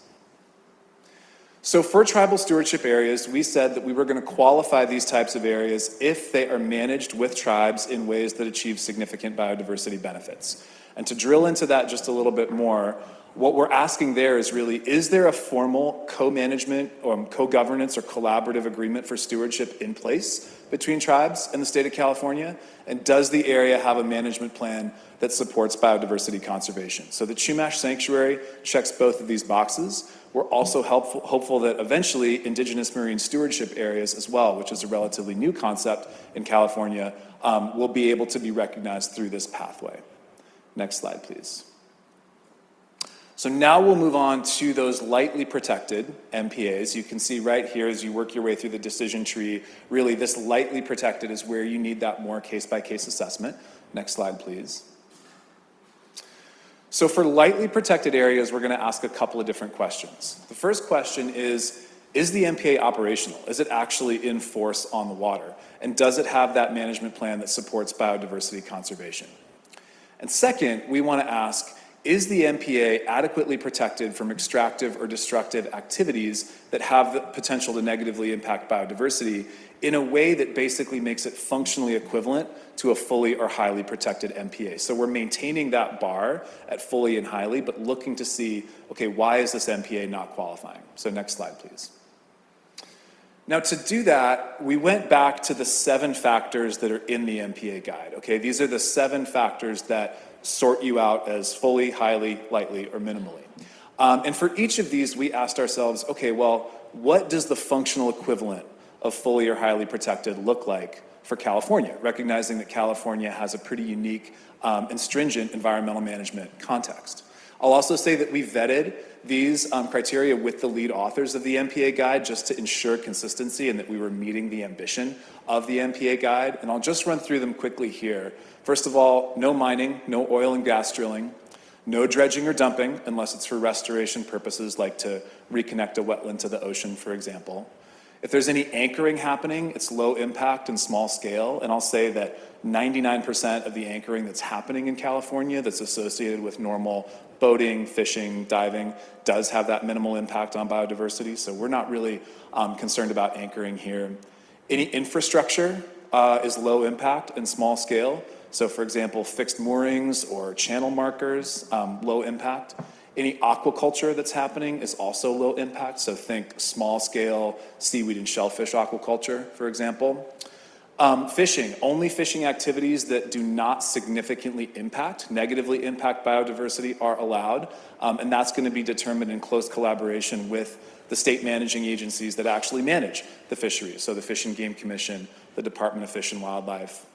O: So for tribal stewardship areas, we said that we were going to qualify these types of areas if they are managed with tribes in ways that achieve significant biodiversity benefits. And to drill into that just a little bit more, what we're asking there is really, is there a formal co-management or co-governance or collaborative agreement for stewardship in place between tribes and the state of California? And does the area have a management plan that supports biodiversity conservation? So the Chumash Sanctuary checks both of these boxes. We're also hopeful that eventually indigenous marine stewardship areas as well, which is a relatively new concept in California, will be able to be recognized through this pathway. Next slide, please. So now we'll move on to those lightly protected MPAs. You can see right here as you work your way through the decision tree, really this lightly protected is where you need that more case-by-case assessment. Next slide, please. So for lightly protected areas, we're going to ask a couple of different questions. The first question is the MPA operational? Is it actually in force on the water? And does it have that management plan that supports biodiversity conservation? And second, we want to ask, is the MPA adequately protected from extractive or destructive activities that have the potential to negatively impact biodiversity in a way that basically makes it functionally equivalent to a fully or highly protected MPA? So we're maintaining that bar at fully and highly, but looking to see, okay, why is this MPA not qualifying? So next slide, please. Now to do that, we went back to the 7 factors that are in the MPA guide, okay? These are the 7 factors that sort you out as fully, highly, lightly, or minimally. And for each of these, we asked ourselves, okay, well, what does the functional equivalent of fully or highly protected look like for California, recognizing that California has a pretty unique and stringent environmental management context. I'll also say that we vetted these criteria with the lead authors of the MPA guide just to ensure consistency and that we were meeting the ambition of the MPA guide. And I'll just run through them quickly here. First of all, no mining, no oil and gas drilling, no dredging or dumping unless it's for restoration purposes like to reconnect a wetland to the ocean, for example. If there's any anchoring happening, it's low impact and small scale. And I'll say that 99% of the anchoring that's happening in California that's associated with normal boating, fishing, diving does have that minimal impact on biodiversity. So we're not really concerned about anchoring here. Any infrastructure is low impact and small scale. So for example, fixed moorings or channel markers, low impact. Any aquaculture that's happening is also low impact. So think small scale seaweed and shellfish aquaculture, for example. Fishing, only fishing activities that do not significantly negatively impact biodiversity are allowed. And that's going to be determined in close collaboration with the state managing agencies that actually manage the fisheries. So the Fish and Game Commission, the Department of Fish and Wildlife.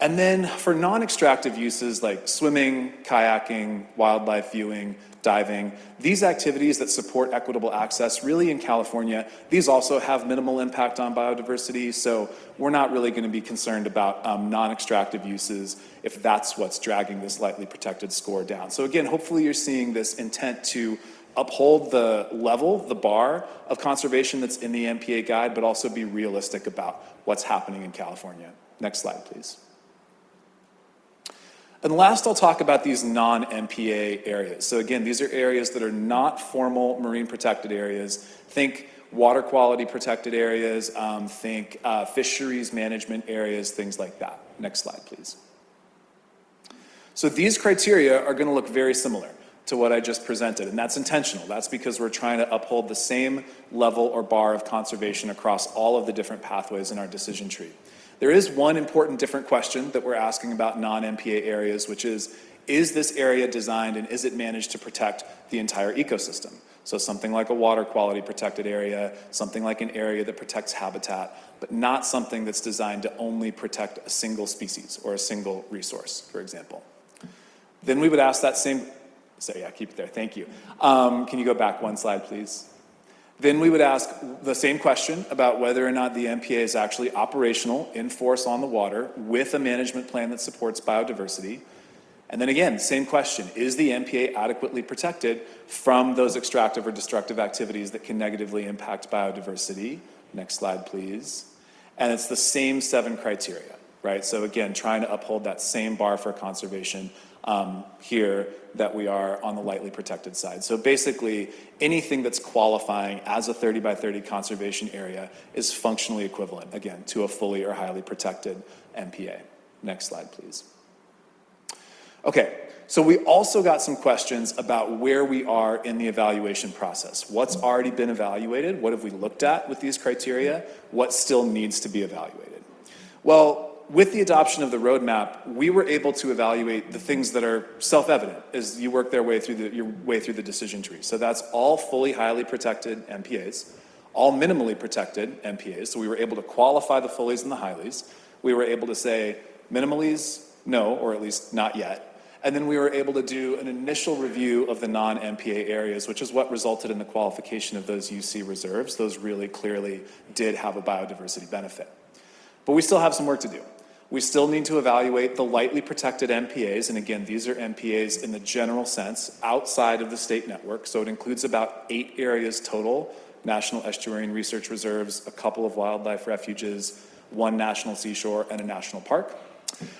O: And then for non-extractive uses like swimming, kayaking, wildlife viewing, diving, these activities that support equitable access, really in California, these also have minimal impact on biodiversity, so we're not really going to be concerned about non-extractive uses if that's what's dragging this lightly protected score down. So again, hopefully you're seeing this intent to uphold the level, the bar of conservation that's in the MPA guide, but also be realistic about what's happening in California. Next slide, please. And last, I'll talk about these non-MPA areas. So again, these are areas that are not formal marine protected areas. Think water quality protected areas, think fisheries management areas, things like that. Next slide, please. So these criteria are going to look very similar to what I just presented, and that's intentional. That's because we're trying to uphold the same level or bar of conservation across all of the different pathways in our decision tree. There is one important different question that we're asking about non-MPA areas, which is this area designed and is it managed to protect the entire ecosystem? So something like a water quality protected area, something like an area that protects habitat, but not something that's designed to only protect a single species or a single resource, for example. Then we would ask that same, so yeah, keep it there, thank you. Can you go back one slide, please? Then we would ask the same question about whether or not the MPA is actually operational, in force on the water, with a management plan that supports biodiversity. And then again, same question, is the MPA adequately protected from those extractive or destructive activities that can negatively impact biodiversity? Next slide, please. And it's the same 7 criteria, right? So again, trying to uphold that same bar for conservation here that we are on the lightly protected side. So basically, anything that's qualifying as a 30 by 30 conservation area is functionally equivalent, again, to a fully or highly protected MPA. Next slide, please. Okay, so we also got some questions about where we are in the evaluation process. What's already been evaluated? What have we looked at with these criteria? What still needs to be evaluated? Well, with the adoption of the roadmap, we were able to evaluate the things that are self-evident as you work your way through the decision tree. So that's all fully highly protected MPAs, all minimally protected MPAs. So we were able to qualify the fullies and the highlies. We were able to say minimalies, no, or at least not yet. And then we were able to do an initial review of the non-MPA areas, which is what resulted in the qualification of those UC reserves. Those really clearly did have a biodiversity benefit. But we still have some work to do. We still need to evaluate the lightly protected MPAs, and again, these are MPAs in the general sense, outside of the state network, so it includes about 8 areas total, national estuarine research reserves, a couple of wildlife refuges, 1 national seashore, and a national park.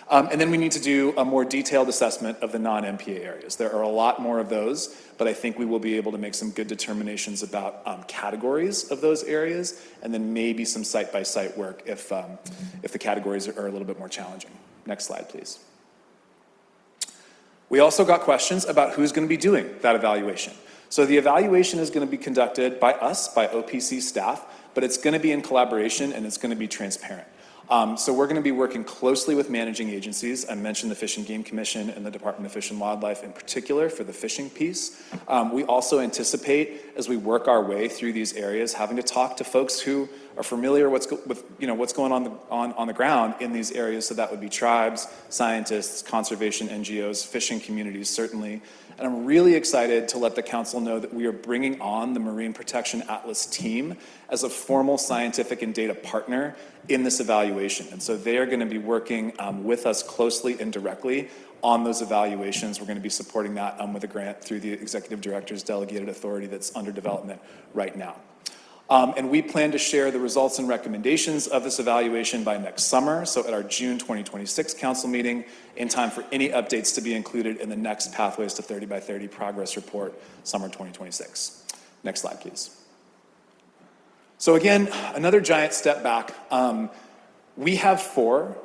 O: And then we need to do a more detailed assessment of the non-MPA areas. There are a lot more of those, but I think we will be able to make some good determinations about categories of those areas, and then maybe some site-by-site work if the categories are a little bit more challenging. Next slide, please. We also got questions about who's going to be doing that evaluation. So the evaluation is going to be conducted by us, by OPC staff, but it's going to be in collaboration and it's going to be transparent. So we're going to be working closely with managing agencies. I mentioned the Fish and Game Commission and the Department of Fish and Wildlife in particular for the fishing piece. We also anticipate, as we work our way through these areas, having to talk to folks who are familiar with what's going on the ground in these areas. So that would be tribes, scientists, conservation NGOs, fishing communities certainly. And I'm really excited to let the council know that we are bringing on the Marine Protection Atlas team as a formal scientific and data partner in this evaluation. And so they are going to be working with us closely and directly on those evaluations. We're going to be supporting that with a grant through the Executive Director's delegated authority that's under development right now. And we plan to share the results and recommendations of this evaluation by next summer, so at our June 2026 council meeting, in time for any updates to be included in the next Pathways to 30 by 30 progress report, summer 2026. Next slide, please. So again, another giant step back. We have 4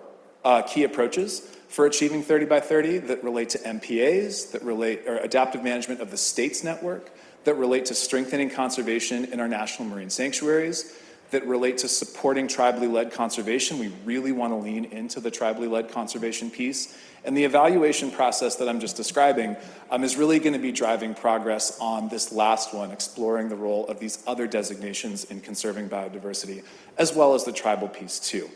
O: key approaches for achieving 30 by 30 that relate to MPAs, that relate, or adaptive management of the state's network, that relate to strengthening conservation in our national marine sanctuaries, that relate to supporting tribally led conservation. We really want to lean into the tribally led conservation piece. And the evaluation process that I'm just describing is really going to be driving progress on this last one, exploring the role of these other designations in conserving biodiversity, as well as the tribal piece too.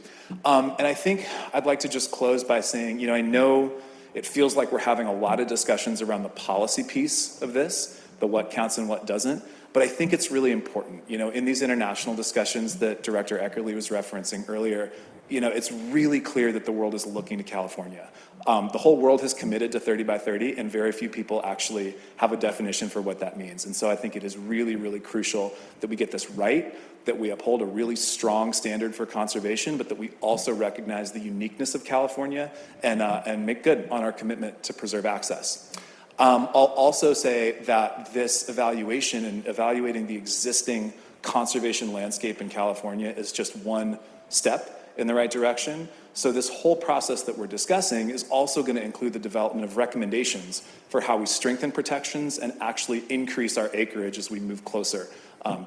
O: And I think I'd like to just close by saying, I know it feels like we're having a lot of discussions around the policy piece of this, the what counts and what doesn't. But I think it's really important, in these international discussions that Director Eckerle was referencing earlier, it's really clear that the world is looking to California. The whole world has committed to 30 by 30, and very few people actually have a definition for what that means. And so I think it is really, really crucial that we get this right, that we uphold a really strong standard for conservation, but that we also recognize the uniqueness of California and make good on our commitment to preserve access. I'll also say that this evaluation and evaluating the existing conservation landscape in California is just one step in the right direction. So this whole process that we're discussing is also going to include the development of recommendations for how we strengthen protections and actually increase our acreage as we move closer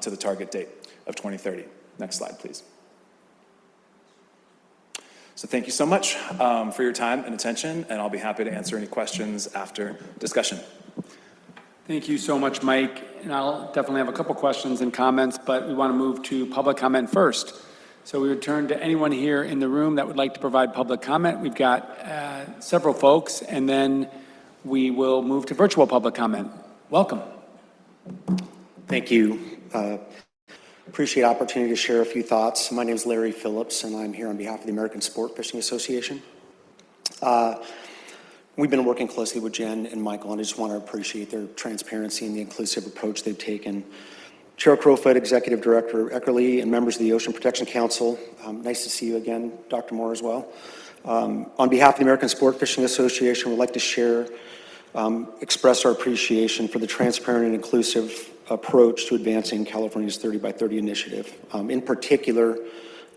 O: to the target date of 2030. Next slide, please. So thank you so much for your time and attention, and I'll be happy to answer any questions after discussion.
A: Thank you so much, Mike. And I'll definitely have a couple questions and comments, but we want to move to public comment first. So we would turn to anyone here in the room that would like to provide public comment. We've got several folks, and then we will move to virtual public comment. Welcome.
D: Thank you. Appreciate the opportunity to share a few thoughts. My name is Larry Phillips, and I'm here on behalf of the American Sport Fishing Association. We've been working closely with Jenn and Michael, and I just want to appreciate their transparency and the inclusive approach they've taken. Chair Crowfoot, Executive Director Eckerle, and members of the Ocean Protection Council, nice to see you again, Dr. Moore as well. On behalf of the American Sport Fishing Association, we'd like to express our appreciation for the transparent and inclusive approach to advancing California's 30 by 30 initiative. In particular,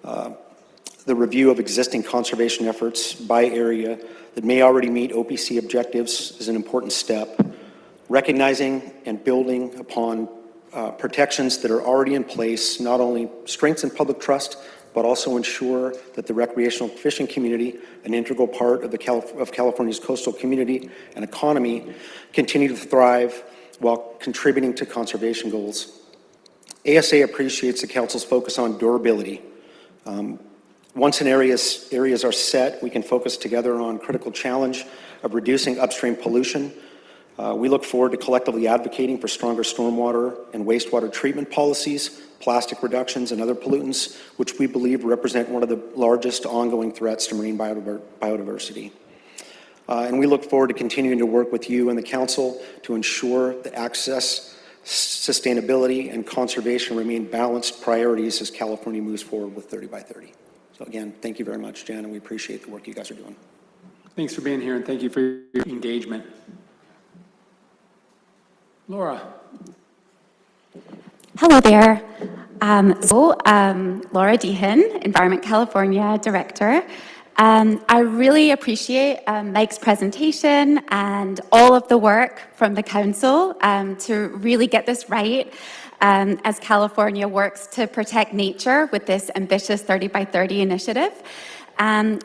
D: the review of existing conservation efforts by area that may already meet OPC objectives is an important step. Recognizing and building upon protections that are already in place not only strengthen public trust, but also ensure that the recreational fishing community, an integral part of California's coastal community and economy, continue to thrive while contributing to conservation goals. ASA appreciates the Council's focus on durability. Once areas are set, we can focus together on critical challenge of reducing upstream pollution. We look forward to collectively advocating for stronger stormwater and wastewater treatment policies, plastic reductions, and other pollutants, which we believe represent one of the largest ongoing threats to marine biodiversity. And we look forward to continuing to work with you and the Council to ensure that access, sustainability, and conservation remain balanced priorities as California moves forward with 30 by 30. So again, thank you very much, Jen, and we appreciate the work you guys are doing.
A: Thanks for being here, and thank you for your engagement. Laura.
U: Hello there. Laura Dehan, Environment California Director. I really appreciate Mike's presentation and all of the work from the Council to really get this right as California works to protect nature with this ambitious 30 by 30 initiative.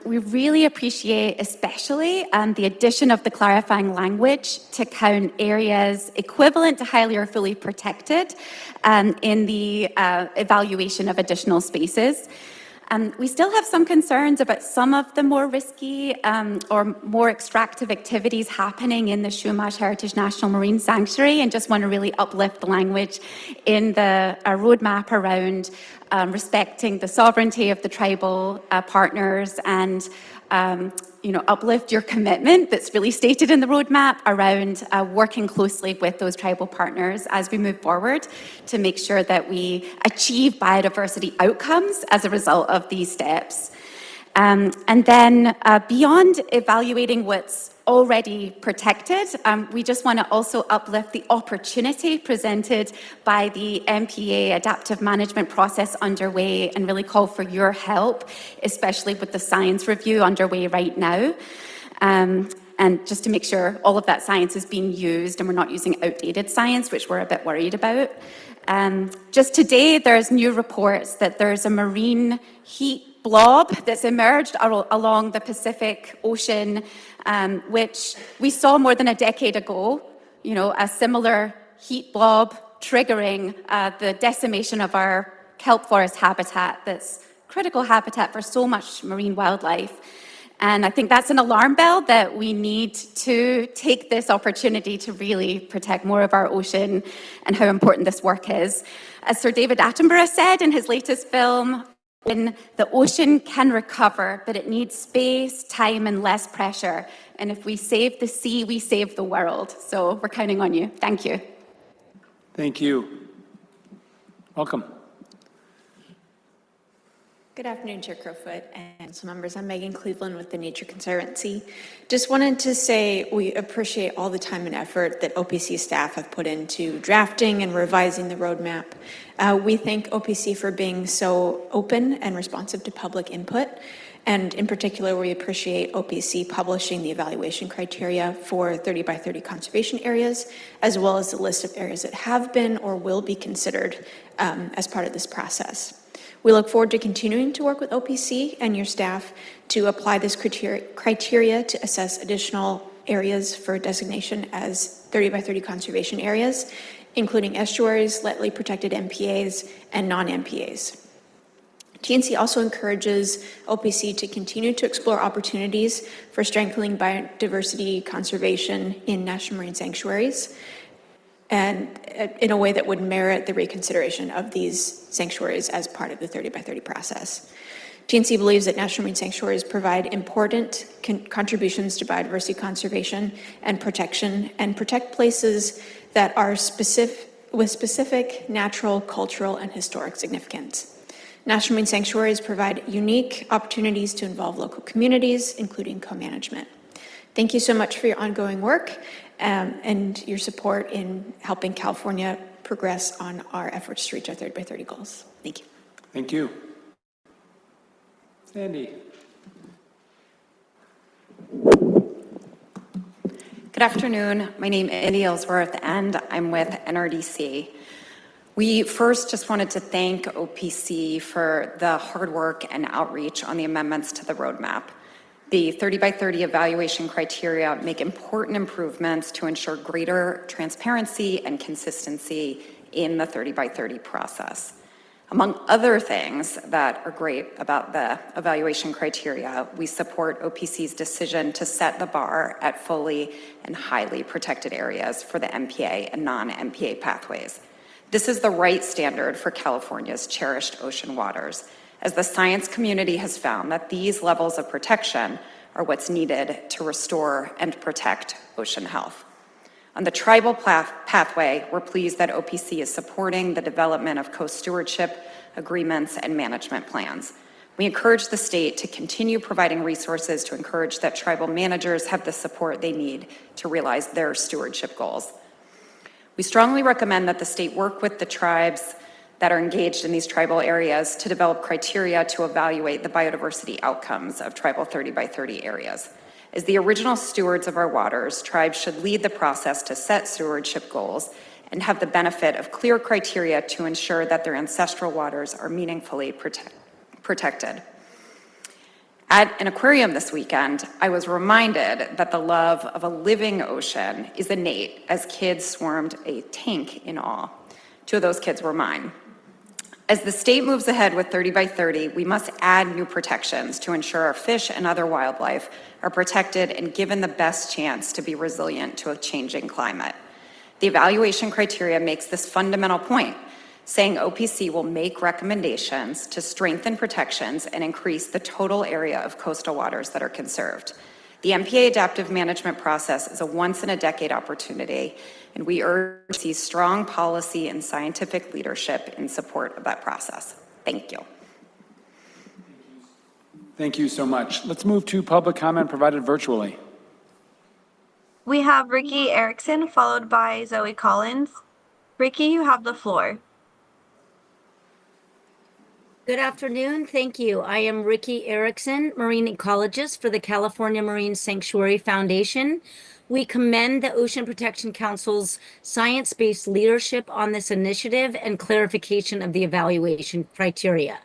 U: We really appreciate especially the addition of the clarifying language to count areas equivalent to highly or fully protected in the evaluation of additional spaces. We still have some concerns about some of the more risky or more extractive activities happening in the Chumash Heritage National Marine Sanctuary, and just want to really uplift the language in the roadmap around respecting the sovereignty of the tribal partners and uplift your commitment that's really stated in the roadmap around working closely with those tribal partners as we move forward to make sure that we achieve biodiversity outcomes as a result of these steps. And then beyond evaluating what's already protected, we just want to also uplift the opportunity presented by the MPA adaptive management process underway and really call for your help, especially with the science review underway right now. And just to make sure all of that science is being used and we're not using outdated science, which we're a bit worried about. Just today, there's new reports that there's a marine heat blob that's emerged along the Pacific Ocean, which we saw more than a decade ago, a similar heat blob triggering the decimation of our kelp forest habitat that's critical habitat for so much marine wildlife. And I think that's an alarm bell that we need to take this opportunity to really protect more of our ocean and how important this work is. As Sir David Attenborough said in his latest film, the ocean can recover, but it needs space, time, and less pressure. And if we save the sea, we save the world. So we're counting on you. Thank you.
A: Thank you. Welcome.
J: Good afternoon, Chair Crowfoot and council members. I'm Megan Cleveland with the Nature Conservancy. Just wanted to say we appreciate all the time and effort that OPC staff have put into drafting and revising the roadmap. We thank OPC for being so open and responsive to public input. And in particular, we appreciate OPC publishing the evaluation criteria for 30 by 30 conservation areas, as well as the list of areas that have been or will be considered as part of this process. We look forward to continuing to work with OPC and your staff to apply this criteria to assess additional areas for designation as 30 by 30 conservation areas, including estuaries, lightly protected MPAs, and non-MPAs. TNC also encourages OPC to continue to explore opportunities for strengthening biodiversity conservation in national marine sanctuaries, and in a way that would merit the reconsideration of these sanctuaries as part of the 30 by 30 process. TNC believes that national marine sanctuaries provide important contributions to biodiversity conservation and protection, and protect places that are with specific natural, cultural, and historic significance. National marine sanctuaries provide unique opportunities to involve local communities, including co-management. Thank you so much for your ongoing work and your support in helping California progress on our efforts to reach our 30 by 30 goals. Thank you.
A: Thank you. Sandy.
F: Good afternoon. My name is Andy Ellsworth, and I'm with NRDC. We first just wanted to thank OPC for the hard work and outreach on the amendments to the roadmap. The 30 by 30 evaluation criteria make important improvements to ensure greater transparency and consistency in the 30 by 30 process. Among other things that are great about the evaluation criteria, we support OPC's decision to set the bar at fully and highly protected areas for the MPA and non-MPA pathways. This is the right standard for California's cherished ocean waters, as the science community has found that these levels of protection are what's needed to restore and protect ocean health. On the tribal pathway, we're pleased that OPC is supporting the development of co-stewardship agreements and management plans. We encourage the state to continue providing resources to encourage that tribal managers have the support they need to realize their stewardship goals. We strongly recommend that the state work with the tribes that are engaged in these tribal areas to develop criteria to evaluate the biodiversity outcomes of tribal 30 by 30 areas. As the original stewards of our waters, tribes should lead the process to set stewardship goals and have the benefit of clear criteria to ensure that their ancestral waters are meaningfully protected. At an aquarium this weekend, I was reminded that the love of a living ocean is innate as kids swarmed a tank in awe. Two of those kids were mine. As the state moves ahead with 30 by 30, we must add new protections to ensure our fish and other wildlife are protected and given the best chance to be resilient to a changing climate. The evaluation criteria makes this fundamental point, saying OPC will make recommendations to strengthen protections and increase the total area of coastal waters that are conserved. The MPA adaptive management process is a once-in-a-decade opportunity, and we urge to see strong policy and scientific leadership in support of that process. Thank you.
A: Thank you so much. Let's move to public comment provided virtually.
B: We have Ricky Erickson, followed by Zoe Collins. Ricky, you have the floor.
G: Good afternoon. Thank you. I am Ricky Erickson, marine ecologist for the California Marine Sanctuary Foundation. We commend the Ocean Protection Council's science-based leadership on this initiative and clarification of the evaluation criteria.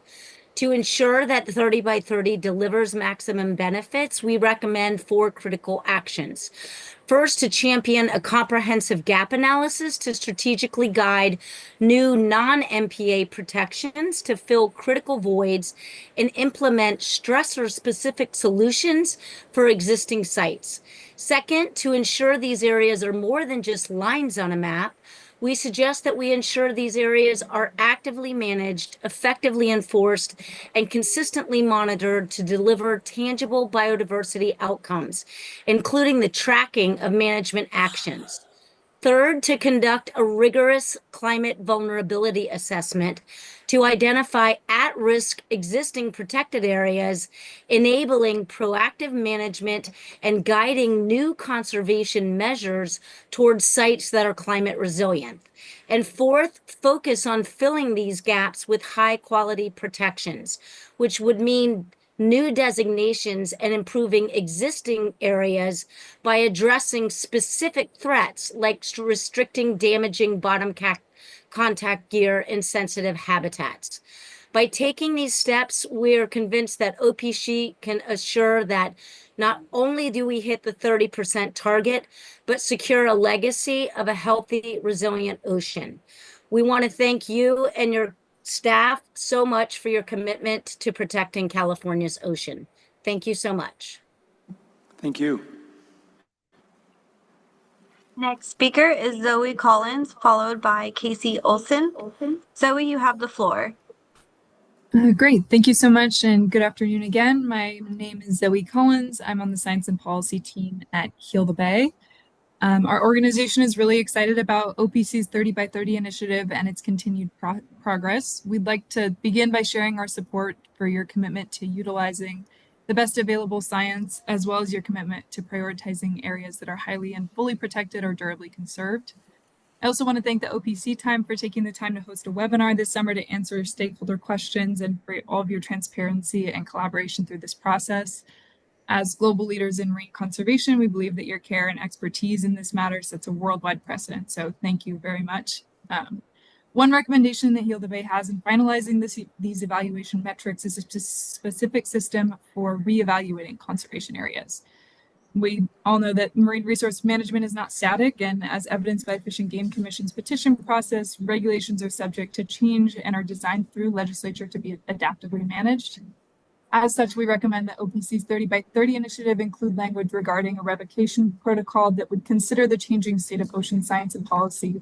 G: To ensure that 30 by 30 delivers maximum benefits, we recommend 4 critical actions. First, to champion a comprehensive gap analysis to strategically guide new non-MPA protections to fill critical voids and implement stressor-specific solutions for existing sites. Second, to ensure these areas are more than just lines on a map, we suggest that we ensure these areas are actively managed, effectively enforced, and consistently monitored to deliver tangible biodiversity outcomes, including the tracking of management actions. Third, to conduct a rigorous climate vulnerability assessment to identify at-risk existing protected areas, enabling proactive management and guiding new conservation measures towards sites that are climate resilient. And fourth, focus on filling these gaps with high-quality protections, which would mean new designations and improving existing areas by addressing specific threats like restricting damaging bottom contact gear in sensitive habitats. By taking these steps, we're convinced that OPC can assure that not only do we hit the 30% target, but secure a legacy of a healthy, resilient ocean. We want to thank you and your staff so much for your commitment to protecting California's ocean. Thank you so much.
A: Thank you.
B: Next speaker is Zoe Collins, followed by Casey Olson. Zoe, you have the floor.
H: Great. Thank you so much, and good afternoon again. My name is Zoe Collins. I'm on the Science and Policy team at Heal the Bay. Our organization is really excited about OPC's 30 by 30 initiative and its continued progress. We'd like to begin by sharing our support for your commitment to utilizing the best available science, as well as your commitment to prioritizing areas that are highly and fully protected or durably conserved. I also want to thank the OPC time for taking the time to host a webinar this summer to answer stakeholder questions and for all of your transparency and collaboration through this process. As global leaders in marine conservation, we believe that your care and expertise in this matter sets a worldwide precedent, so thank you very much. One recommendation that Heal the Bay has in finalizing these evaluation metrics is a specific system for reevaluating conservation areas. We all know that marine resource management is not static, and as evidenced by Fish and Game Commission's petition process, regulations are subject to change and are designed through legislature to be adaptively managed. As such, we recommend that OPC's 30 by 30 initiative include language regarding a revocation protocol that would consider the changing state of ocean science and policy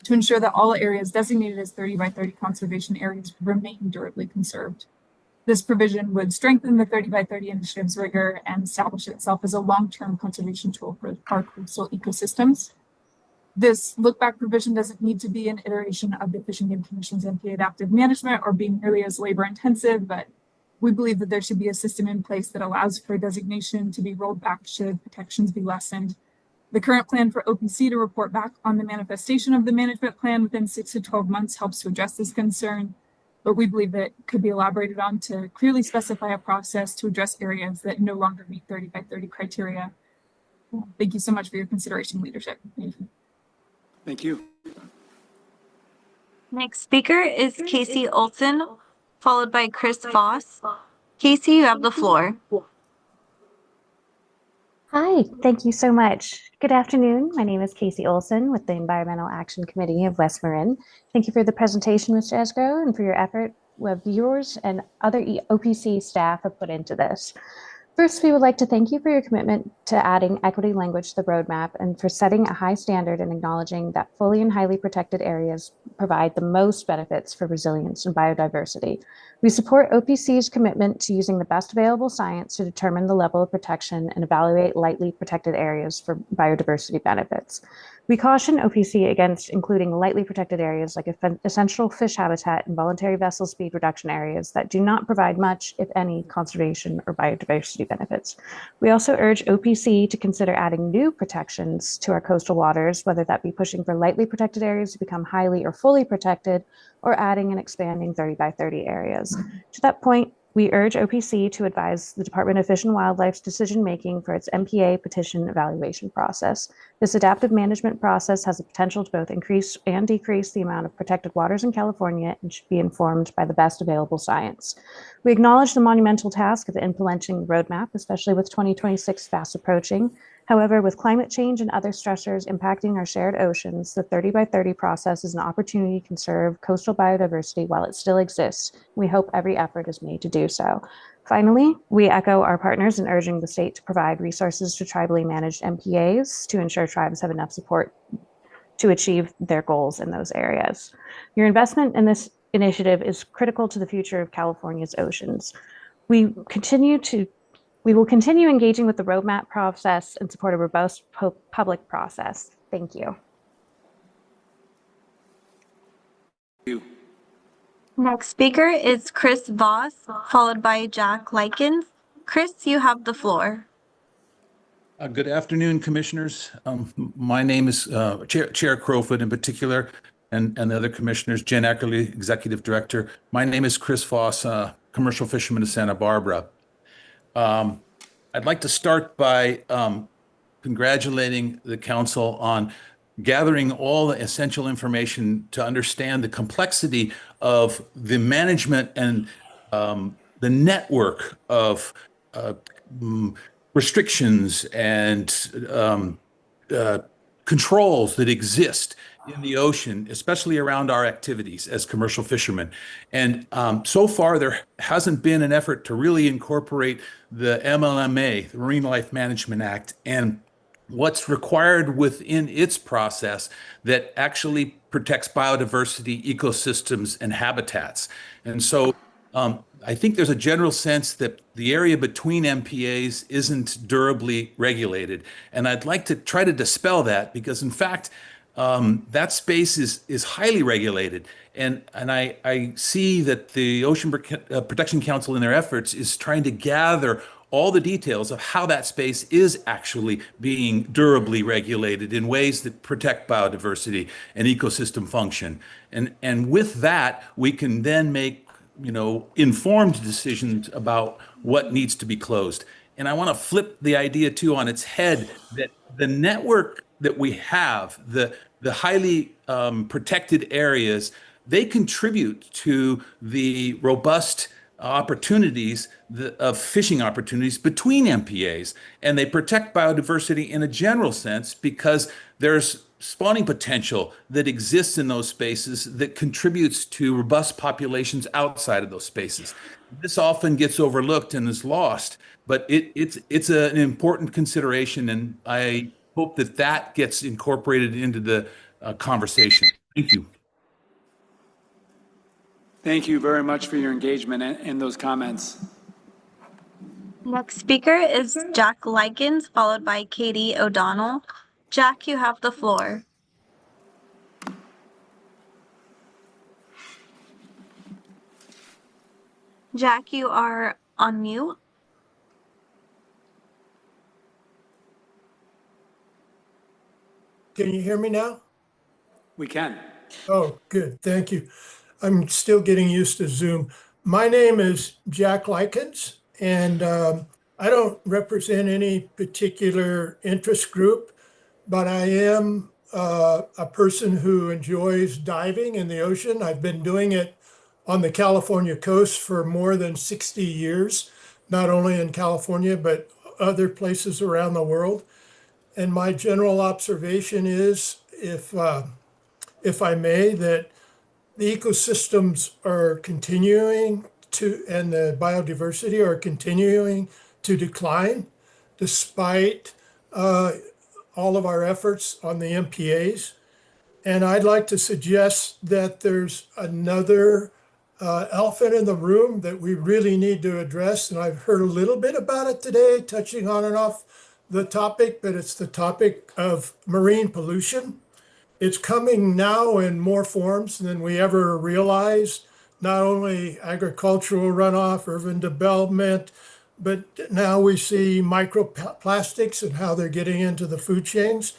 H: to ensure that all areas designated as 30 by 30 conservation areas remain durably conserved. This provision would strengthen the 30 by 30 initiative's rigor and establish itself as a long-term conservation tool for our coastal ecosystems. This look-back provision doesn't need to be an iteration of the Fish and Game Commission's NPA adaptive management or be nearly as labor-intensive, but we believe that there should be a system in place that allows for designation to be rolled back should protections be lessened. The current plan for OPC to report back on the manifestation of the management plan within 6 to 12 months helps to address this concern, but we believe that it could be elaborated on to clearly specify a process to address areas that no longer meet 30 by 30 criteria. Thank you so much for your consideration and leadership. Thank you.
A: Thank you.
B: Next speaker is Casey Olson, followed by Chris Voss. Casey, you have the floor.
K: Hi, thank you so much. Good afternoon. My name is Casey Olson with the Environmental Action Committee of West Marin. Thank you for the presentation, Mr. Esgro, and for your effort what viewers and other OPC staff have put into this. First, we would like to thank you for your commitment to adding equity language to the roadmap and for setting a high standard and acknowledging that fully and highly protected areas provide the most benefits for resilience and biodiversity. We support OPC's commitment to using the best available science to determine the level of protection and evaluate lightly protected areas for biodiversity benefits. We caution OPC against including lightly protected areas like essential fish habitat and voluntary vessel speed reduction areas that do not provide much, if any, conservation or biodiversity benefits. We also urge OPC to consider adding new protections to our coastal waters, whether that be pushing for lightly protected areas to become highly or fully protected, or adding and expanding 30 by 30 areas. To that point, we urge OPC to advise the Department of Fish and Wildlife's decision-making for its MPA petition evaluation process. This adaptive management process has the potential to both increase and decrease the amount of protected waters in California and should be informed by the best available science. We acknowledge the monumental task of implementing the roadmap, especially with 2026 fast approaching. However, with climate change and other stressors impacting our shared oceans, the 30 by 30 process is an opportunity to conserve coastal biodiversity while it still exists. We hope every effort is made to do so. Finally, we echo our partners in urging the state to provide resources to tribally managed MPAs to ensure tribes have enough support to achieve their goals in those areas. Your investment in this initiative is critical to the future of California's oceans. We will continue engaging with the roadmap process and support a robust public process. Thank you.
A: Thank you.
B: Next speaker is Chris Voss, followed by Jack Likens. Chris, you have the floor.
P: Good afternoon, commissioners. My name is Chair Crowfoot in particular, and the other commissioners, Jenn Eckerle, Executive Director. My name is Chris Voss, Commercial Fisherman of Santa Barbara. I'd like to start by congratulating the council on gathering all the essential information to understand the complexity of the management and the network of restrictions and controls that exist in the ocean, especially around our activities as commercial fishermen. And so far, there hasn't been an effort to really incorporate the MLMA, the Marine Life Management Act, and what's required within its process that actually protects biodiversity, ecosystems, and habitats. And so I think there's a general sense that the area between MPAs isn't durably regulated. And I'd like to try to dispel that because, in fact, that space is highly regulated. And I see that the Ocean Protection Council in their efforts is trying to gather all the details of how that space is actually being durably regulated in ways that protect biodiversity and ecosystem function. And with that, we can then make, informed decisions about what needs to be closed. And I want to flip the idea too on its head that the network that we have, the highly protected areas, they contribute to the robust opportunities of fishing opportunities between MPAs, and they protect biodiversity in a general sense because there's spawning potential that exists in those spaces that contributes to robust populations outside of those spaces. This often gets overlooked and is lost, but it's an important consideration, and I hope that gets incorporated into the conversation. Thank you.
A: Thank you very much for your engagement and those comments.
B: Next speaker is Jack Likens, followed by Katie O'Donnell. Jack, you have the floor. Jack, you are on mute.
E: Can you hear me now?
A: We can.
E: Oh, good. Thank you. I'm still getting used to Zoom. My name is Jack Likens, and I don't represent any particular interest group, but I am a person who enjoys diving in the ocean. I've been doing it on the California coast for more than 60 years, not only in California, but other places around the world. And my general observation is, if I may, that the ecosystems are continuing to, and the biodiversity are continuing to decline despite all of our efforts on the MPAs. And I'd like to suggest that there's another elephant in the room that we really need to address. And I've heard a little bit about it today, touching on and off the topic, but it's the topic of marine pollution. It's coming now in more forms than we ever realized, not only agricultural runoff, urban development, but now we see microplastics and how they're getting into the food chains.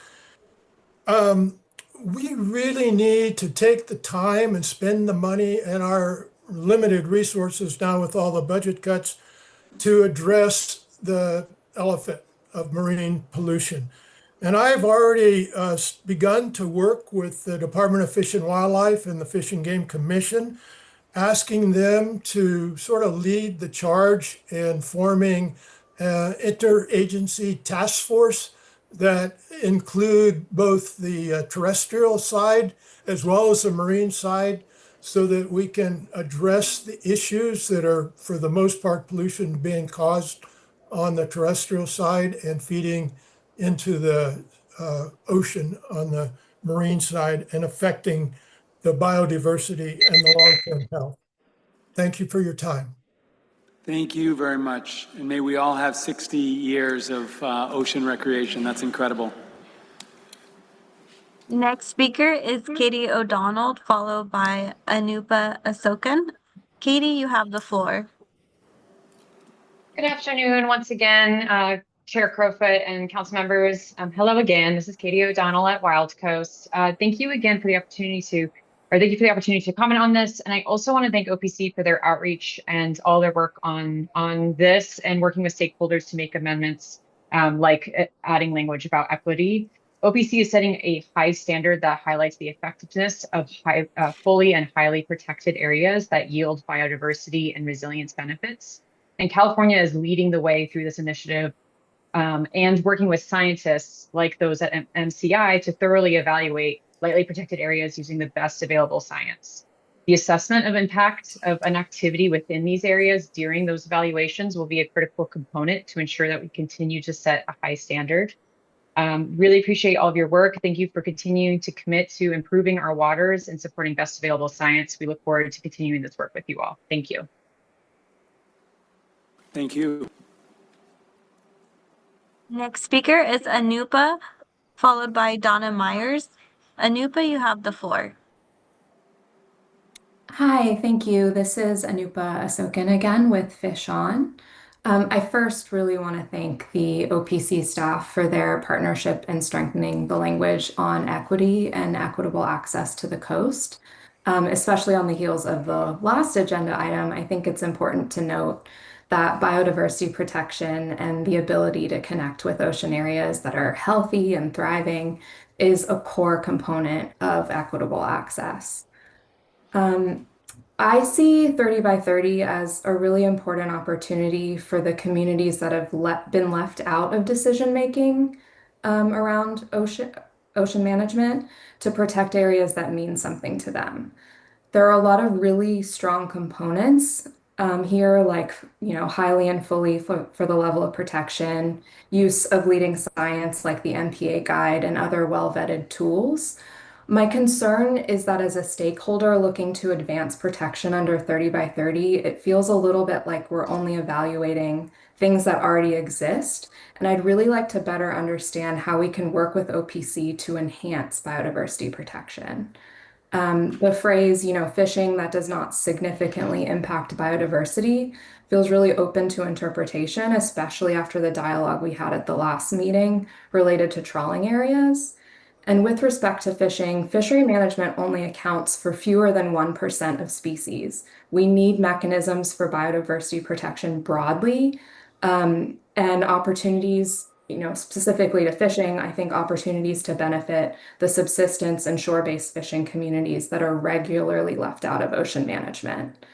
E: We really need to take the time and spend the money and our limited resources now with all the budget cuts to address the elephant of marine pollution. And I've already begun to work with the Department of Fish and Wildlife and the Fish and Game Commission, asking them to sort of lead the charge in forming an interagency task force that include both the terrestrial side as well as the marine side, so that we can address the issues that are, for the most part, pollution being caused on the terrestrial side and feeding into the ocean on the marine side and affecting the biodiversity and the long-term health. Thank you for your time.
A: Thank you very much. And may we all have 60 years of ocean recreation. That's incredible.
B: Next speaker is Katie O'Donnell, followed by Anupa Asokan. Katie, you have the floor.
M: Good afternoon once again, Chair Crowfoot and council members. Hello again. This is Katie O'Donnell at Wild Coast. Thank you again for the opportunity to comment on this. And I also want to thank OPC for their outreach and all their work on this and working with stakeholders to make amendments like adding language about equity. OPC is setting a high standard that highlights the effectiveness of fully and highly protected areas that yield biodiversity and resilience benefits. And California is leading the way through this initiative and working with scientists like those at MCI to thoroughly evaluate lightly protected areas using the best available science. The assessment of impact of an activity within these areas during those evaluations will be a critical component to ensure that we continue to set a high standard. Really appreciate all of your work. Thank you for continuing to commit to improving our waters and supporting best available science. We look forward to continuing this work with you all. Thank you.
A: Thank you.
B: Next speaker is Anupa, followed by Donna Myers. Anupa, you have the floor.
L: Hi, thank you. This is Anupa Asokan again with Fish On. I first really want to thank the OPC staff for their partnership in strengthening the language on equity and equitable access to the coast. Especially on the heels of the last agenda item, I think it's important to note that biodiversity protection and the ability to connect with ocean areas that are healthy and thriving is a core component of equitable access. I see 30 by 30 as a really important opportunity for the communities that have been left out of decision making around ocean management to protect areas that mean something to them. There are a lot of really strong components here, like highly and fully for the level of protection, use of leading science like the MPA guide and other well-vetted tools. My concern is that as a stakeholder looking to advance protection under 30 by 30, it feels a little bit like we're only evaluating things that already exist. And I'd really like to better understand how we can work with OPC to enhance biodiversity protection. The phrase, fishing that does not significantly impact biodiversity feels really open to interpretation, especially after the dialogue we had at the last meeting related to trawling areas. And with respect to fishing, fishery management only accounts for fewer than 1% of species. We need mechanisms for biodiversity protection broadly, and opportunities, specifically to fishing, I think opportunities to benefit the subsistence and shore-based fishing communities that are regularly left out of ocean management.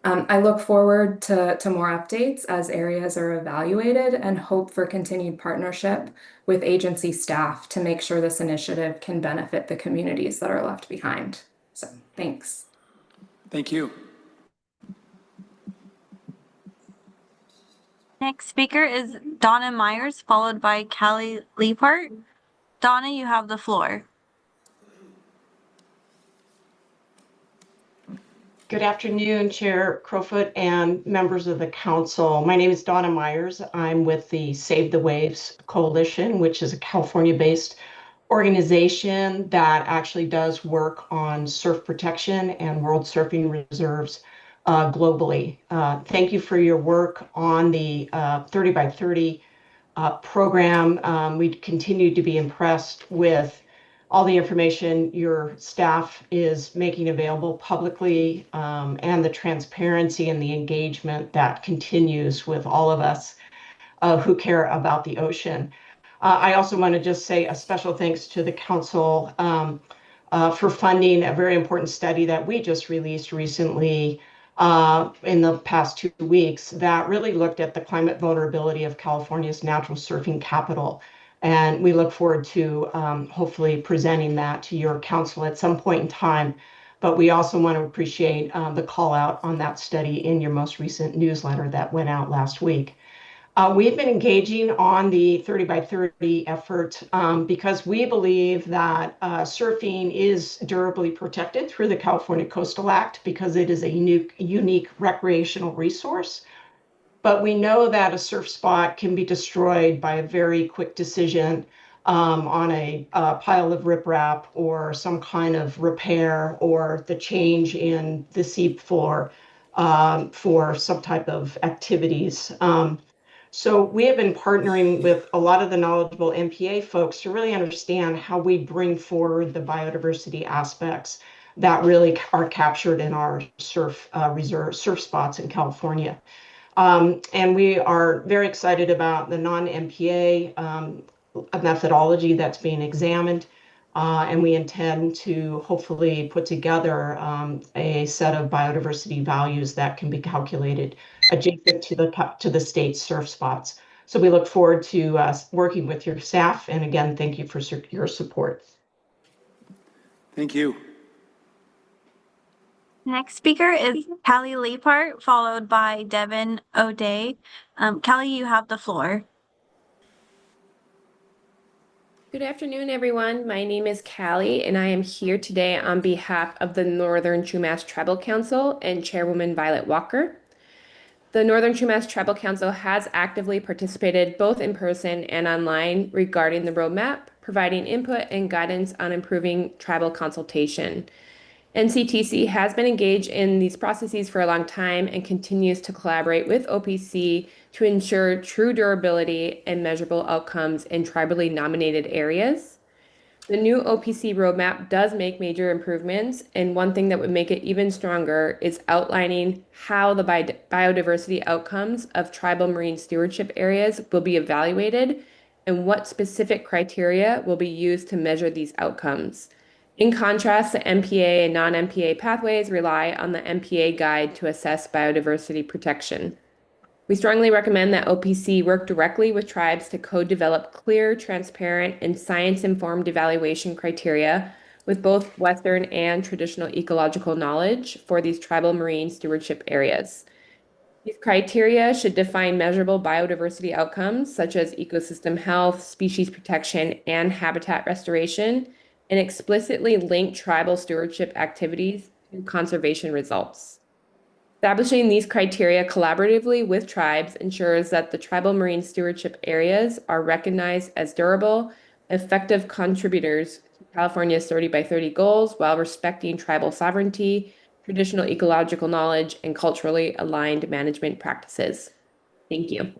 L: I look forward to more updates as areas are evaluated and hope for continued partnership with agency staff to make sure this initiative can benefit the communities that are left behind. So, thanks.
A: Thank you.
B: Next speaker is Donna Myers, followed by Callie Leapart. Donna, you have the floor.
I: Good afternoon, Chair Crowfoot and members of the council. My name is Donna Myers. I'm with the Save the Waves Coalition, which is a California-based organization that actually does work on surf protection and world surfing reserves globally. Thank you for your work on the 30 by 30 program. We continue to be impressed with all the information your staff is making available publicly, and the transparency and the engagement that continues with all of us who care about the ocean. I also want to just say a special thanks to the council for funding a very important study that we just released recently in the past 2 weeks that really looked at the climate vulnerability of California's natural surfing capital. And we look forward to hopefully presenting that to your council at some point in time. But we also want to appreciate the call out on that study in your most recent newsletter that went out last week. We've been engaging on the 30 by 30 effort because we believe that surfing is durably protected through the California Coastal Act because it is a unique recreational resource. But we know that a surf spot can be destroyed by a very quick decision on a pile of riprap or some kind of repair or the change in the seep floor for some type of activities. So we have been partnering with a lot of the knowledgeable MPA folks to really understand how we bring forward the biodiversity aspects that really are captured in our surf spots in California. And we are very excited about the non-MPA a methodology that's being examined. And we intend to hopefully put together a set of biodiversity values that can be calculated adjacent to the state's surf spots. So we look forward to working with your staff. And again, thank you for your support.
A: Thank you.
B: Next speaker is Callie Leapart, followed by Devin O'Day. Callie, you have the floor.
Q: Good afternoon, everyone. My name is Callie, and I am here today on behalf of the Northern Chumash Tribal Council and Chairwoman Violet Walker. The Northern Chumash Tribal Council has actively participated both in person and online regarding the roadmap, providing input and guidance on improving tribal consultation. NCTC has been engaged in these processes for a long time and continues to collaborate with OPC to ensure true durability and measurable outcomes in tribally nominated areas. The new OPC roadmap does make major improvements, and one thing that would make it even stronger is outlining how the biodiversity outcomes of tribal marine stewardship areas will be evaluated and what specific criteria will be used to measure these outcomes. In contrast, the MPA and non-MPA pathways rely on the MPA guide to assess biodiversity protection. We strongly recommend that OPC work directly with tribes to co-develop clear, transparent, and science-informed evaluation criteria with both Western and traditional ecological knowledge for these tribal marine stewardship areas. These criteria should define measurable biodiversity outcomes such as ecosystem health, species protection, and habitat restoration, and explicitly link tribal stewardship activities to conservation results. Establishing these criteria collaboratively with tribes ensures that the tribal marine stewardship areas are recognized as durable, effective contributors to California's 30 by 30 goals while respecting tribal sovereignty, traditional ecological knowledge, and culturally aligned management practices. Thank you.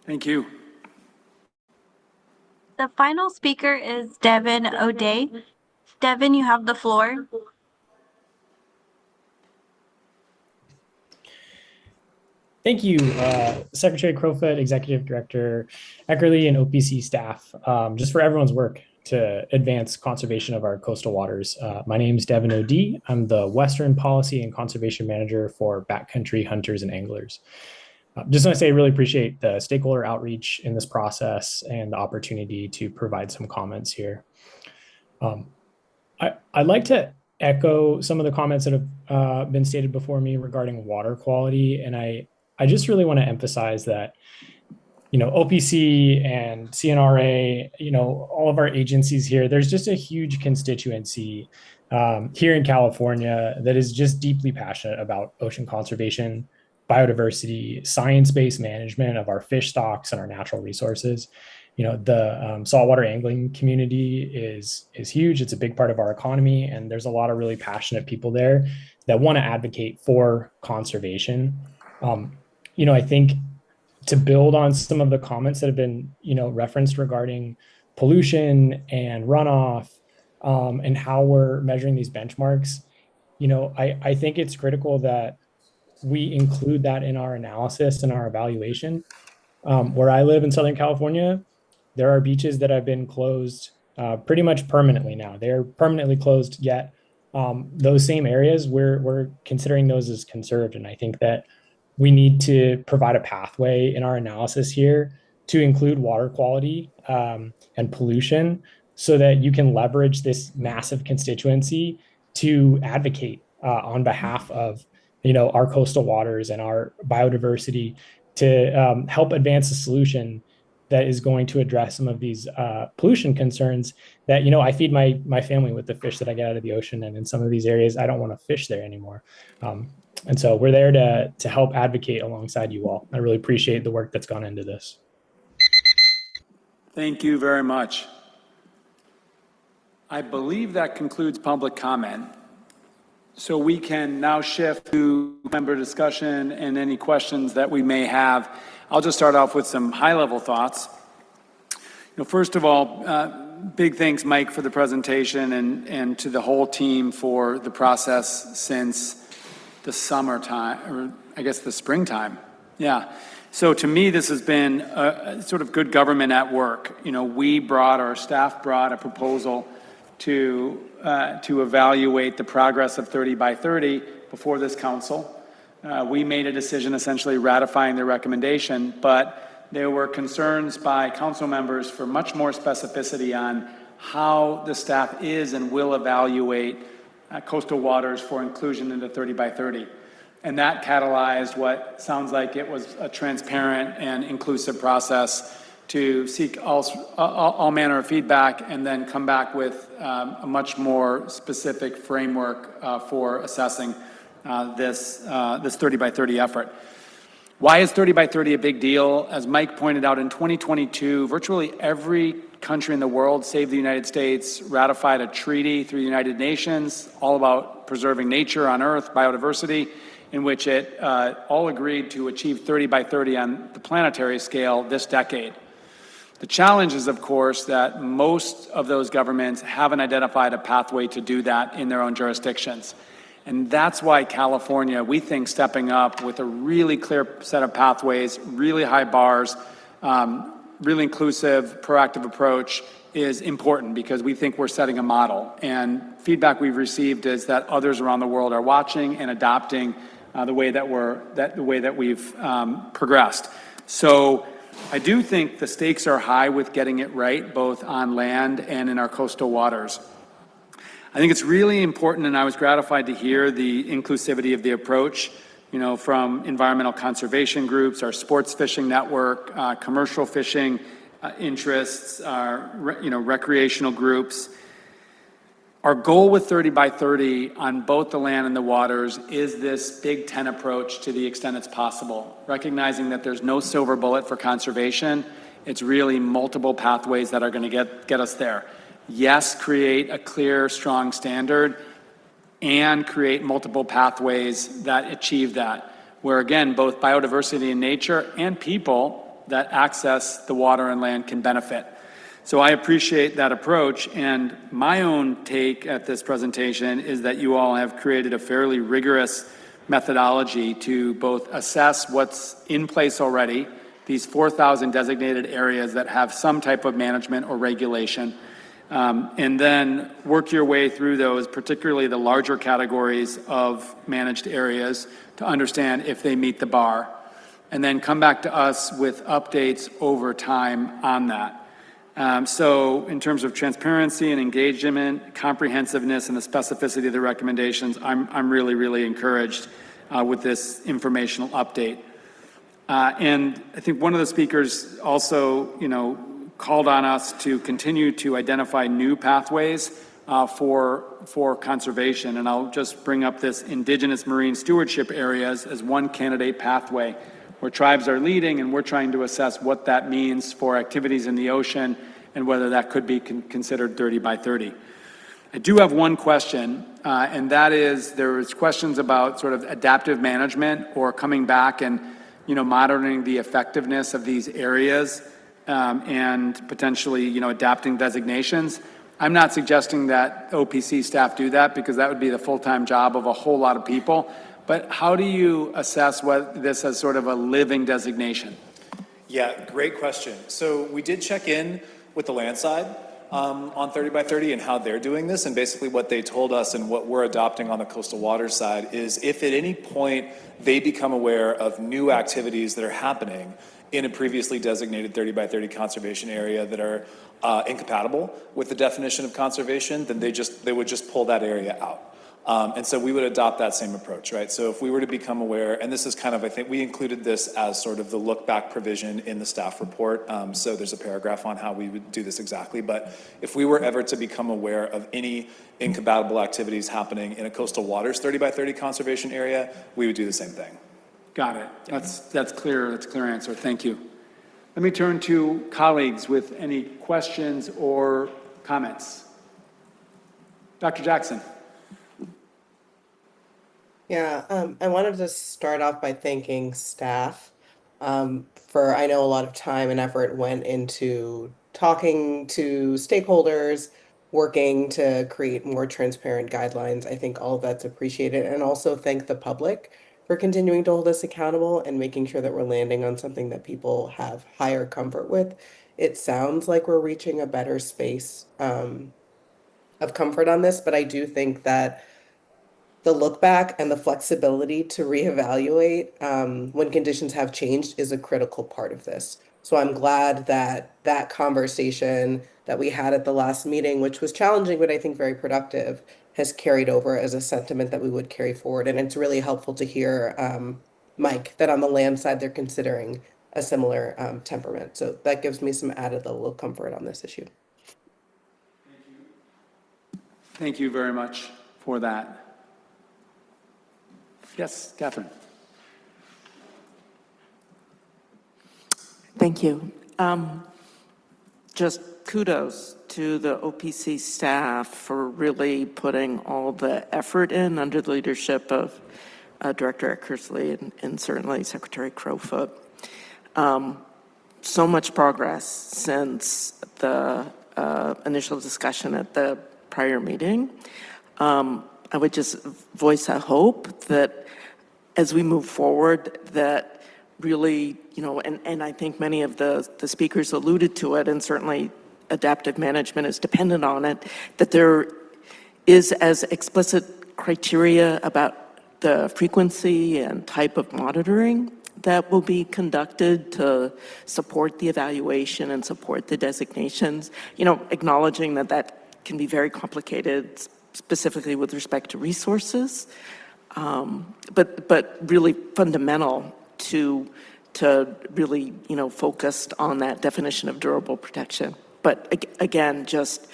A: Thank you.
B: The final speaker is Devin O'Day. Devin, you have the floor.
R: Thank you, Secretary Crowfoot, Executive Director Eckerle, and OPC staff, just for everyone's work to advance conservation of our coastal waters. My name is Devin O'D. I'm the Western Policy and Conservation Manager for Backcountry Hunters and Anglers. Just want to say I really appreciate the stakeholder outreach in this process and the opportunity to provide some comments here. I'd like to echo some of the comments that have been stated before me regarding water quality, and I just really want to emphasize that, OPC and CNRA, all of our agencies here, there's just a huge constituency here in California that is just deeply passionate about ocean conservation, biodiversity, science-based management of our fish stocks and our natural resources. The saltwater angling community is huge. It's a big part of our economy, and there's a lot of really passionate people there that want to advocate for conservation. I think to build on some of the comments that have been, referenced regarding pollution and runoff, and how we're measuring these benchmarks, I think it's critical that we include that in our analysis and our evaluation. Where I live in Southern California, there are beaches that have been closed pretty much permanently now. They're permanently closed, yet those same areas, we're considering those as conserved. And I think that we need to provide a pathway in our analysis here to include water quality and pollution so that you can leverage this massive constituency to advocate on behalf of our coastal waters and our biodiversity to help advance a solution that is going to address some of these pollution concerns that, I feed my family with the fish that I get out of the ocean. And in some of these areas, I don't want to fish there anymore. And so we're there to help advocate alongside you all. I really appreciate the work that's gone into this.
A: Thank you very much. I believe that concludes public comment. So we can now shift to member discussion and any questions that we may have. I'll just start off with some high-level thoughts. First of all, big thanks, Mike, for the presentation and to the whole team for the process since the summertime, or I guess the springtime. Yeah. So to me, this has been a sort of good government at work. You know, our staff brought a proposal to evaluate the progress of 30 by 30 before this council. We made a decision essentially ratifying the recommendation, but there were concerns by council members for much more specificity on how the staff is and will evaluate coastal waters for inclusion into 30 by 30. And that catalyzed what sounds like it was a transparent and inclusive process to seek all manner of feedback and then come back with a much more specific framework for assessing this 30 by 30 effort. Why is 30 by 30 a big deal? As Mike pointed out, in 2022, virtually every country in the world, save the United States, ratified a treaty through the United Nations all about preserving nature on Earth, biodiversity, in which it all agreed to achieve 30 by 30 on the planetary scale this decade. The challenge is, of course, that most of those governments haven't identified a pathway to do that in their own jurisdictions. And that's why California, we think, stepping up with a really clear set of pathways, really high bars, really inclusive, proactive approach is important because we think we're setting a model. And feedback we've received is that others around the world are watching and adopting the way that we've progressed. So I do think the stakes are high with getting it right, both on land and in our coastal waters. I think it's really important, and I was gratified to hear the inclusivity of the approach, you know, from environmental conservation groups, our sports fishing network, commercial fishing interests, recreational groups. Our goal with 30 by 30 on both the land and the waters is this Big Ten approach to the extent it's possible, recognizing that there's no silver bullet for conservation. It's really multiple pathways that are going to get us there. Yes, create a clear, strong standard and create multiple pathways that achieve that, where again, both biodiversity and nature and people that access the water and land can benefit. So I appreciate that approach, and my own take at this presentation is that you all have created a fairly rigorous methodology to both assess what's in place already, these 4,000 designated areas that have some type of management or regulation, and then work your way through those, particularly the larger categories of managed areas, to understand if they meet the bar, and then come back to us with updates over time on that. So in terms of transparency and engagement, comprehensiveness, and the specificity of the recommendations, I'm really, really encouraged with this informational update. And I think one of the speakers also, called on us to continue to identify new pathways for conservation. And I'll just bring up this indigenous marine stewardship areas as one candidate pathway, where tribes are leading, and we're trying to assess what that means for activities in the ocean and whether that could be considered 30 by 30. I do have one question, and that is there was questions about sort of adaptive management or coming back and monitoring the effectiveness of these areas and potentially adapting designations. I'm not suggesting that OPC staff do that because that would be the full-time job of a whole lot of people. But how do you assess what this as sort of a living designation?
O: Yeah, great question. So we did check in with the land side on 30 by 30 and how they're doing this. And basically what they told us and what we're adopting on the coastal water side is if at any point they become aware of new activities that are happening in a previously designated 30 by 30 conservation area that are incompatible with the definition of conservation, then they would just pull that area out. And so we would adopt that same approach, right? So if we were to become aware, and this is kind of, I think we included this as sort of the look back provision in the staff report. So there's a paragraph on how we would do this exactly. But if we were ever to become aware of any incompatible activities happening in a coastal waters 30 by 30 conservation area, we would do the same thing.
A: Got it. That's clear. That's a clear answer. Thank you. Let me turn to colleagues with any questions or comments. Dr. Jackson.
C: Yeah, I wanted to start off by thanking staff for, I know a lot of time and effort went into talking to stakeholders, working to create more transparent guidelines. I think all of that's appreciated, and also thank the public for continuing to hold us accountable and making sure that we're landing on something that people have higher comfort with. It sounds like we're reaching a better space of comfort on this, but I do think that the look back and the flexibility to reevaluate when conditions have changed is a critical part of this. So I'm glad that that conversation that we had at the last meeting, which was challenging, but I think very productive, has carried over as a sentiment that we would carry forward. And it's really helpful to hear, Mike, that on the land side, they're considering a similar temperament. So that gives me some added level of comfort on this issue.
A: Thank you very much for that. Yes, Catherine.
T: Thank you. Just kudos to the OPC staff for really putting all the effort in under the leadership of Director Eckerle and certainly Secretary Crowfoot. So much progress since the initial discussion at the prior meeting. I would just voice a hope that as we move forward, that really, and I think many of the speakers alluded to it, and certainly adaptive management is dependent on it, that there is as explicit criteria about the frequency and type of monitoring that will be conducted to support the evaluation and support the designations, acknowledging that that can be very complicated, specifically with respect to resources, but really fundamental to really, focused on that definition of durable protection. But again, just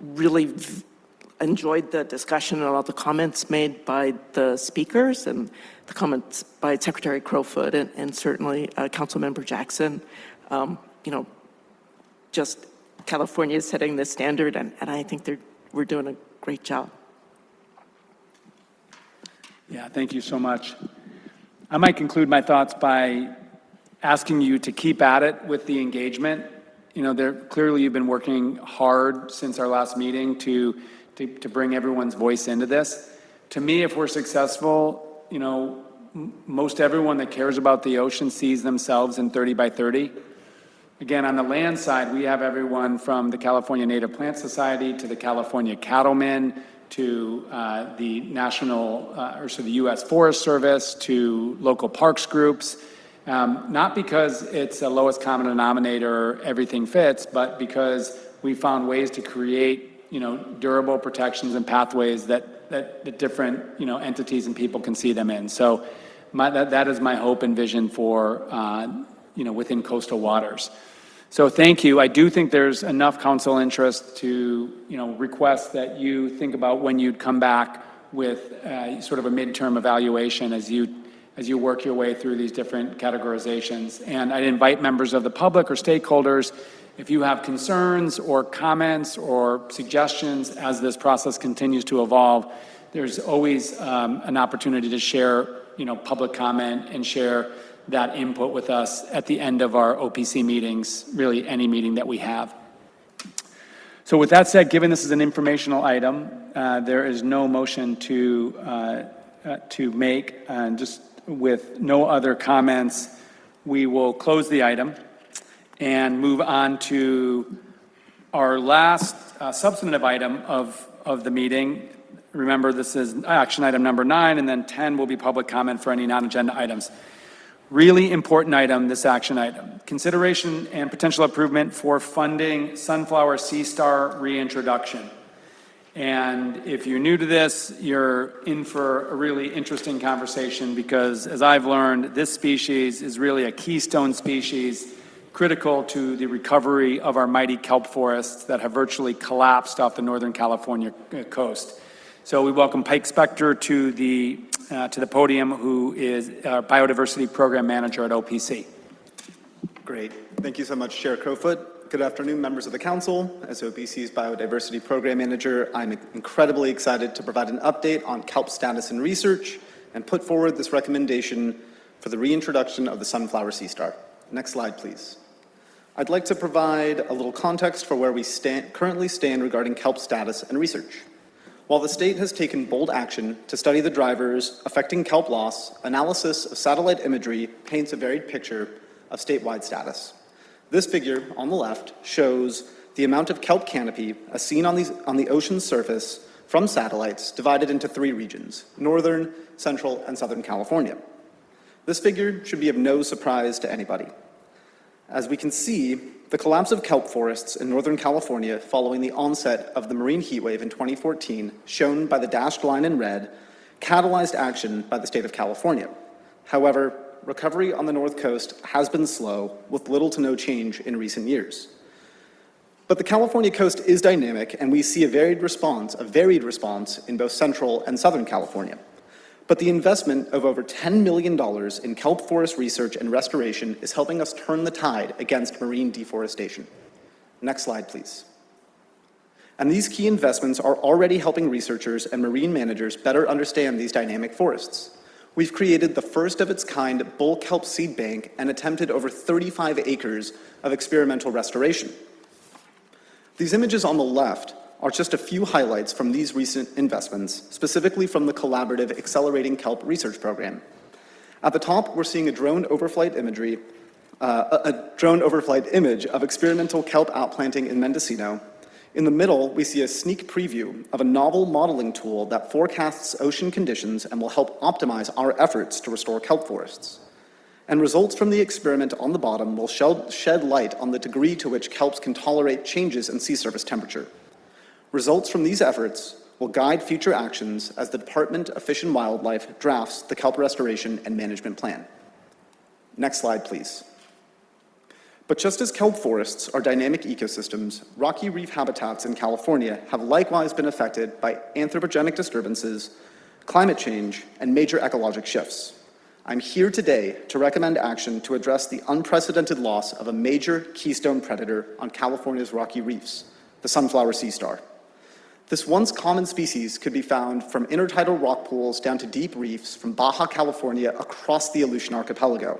T: really enjoyed the discussion and all the comments made by the speakers and the comments by Secretary Crowfoot and certainly Councilmember Jackson. Just California is setting the standard, and I think we're doing a great job.
A: Yeah, thank you so much. I might conclude my thoughts by asking you to keep at it with the engagement. Clearly you've been working hard since our last meeting to bring everyone's voice into this. To me, if we're successful, most everyone that cares about the ocean sees themselves in 30 by 30. Again, on the land side, we have everyone from the California Native Plant Society to the California Cattlemen to the the U.S. Forest Service to local parks groups, not because it's a lowest common denominator, everything fits, but because we found ways to create, durable protections and pathways that different, entities and people can see them in. So that is my hope and vision for, within coastal waters. So thank you. I do think there's enough council interest to, request that you think about when you'd come back with sort of a midterm evaluation as you work your way through these different categorizations. And I'd invite members of the public or stakeholders, if you have concerns or comments or suggestions as this process continues to evolve, there's always an opportunity to share, public comment and share that input with us at the end of our OPC meetings, really any meeting that we have. So with that said, given this is an informational item, there is no motion to make, and just with no other comments, we will close the item and move on to our last substantive item of the meeting. Remember, this is action item number 9, and then 10 will be public comment for any non-agenda items. Really important item, this action item. Consideration and potential improvement for funding Sunflower Sea Star reintroduction. And if you're new to this, you're in for a really interesting conversation because, as I've learned, this species is really a keystone species critical to the recovery of our mighty kelp forests that have virtually collapsed off the Northern California coast. So we welcome Pike Spector to the podium, who is our Biodiversity Program Manager at OPC.
V: Great. Thank you so much, Chair Crowfoot. Good afternoon, members of the Council. As OPC's Biodiversity Program Manager, I'm incredibly excited to provide an update on kelp status and research and put forward this recommendation for the reintroduction of the Sunflower Sea Star. Next slide, please. I'd like to provide a little context for where we currently stand regarding kelp status and research. While the state has taken bold action to study the drivers affecting kelp loss, analysis of satellite imagery paints a varied picture of statewide status. This figure on the left shows the amount of kelp canopy as seen on the ocean's surface from satellites divided into 3 regions: Northern, Central, and Southern California. This figure should be of no surprise to anybody. As we can see, the collapse of kelp forests in Northern California following the onset of the marine heatwave in 2014, shown by the dashed line in red, catalyzed action by the state of California. However, recovery on the North Coast has been slow, with little to no change in recent years. But the California coast is dynamic, and we see a varied response in both Central and Southern California. But the investment of over $10 million in kelp forest research and restoration is helping us turn the tide against marine deforestation. Next slide, please. And these key investments are already helping researchers and marine managers better understand these dynamic forests. We've created the first of its kind bull kelp seed bank and attempted over 35 acres of experimental restoration. These images on the left are just a few highlights from these recent investments, specifically from the collaborative Accelerating Kelp Research Program. At the top, we're seeing a drone overflight image of experimental kelp outplanting in Mendocino. In the middle, we see a sneak preview of a novel modeling tool that forecasts ocean conditions and will help optimize our efforts to restore kelp forests. And results from the experiment on the bottom will shed light on the degree to which kelps can tolerate changes in sea surface temperature. Results from these efforts will guide future actions as the Department of Fish and Wildlife drafts the kelp restoration and management plan. Next slide, please. But just as kelp forests are dynamic ecosystems, rocky reef habitats in California have likewise been affected by anthropogenic disturbances, climate change, and major ecologic shifts. I'm here today to recommend action to address the unprecedented loss of a major keystone predator on California's rocky reefs, the sunflower sea star. This once common species could be found from intertidal rock pools down to deep reefs from Baja California across the Aleutian archipelago.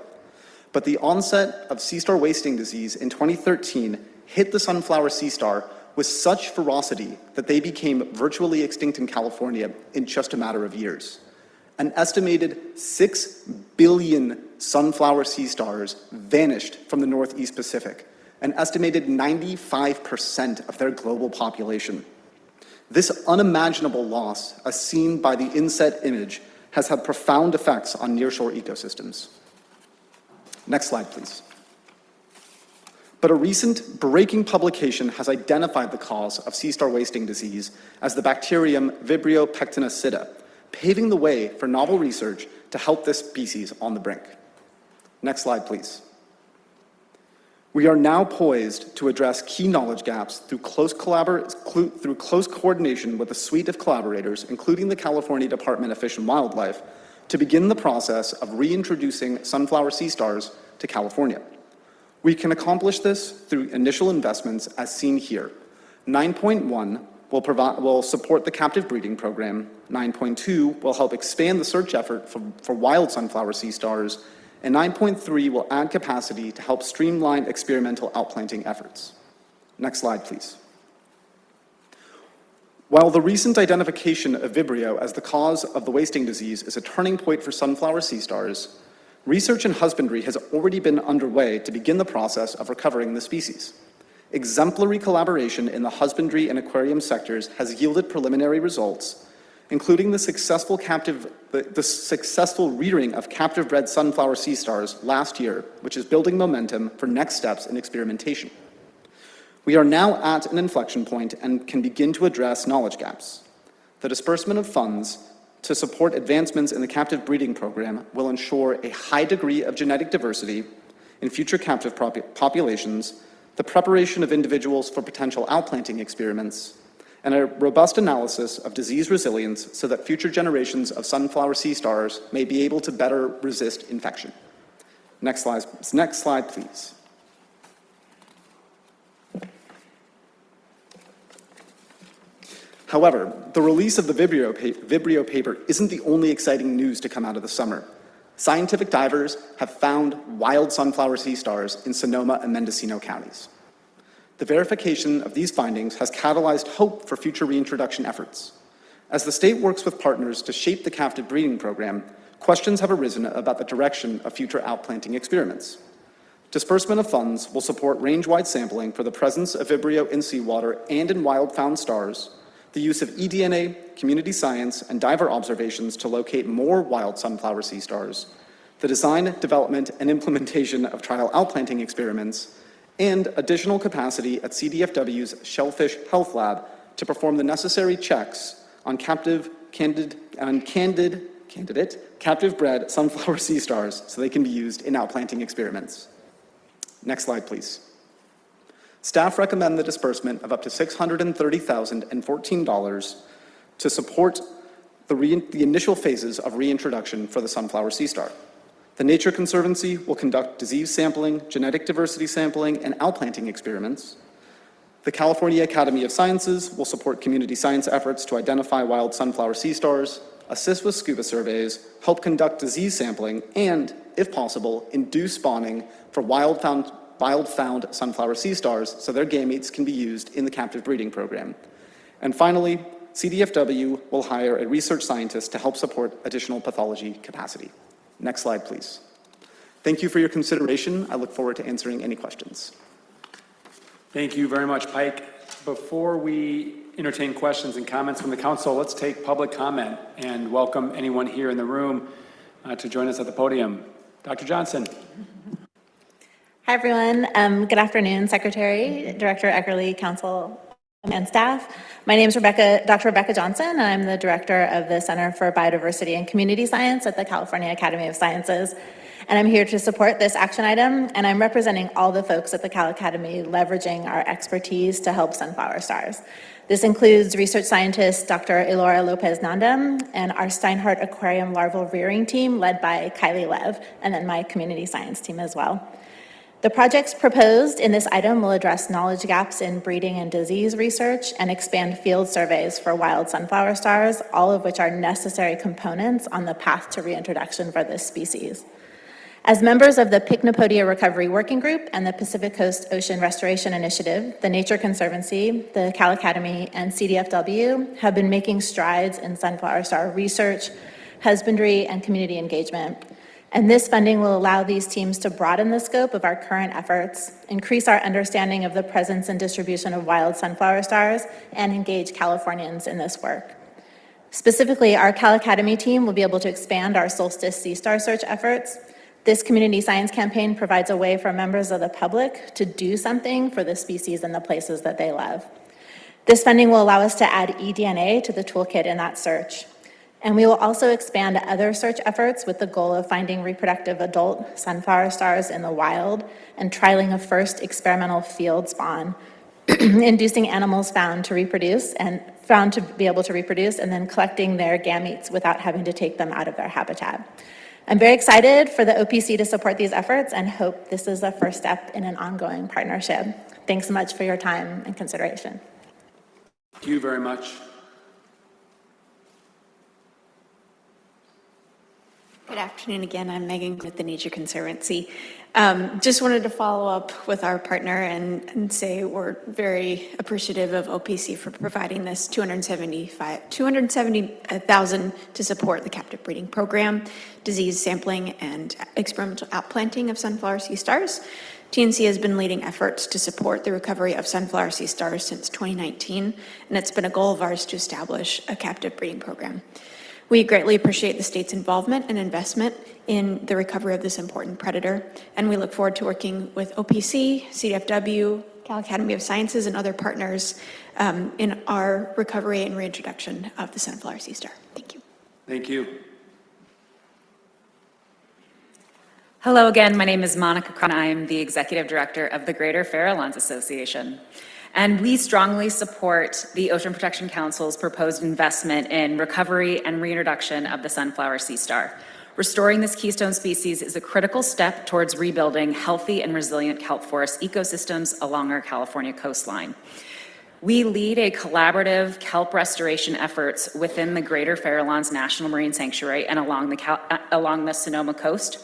V: But the onset of sea star wasting disease in 2013 hit the sunflower sea star with such ferocity that they became virtually extinct in California in just a matter of years. An estimated 6 billion sunflower sea stars vanished from the Northeast Pacific, an estimated 95% of their global population. This unimaginable loss, as seen by the inset image, has had profound effects on nearshore ecosystems. Next slide, please. But a recent breaking publication has identified the cause of sea star wasting disease as the bacterium Vibrio pectinacida, paving the way for novel research to help this species on the brink. Next slide, please. We are now poised to address key knowledge gaps through close coordination with a suite of collaborators, including the California Department of Fish and Wildlife, to begin the process of reintroducing sunflower sea stars to California. We can accomplish this through initial investments as seen here. 9.1 will support the captive breeding program. 9.2 will help expand the search effort for wild sunflower sea stars, and 9.3 will add capacity to help streamline experimental outplanting efforts. Next slide, please. While the recent identification of Vibrio as the cause of the wasting disease is a turning point for sunflower sea stars, research in husbandry has already been underway to begin the process of recovering the species. Exemplary collaboration in the husbandry and aquarium sectors has yielded preliminary results, including the successful rearing of captive-bred sunflower sea stars last year, which is building momentum for next steps in experimentation. We are now at an inflection point and can begin to address knowledge gaps. The disbursement of funds to support advancements in the captive breeding program will ensure a high degree of genetic diversity in future captive populations, the preparation of individuals for potential outplanting experiments, and a robust analysis of disease resilience so that future generations of sunflower sea stars may be able to better resist infection. Next slide, please. However, the release of the Vibrio paper isn't the only exciting news to come out of the summer. Scientific divers have found wild sunflower sea stars in Sonoma and Mendocino counties. The verification of these findings has catalyzed hope for future reintroduction efforts. As the state works with partners to shape the captive breeding program, questions have arisen about the direction of future outplanting experiments. Disbursement of funds will support range-wide sampling for the presence of Vibrio in seawater and in wild-found stars, the use of eDNA, community science, and diver observations to locate more wild sunflower sea stars, the design, development, and implementation of trial outplanting experiments, and additional capacity at CDFW's Shellfish Health Lab to perform the necessary checks on captive bred sunflower sea stars so they can be used in outplanting experiments. Next slide, please. Staff recommend the disbursement of up to $630,014 to support the initial phases of reintroduction for the sunflower sea star. The Nature Conservancy will conduct disease sampling, genetic diversity sampling, and outplanting experiments. The California Academy of Sciences will support community science efforts to identify wild sunflower sea stars, assist with scuba surveys, help conduct disease sampling, and, if possible, induce spawning for wild-found sunflower sea stars so their gametes can be used in the captive breeding program. And finally, CDFW will hire a research scientist to help support additional pathology capacity. Next slide, please. Thank you for your consideration. I look forward to answering any questions.
A: Thank you very much, Pike. Before we entertain questions and comments from the council, let's take public comment and welcome anyone here in the room to join us at the podium. Dr. Johnson.
N: Hi, everyone. Good afternoon, Secretary, Director Eckerle, Council, and staff. My name is Dr. Rebecca Johnson, and I'm the Director of the Center for Biodiversity and Community Science at the California Academy of Sciences. And I'm here to support this action item, and I'm representing all the folks at the Cal Academy leveraging our expertise to help sunflower stars. This includes research scientist Dr. Elora Lopez-Nandem and our Steinhardt Aquarium larval rearing team led by Kylie Lev, and then my community science team as well. The projects proposed in this item will address knowledge gaps in breeding and disease research and expand field surveys for wild sunflower stars, all of which are necessary components on the path to reintroduction for this species. As members of the Pycnopodia Recovery Working Group and the Pacific Coast Ocean Restoration Initiative, the Nature Conservancy, the Cal Academy, and CDFW have been making strides in sunflower star research, husbandry, and community engagement. And this funding will allow these teams to broaden the scope of our current efforts, increase our understanding of the presence and distribution of wild sunflower stars, and engage Californians in this work. Specifically, our Cal Academy team will be able to expand our solstice sea star search efforts. This community science campaign provides a way for members of the public to do something for the species and the places that they love. This funding will allow us to add eDNA to the toolkit in that search. And we will also expand other search efforts with the goal of finding reproductive adult sunflower stars in the wild and trialing a first experimental field spawn, inducing animals found to be able to reproduce, and then collecting their gametes without having to take them out of their habitat. I'm very excited for the OPC to support these efforts and hope this is the first step in an ongoing partnership. Thanks so much for your time and consideration.
A: Thank you very much.
J: Good afternoon again. I'm Megan with the Nature Conservancy. Just wanted to follow up with our partner and say we're very appreciative of OPC for providing this $270,000 to support the captive breeding program, disease sampling, and experimental outplanting of sunflower sea stars. TNC has been leading efforts to support the recovery of sunflower sea stars since 2019, and it's been a goal of ours to establish a captive breeding program. We greatly appreciate the state's involvement and investment in the recovery of this important predator, and we look forward to working with OPC, CDFW, Cal Academy of Sciences, and other partners in our recovery and reintroduction of the sunflower sea star. Thank you.
A: Thank you.
F: Hello again, my name is Monica Cron. I am the Executive Director of the Greater Farallones Association. And we strongly support the Ocean Protection Council's proposed investment in recovery and reintroduction of the sunflower sea star. Restoring this keystone species is a critical step towards rebuilding healthy and resilient kelp forest ecosystems along our California coastline. We lead a collaborative kelp restoration efforts within the Greater Farallones National Marine Sanctuary and along the Sonoma coast.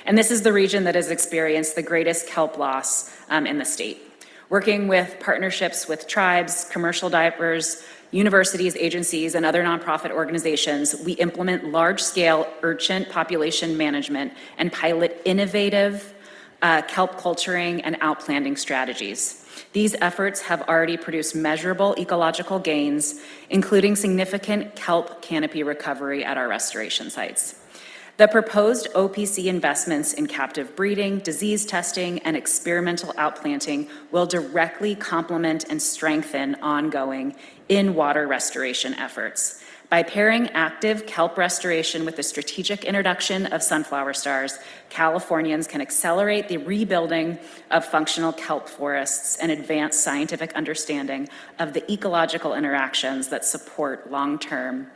F: And this is the region that has experienced the greatest kelp loss in the state. Working with partnerships with tribes, commercial divers, universities, agencies, and other nonprofit organizations, we implement large-scale urchin population management and pilot innovative kelp culturing and outplanting strategies. These efforts have already produced measurable ecological gains, including significant kelp canopy recovery at our restoration sites. The proposed OPC investments in captive breeding, disease testing, and experimental outplanting will directly complement and strengthen ongoing in-water restoration efforts. By pairing active kelp restoration with the strategic introduction of sunflower stars, Californians can accelerate the rebuilding of functional kelp forests and advance scientific understanding of the ecological interactions that support long-term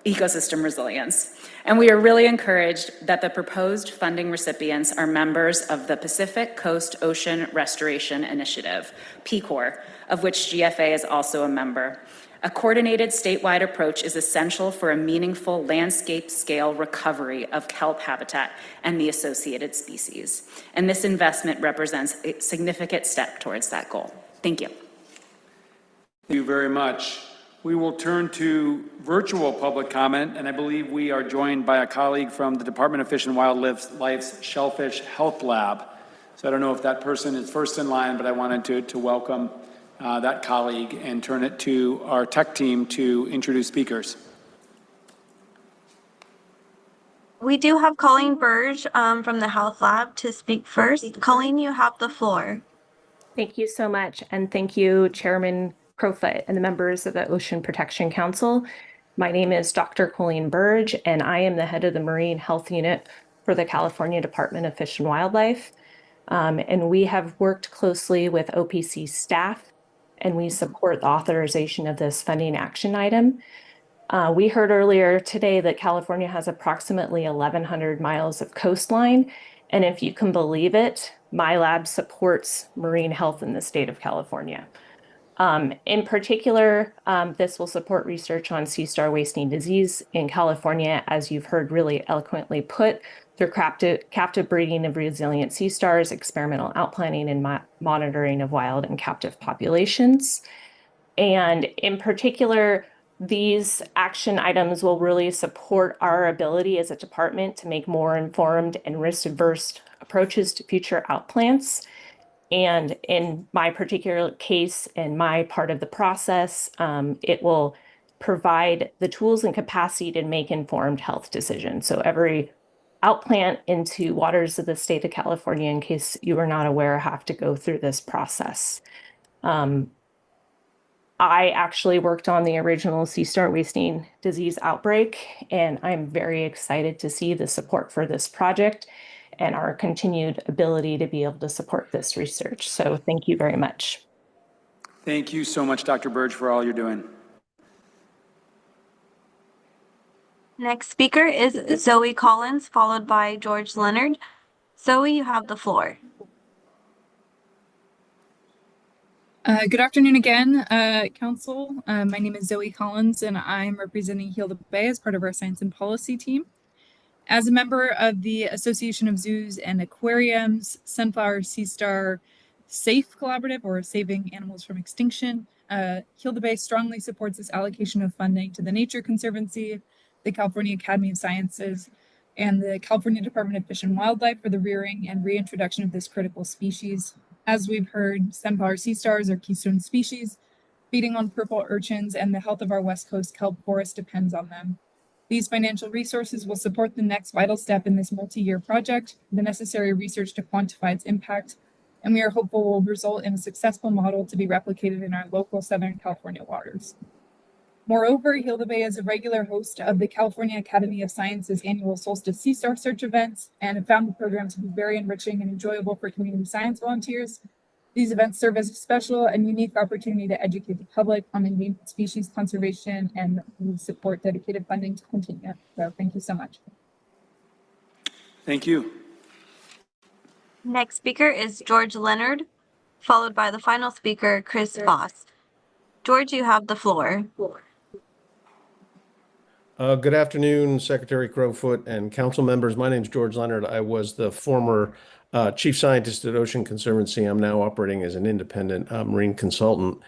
F: ecosystem resilience. And we are really encouraged that the proposed funding recipients are members of the Pacific Coast Ocean Restoration Initiative, PCOR, of which GFA is also a member. A coordinated statewide approach is essential for a meaningful landscape-scale recovery of kelp habitat and the associated species. And this investment represents a significant step towards that goal. Thank you.
A: Thank you very much. We will turn to virtual public comment, and I believe we are joined by a colleague from the Department of Fish and Wildlife's Shellfish Health Lab. So I don't know if that person is first in line, but I wanted to welcome that colleague and turn it to our tech team to introduce speakers.
B: We do have Colleen Burge from the Health Lab to speak first. Colleen, you have the floor.
D: Thank you so much, and thank you, Chairman Crowfoot and the members of the Ocean Protection Council. My name is Dr. Colleen Burge, and I am the head of the Marine Health Unit for the California Department of Fish and Wildlife. And we have worked closely with OPC staff, and we support the authorization of this funding action item. We heard earlier today that California has approximately 1,100 miles of coastline, and if you can believe it, my lab supports marine health in the state of California. In particular, this will support research on sea star wasting disease in California, as you've heard really eloquently put, through captive breeding of resilient sea stars, experimental outplanting, and monitoring of wild and captive populations. And in particular, these action items will really support our ability as a department to make more informed and risk-averse approaches to future outplants. And in my particular case, in my part of the process, it will provide the tools and capacity to make informed health decisions. So every outplant into waters of the state of California, in case you are not aware, have to go through this process. I actually worked on the original sea star wasting disease outbreak, and I'm very excited to see the support for this project and our continued ability to be able to support this research. So thank you very much.
A: Thank you so much, Dr. Burge, for all you're doing.
B: Next speaker is Zoe Collins, followed by George Leonard. Zoe, you have the floor.
H: Good afternoon again, Council. My name is Zoe Collins, and I'm representing Heal the Bay as part of our Science and Policy team. As a member of the Association of Zoos and Aquariums, Sunflower Sea Star SAFE Collaborative, or Saving Animals from Extinction, Heal the Bay strongly supports this allocation of funding to the Nature Conservancy, the California Academy of Sciences, and the California Department of Fish and Wildlife for the rearing and reintroduction of this critical species. As we've heard, sunflower sea stars are keystone species, feeding on purple urchins, and the health of our West Coast kelp forest depends on them. These financial resources will support the next vital step in this multi-year project, the necessary research to quantify its impact, and we are hopeful will result in a successful model to be replicated in our local Southern California waters. Moreover, Heal the Bay is a regular host of the California Academy of Sciences annual Solstice Sea Star Search events, and have found the program to be very enriching and enjoyable for community science volunteers. These events serve as a special and unique opportunity to educate the public on endangered species conservation, and we support dedicated funding to continue. So thank you so much.
A: Thank you.
B: Next speaker is George Leonard, followed by the final speaker, Chris Voss. George, you have the floor.
S: Good afternoon, Secretary Crowfoot and council members. My name is George Leonard. I was the former chief scientist at Ocean Conservancy. I'm now operating as an independent marine consultant.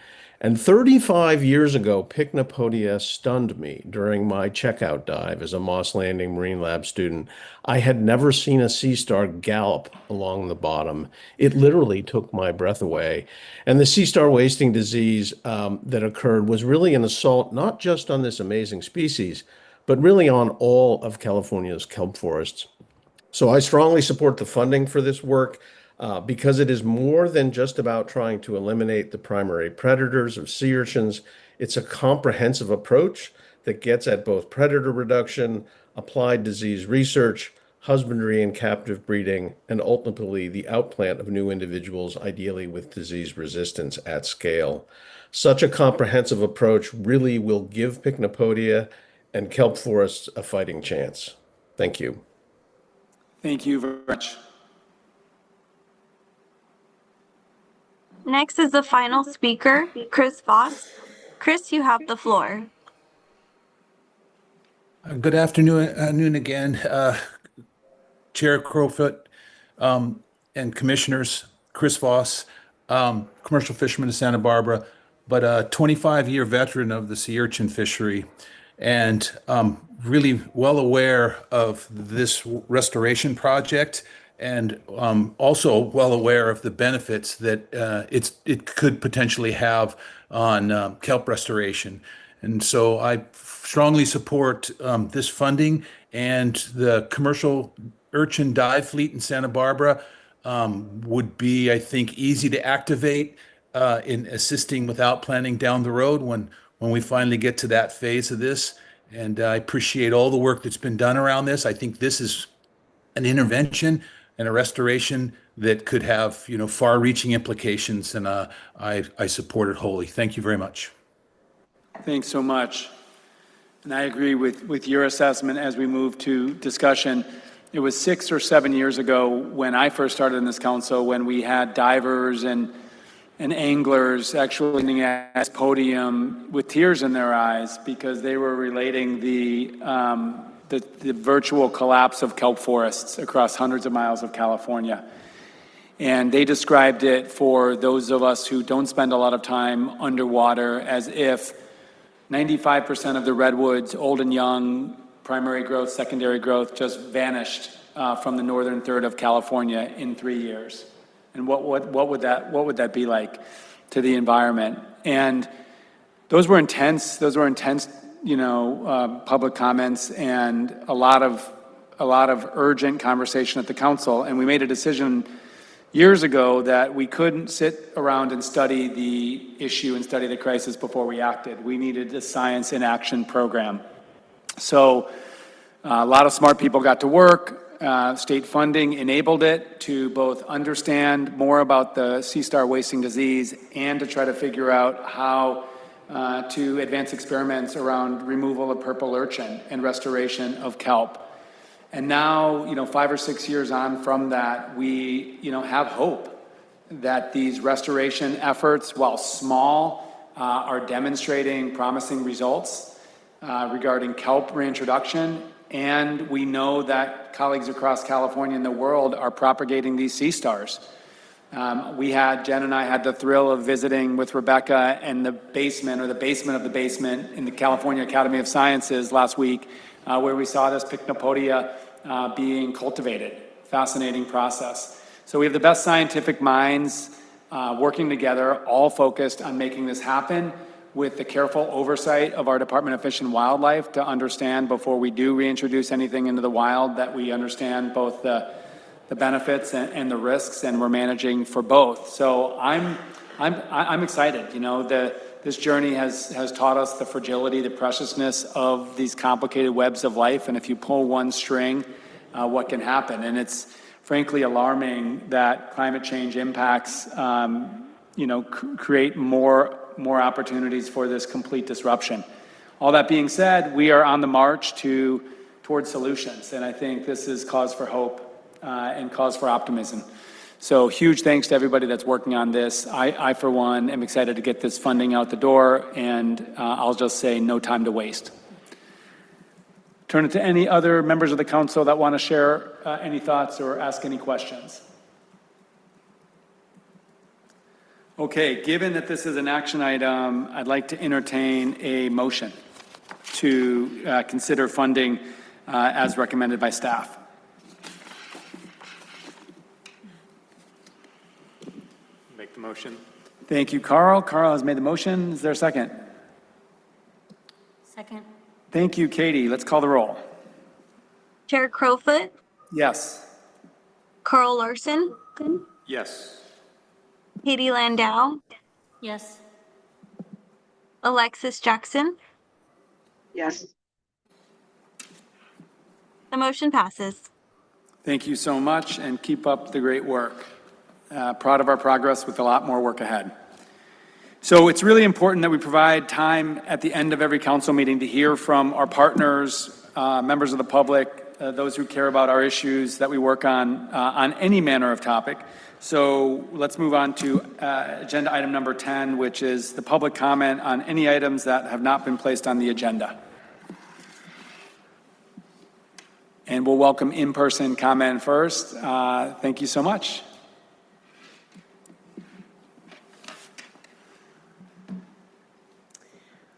S: And 35 years ago, Pycnopodia stunned me during my checkout dive as a Moss Landing Marine Lab student. I had never seen a sea star gallop along the bottom. It literally took my breath away. And the sea star wasting disease that occurred was really an assault, not just on this amazing species, but really on all of California's kelp forests. So I strongly support the funding for this work because it is more than just about trying to eliminate the primary predators of sea urchins. It's a comprehensive approach that gets at both predator reduction, applied disease research, husbandry and captive breeding, and ultimately the outplant of new individuals, ideally with disease resistance at scale. Such a comprehensive approach really will give Pycnopodia and kelp forests a fighting chance. Thank you.
A: Thank you very much.
B: Next is the final speaker, Chris Voss. Chris, you have the floor.
P: Good afternoon again, Chair Crowfoot and Commissioners. Chris Voss, commercial fisherman of Santa Barbara, but a 25-year veteran of the sea urchin fishery, and really well aware of this restoration project, and also well aware of the benefits that it could potentially have on kelp restoration. And so I strongly support this funding, and the commercial urchin dive fleet in Santa Barbara would be, I think, easy to activate in assisting with outplanting down the road when we finally get to that phase of this. And I appreciate all the work that's been done around this. I think this is an intervention and a restoration that could have, far-reaching implications, and I support it wholly. Thank you very much.
A: Thanks so much. And I agree with your assessment as we move to discussion. It was 6 or 7 years ago when I first started in this council, when we had divers and anglers actually sitting at this podium with tears in their eyes because they were relating the virtual collapse of kelp forests across hundreds of miles of California. And they described it, for those of us who don't spend a lot of time underwater, as if 95% of the redwoods, old and young, primary growth, secondary growth, just vanished from the northern third of California in 3 years. And what would that be like to the environment? And those were intense. Public comments, and a lot of urgent conversation at the council. And we made a decision years ago that we couldn't sit around and study the issue and study the crisis before we acted. We needed a science in action program. So a lot of smart people got to work. State funding enabled it to both understand more about the sea star wasting disease and to try to figure out how to advance experiments around removal of purple urchin and restoration of kelp. And now, 5 or 6 years on from that, we, have hope that these restoration efforts, while small, are demonstrating promising results regarding kelp reintroduction. And we know that colleagues across California and the world are propagating these sea stars. Jenn and I had the thrill of visiting with Rebecca in the basement of the basement in the California Academy of Sciences last week, where we saw this Pycnopodia being cultivated. Fascinating process. So we have the best scientific minds working together, all focused on making this happen, with the careful oversight of our Department of Fish and Wildlife to understand before we do reintroduce anything into the wild that we understand both the benefits and the risks, and we're managing for both. So I'm excited. This journey has taught us the fragility, the preciousness of these complicated webs of life, and if you pull one string, what can happen? And it's frankly alarming that climate change impacts, create more opportunities for this complete disruption. All that being said, we are on the march towards solutions, and I think this is cause for hope and cause for optimism. So huge thanks to everybody that's working on this. I for one, am excited to get this funding out the door, and I'll just say no time to waste. Turn it to any other members of the council that want to share any thoughts or ask any questions. Okay, given that this is an action item, I'd like to entertain a motion to consider funding as recommended by staff.
G: Make the motion.
A: Thank you, Carl. Carl has made the motion. Is there a second?
N: Second.
A: Thank you, Katie. Let's call the roll.
B: Chair Crowfoot,
A: Yes.
B: Carl Larson,
G: Yes.
B: Katie Landau,
N: Yes.
B: Alexis Jackson.
C: Yes.
B: The motion passes.
A: Thank you so much, and keep up the great work. Proud of our progress with a lot more work ahead. So it's really important that we provide time at the end of every council meeting to hear from our partners, members of the public, those who care about our issues that we work on any manner of topic. So let's move on to agenda item number 10, which is the public comment on any items that have not been placed on the agenda. And we'll welcome in-person comment first. Thank you so much.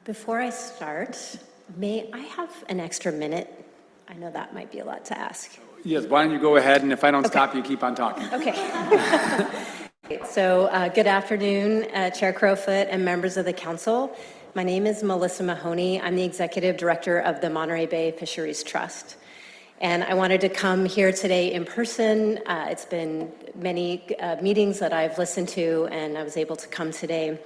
U: Before I start, may I have an extra minute? I know that might be a lot to ask.
A: Yes, why don't you go ahead, and if I don't stop you, keep on talking.
U: Okay. So good afternoon, Chair Crowfoot and members of the council. My name is Melissa Mahoney. I'm the executive director of the Monterey Bay Fisheries Trust. And I wanted to come here today in person. It's been many meetings that I've listened to, and I was able to come today.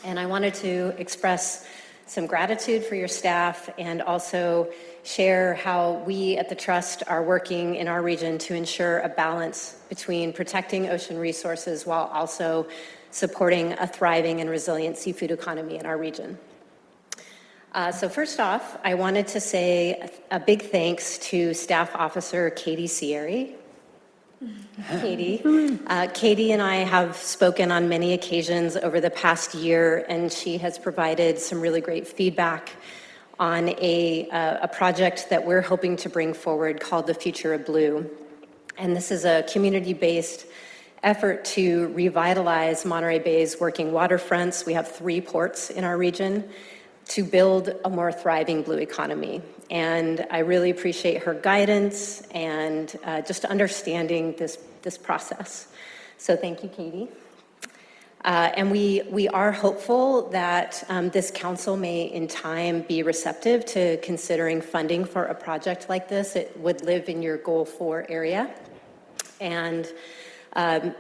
U: And I wanted to express some gratitude for your staff and also share how we at the Trust are working in our region to ensure a balance between protecting ocean resources while also supporting a thriving and resilient seafood economy in our region. So first off, I wanted to say a big thanks to Staff Officer Katie Sierry. Katie and I have spoken on many occasions over the past year, and she has provided some really great feedback on a project that we're hoping to bring forward called the Future of Blue. And this is a community-based effort to revitalize Monterey Bay's working waterfronts. We have 3 ports in our region to build a more thriving blue economy. And I really appreciate her guidance and just understanding this process. So thank you, Katie. And we are hopeful that this council may in time be receptive to considering funding for a project like this. It would live in your Goal 4 area. And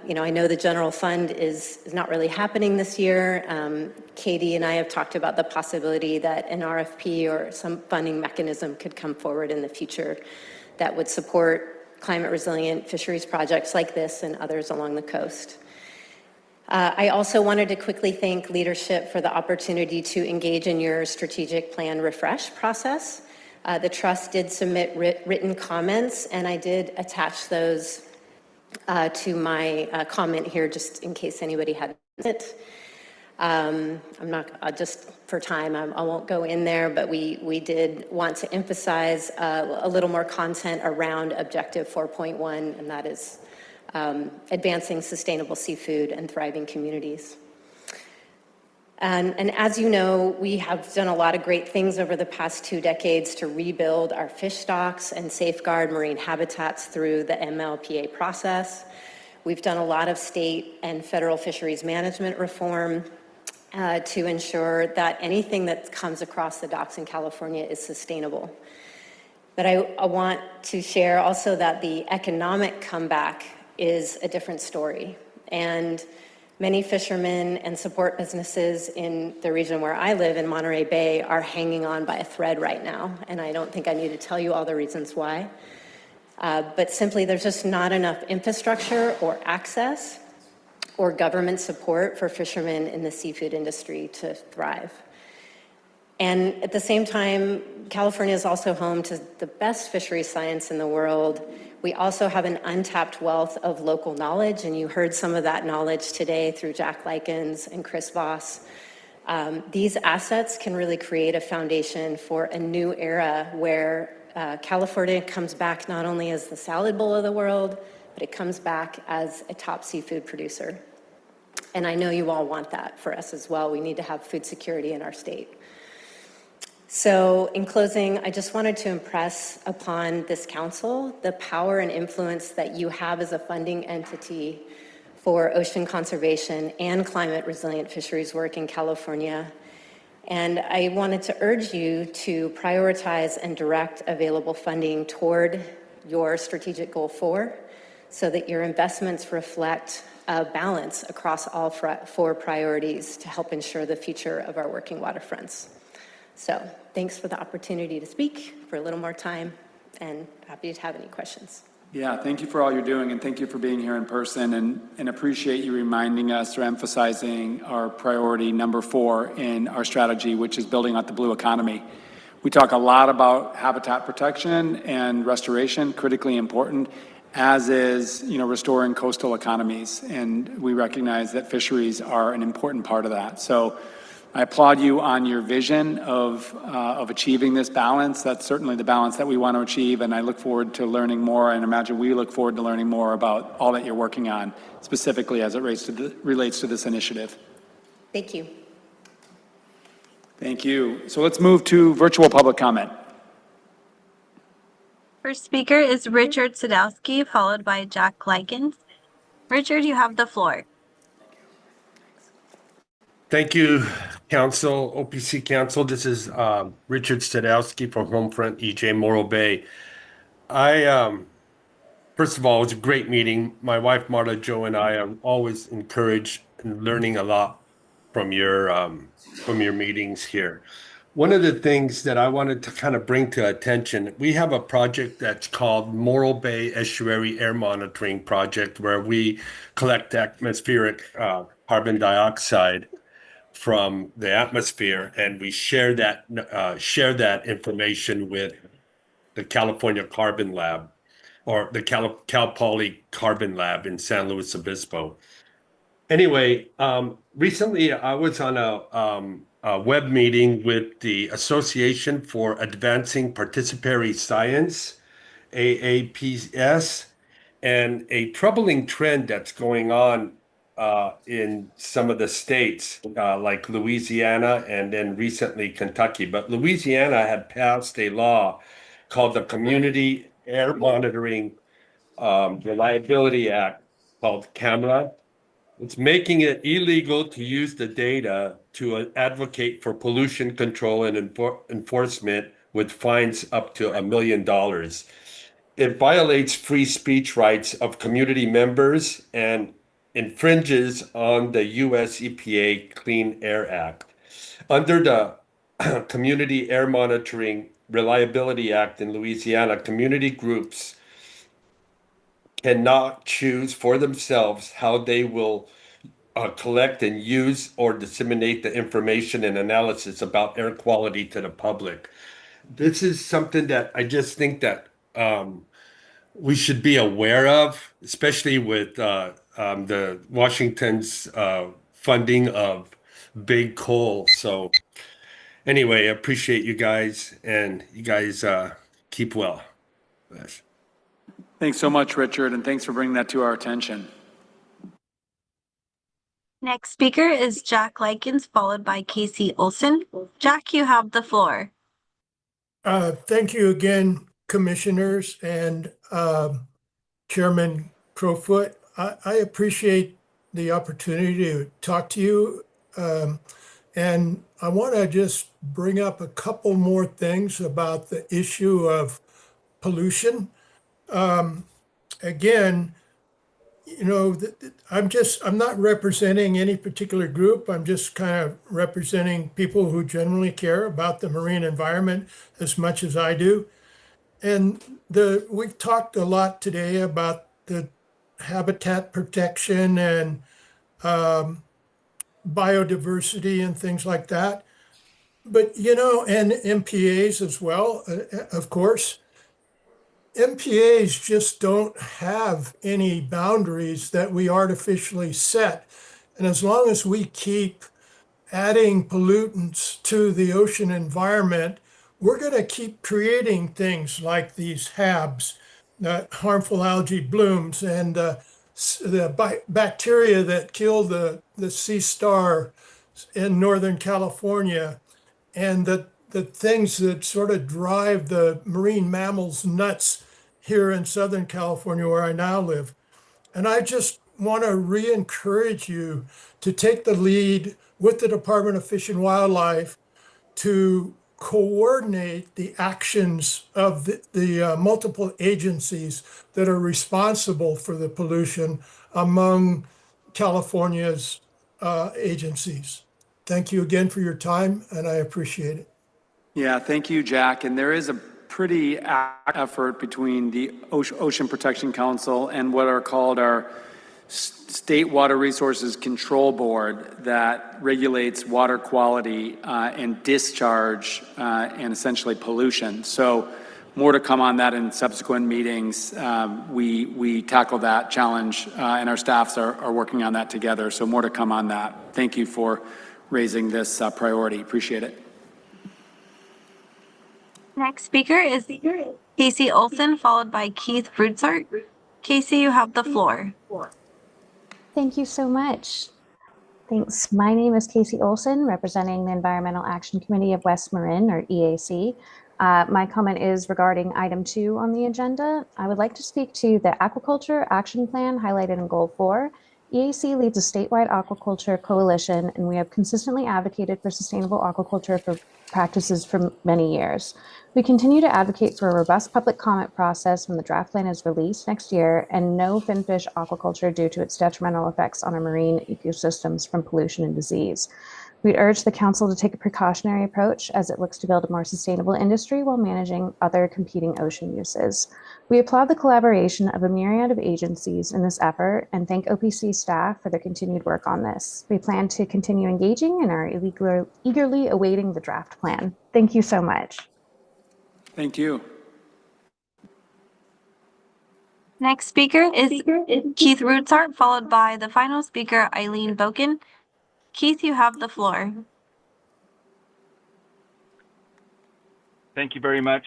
U: you know, I know the general fund is not really happening this year. Katie and I have talked about the possibility that an RFP or some funding mechanism could come forward in the future that would support climate resilient fisheries projects like this and others along the coast. I also wanted to quickly thank leadership for the opportunity to engage in your strategic plan refresh process. The Trust did submit written comments, and I did attach those to my comment here, just in case anybody hadn't seen it. I'm not, just for time, I won't go in there, but we did want to emphasize a little more content around Objective 4.1, and that is advancing sustainable seafood and thriving communities. And as you know, we have done a lot of great things over the past 2 decades to rebuild our fish stocks and safeguard marine habitats through the MLPA process. We've done a lot of state and federal fisheries management reform to ensure that anything that comes across the docks in California is sustainable. But I want to share also that the economic comeback is a different story. And many fishermen and support businesses in the region where I live in Monterey Bay are hanging on by a thread right now. And I don't think I need to tell you all the reasons why. But simply there's just not enough infrastructure or access or government support for fishermen in the seafood industry to thrive. And at the same time, California is also home to the best fishery science in the world. We also have an untapped wealth of local knowledge, and you heard some of that knowledge today through Jack Likens and Chris Voss. These assets can really create a foundation for a new era where California comes back not only as the salad bowl of the world, but it comes back as a top seafood producer. And I know you all want that for us as well. We need to have food security in our state. So in closing, I just wanted to impress upon this council the power and influence that you have as a funding entity for ocean conservation and climate resilient fisheries work in California. And I wanted to urge you to prioritize and direct available funding toward your strategic goal 4 so that your investments reflect a balance across all 4 priorities to help ensure the future of our working waterfronts. So thanks for the opportunity to speak for a little more time, and happy to have any questions.
A: Yeah, thank you for all you're doing, and thank you for being here in person, and appreciate you reminding us or emphasizing our priority number 4 in our strategy, which is building out the blue economy. We talk a lot about habitat protection and restoration, critically important, as is, restoring coastal economies, and we recognize that fisheries are an important part of that. So I applaud you on your vision of achieving this balance. That's certainly the balance that we want to achieve, and I look forward to learning more, and imagine we look forward to learning more about all that you're working on, specifically as it relates to this initiative.
U: Thank you.
A: Thank you. So let's move to virtual public comment.
B: First speaker is Richard Sadowski, followed by Jack Likens. Richard, you have the floor.
E: Thank you, Council, OPC Council. This is Richard Stadowski from Homefront EJ Morro Bay. First of all, it was a great meeting. My wife, Marta, Joe, and I are always encouraged and learning a lot from your meetings here. One of the things that I wanted to kind of bring to attention, we have a project that's called Morro Bay Estuary Air Monitoring Project, where we collect atmospheric carbon dioxide from the atmosphere, and we share that information with the California Carbon Lab, or the Cal Poly Carbon Lab in San Luis Obispo. Anyway, recently I was on a web meeting with the Association for Advancing Participatory Science, AAPS, and a troubling trend that's going on in some of the states, like Louisiana and then recently Kentucky. But Louisiana had passed a law called the Community Air Monitoring Reliability Act, called CAMRA. It's making it illegal to use the data to advocate for pollution control and enforcement with fines up to $1 million. It violates free speech rights of community members and infringes on the US EPA Clean Air Act. Under the Community Air Monitoring Reliability Act in Louisiana, community groups cannot choose for themselves how they will collect and use or disseminate the information and analysis about air quality to the public. This is something that I just think that we should be aware of, especially with the Washington's funding of big coal. So anyway, I appreciate you guys, and you guys keep well. Yes.
A: Thanks so much, Richard, and thanks for bringing that to our attention.
B: Next speaker is Jack Likens, followed by Casey Olson. Jack, you have the floor.
K: Thank you again, commissioners and Chairman Crowfoot. I appreciate the opportunity to talk to you. And I want to just bring up a couple more things about the issue of pollution. Again, I'm not representing any particular group. I'm just kind of representing people who generally care about the marine environment as much as I do. And we've talked a lot today about the habitat protection and biodiversity and things like that. But, and MPAs as well, of course. MPAs just don't have any boundaries that we artificially set. And as long as we keep adding pollutants to the ocean environment, we're going to keep creating things like these HABs, harmful algae blooms, and bacteria that kill the sea star in Northern California, and the things that sort of drive the marine mammals nuts here in Southern California, where I now live. And I just want to re-encourage you to take the lead with the Department of Fish and Wildlife to coordinate the actions of the multiple agencies that are responsible for the pollution among California's agencies. Thank you again for your time, and I appreciate it.
A: Yeah, thank you, Jack. And there is a pretty effort between the Ocean Protection Council and what are called our State Water Resources Control Board that regulates water quality and discharge and essentially pollution. So more to come on that in subsequent meetings. We tackle that challenge and our staffs are working on that together. So more to come on that. Thank you for raising this priority. Appreciate it.
B: Next speaker is Casey Olson, followed by Keith Brutzart. Casey, you have the floor.
L: Thank you so much. Thanks. My name is Casey Olson, representing the Environmental Action Committee of West Marin, or EAC. My comment is regarding item 2 on the agenda. I would like to speak to the Aquaculture Action Plan highlighted in Goal 4. EAC leads a statewide aquaculture coalition, and we have consistently advocated for sustainable aquaculture practices for many years. We continue to advocate for a robust public comment process when the draft plan is released next year, and no finfish aquaculture due to its detrimental effects on our marine ecosystems from pollution and disease. We'd urge the council to take a precautionary approach as it looks to build a more sustainable industry while managing other competing ocean uses. We applaud the collaboration of a myriad of agencies in this effort and thank OPC staff for their continued work on this. We plan to continue engaging and are eagerly awaiting the draft plan. Thank you so much.
A: Thank you.
B: Next speaker is Keith Brutzart, followed by the final speaker, Eileen Boken. Keith, you have the floor.
M: Thank you very much.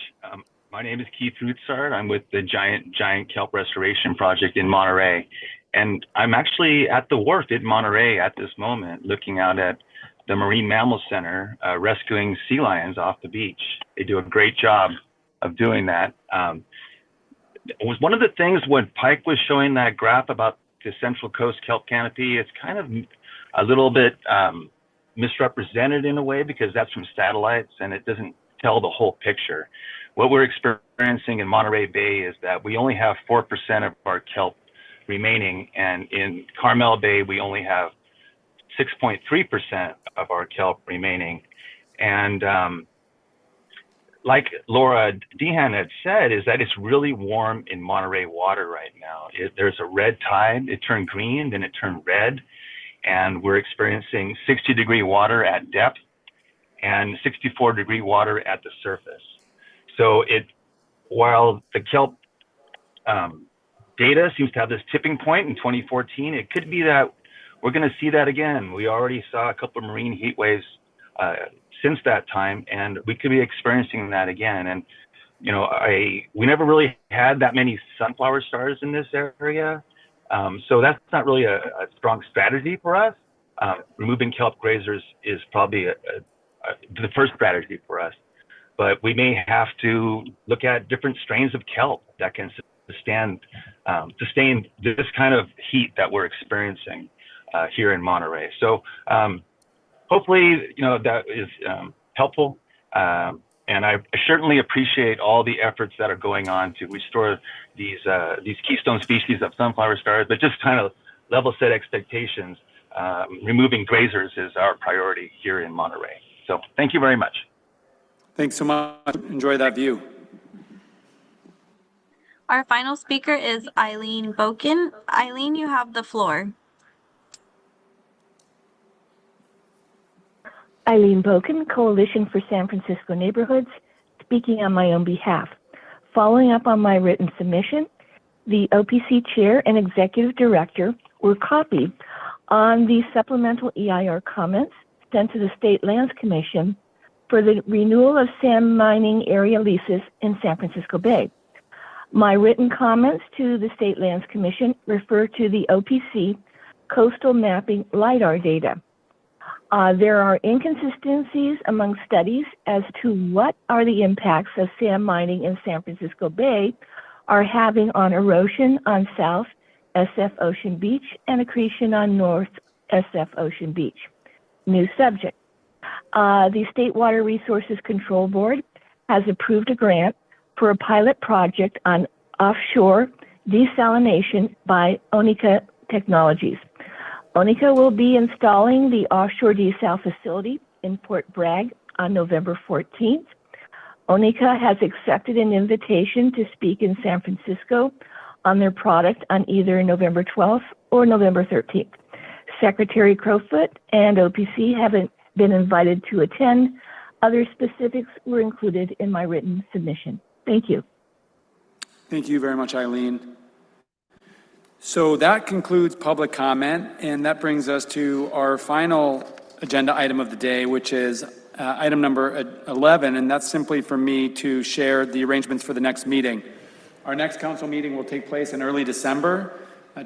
M: My name is Keith Brutzart. I'm with the Giant Kelp Restoration Project in Monterey. And I'm actually at the wharf in Monterey at this moment, looking out at the Marine Mammal Center, rescuing sea lions off the beach. They do a great job of doing that. It was one of the things when Pike was showing that graph about the Central Coast kelp canopy, it's kind of a little bit misrepresented in a way because that's from satellites and it doesn't tell the whole picture. What we're experiencing in Monterey Bay is that we only have 4% of our kelp remaining, and in Carmel Bay, we only have 6.3% of our kelp remaining. And like Laura Dehan had said, is that it's really warm in Monterey water right now. There's a red tide. It turned green, then it turned red. And we're experiencing 60-degree water at depth and 64-degree water at the surface. So while the kelp data seems to have this tipping point in 2014, it could be that we're going to see that again. We already saw a couple of marine heat waves since that time, and we could be experiencing that again. And you know, we never really had that many sunflower stars in this area. So that's not really a strong strategy for us. Removing kelp grazers is probably the first strategy for us. But we may have to look at different strains of kelp that can sustain this kind of heat that we're experiencing here in Monterey. So hopefully, you know, that is helpful. And I certainly appreciate all the efforts that are going on to restore these keystone species of sunflower stars, but just kind of level set expectations. Removing grazers is our priority here in Monterey. So thank you very much.
A: Thanks so much. Enjoy that view.
B: Our final speaker is Eileen Boken. Eileen, you have the floor.
W: Eileen Boken, Coalition for San Francisco Neighborhoods, speaking on my own behalf. Following up on my written submission, the OPC Chair and Executive Director were copied on the supplemental EIR comments sent to the State Lands Commission for the renewal of sand mining area leases in San Francisco Bay. My written comments to the State Lands Commission refer to the OPC coastal mapping LIDAR data. There are inconsistencies among studies as to what are the impacts of sand mining in San Francisco Bay are having on erosion on South SF Ocean Beach and accretion on North SF Ocean Beach. New subject. The State Water Resources Control Board has approved a grant for a pilot project on offshore desalination by Onika Technologies. Onika will be installing the offshore desal facility in Port Bragg on November 14th. Onika has accepted an invitation to speak in San Francisco on their product on either November 12th or November 13th. Secretary Crowfoot and OPC haven't been invited to attend. Other specifics were included in my written submission. Thank you.
A: Thank you very much, Eileen. So that concludes public comment, and that brings us to our final agenda item of the day, which is item number 11, and that's simply for me to share the arrangements for the next meeting. Our next council meeting will take place in early December,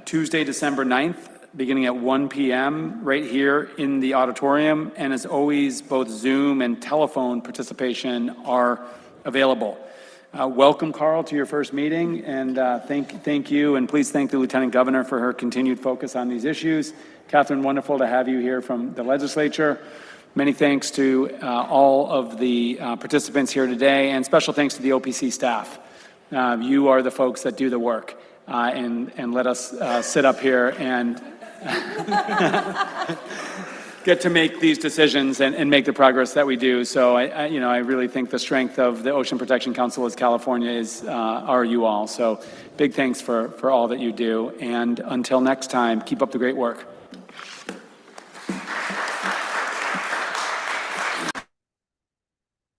A: Tuesday, December 9th, beginning at 1 p.m. right here in the auditorium. And as always, both Zoom and telephone participation are available. Welcome, Carl, to your first meeting, and thank you, and please thank the Lieutenant Governor for her continued focus on these issues. Catherine, wonderful to have you here from the legislature. Many thanks to all of the participants here today, and special thanks to the OPC staff. You are the folks that do the work, and let us sit up here and get to make these decisions and make the progress that we do. So I really think the strength of the Ocean Protection Council as California are you all. So big thanks for all that you do. And until next time, keep up the great work.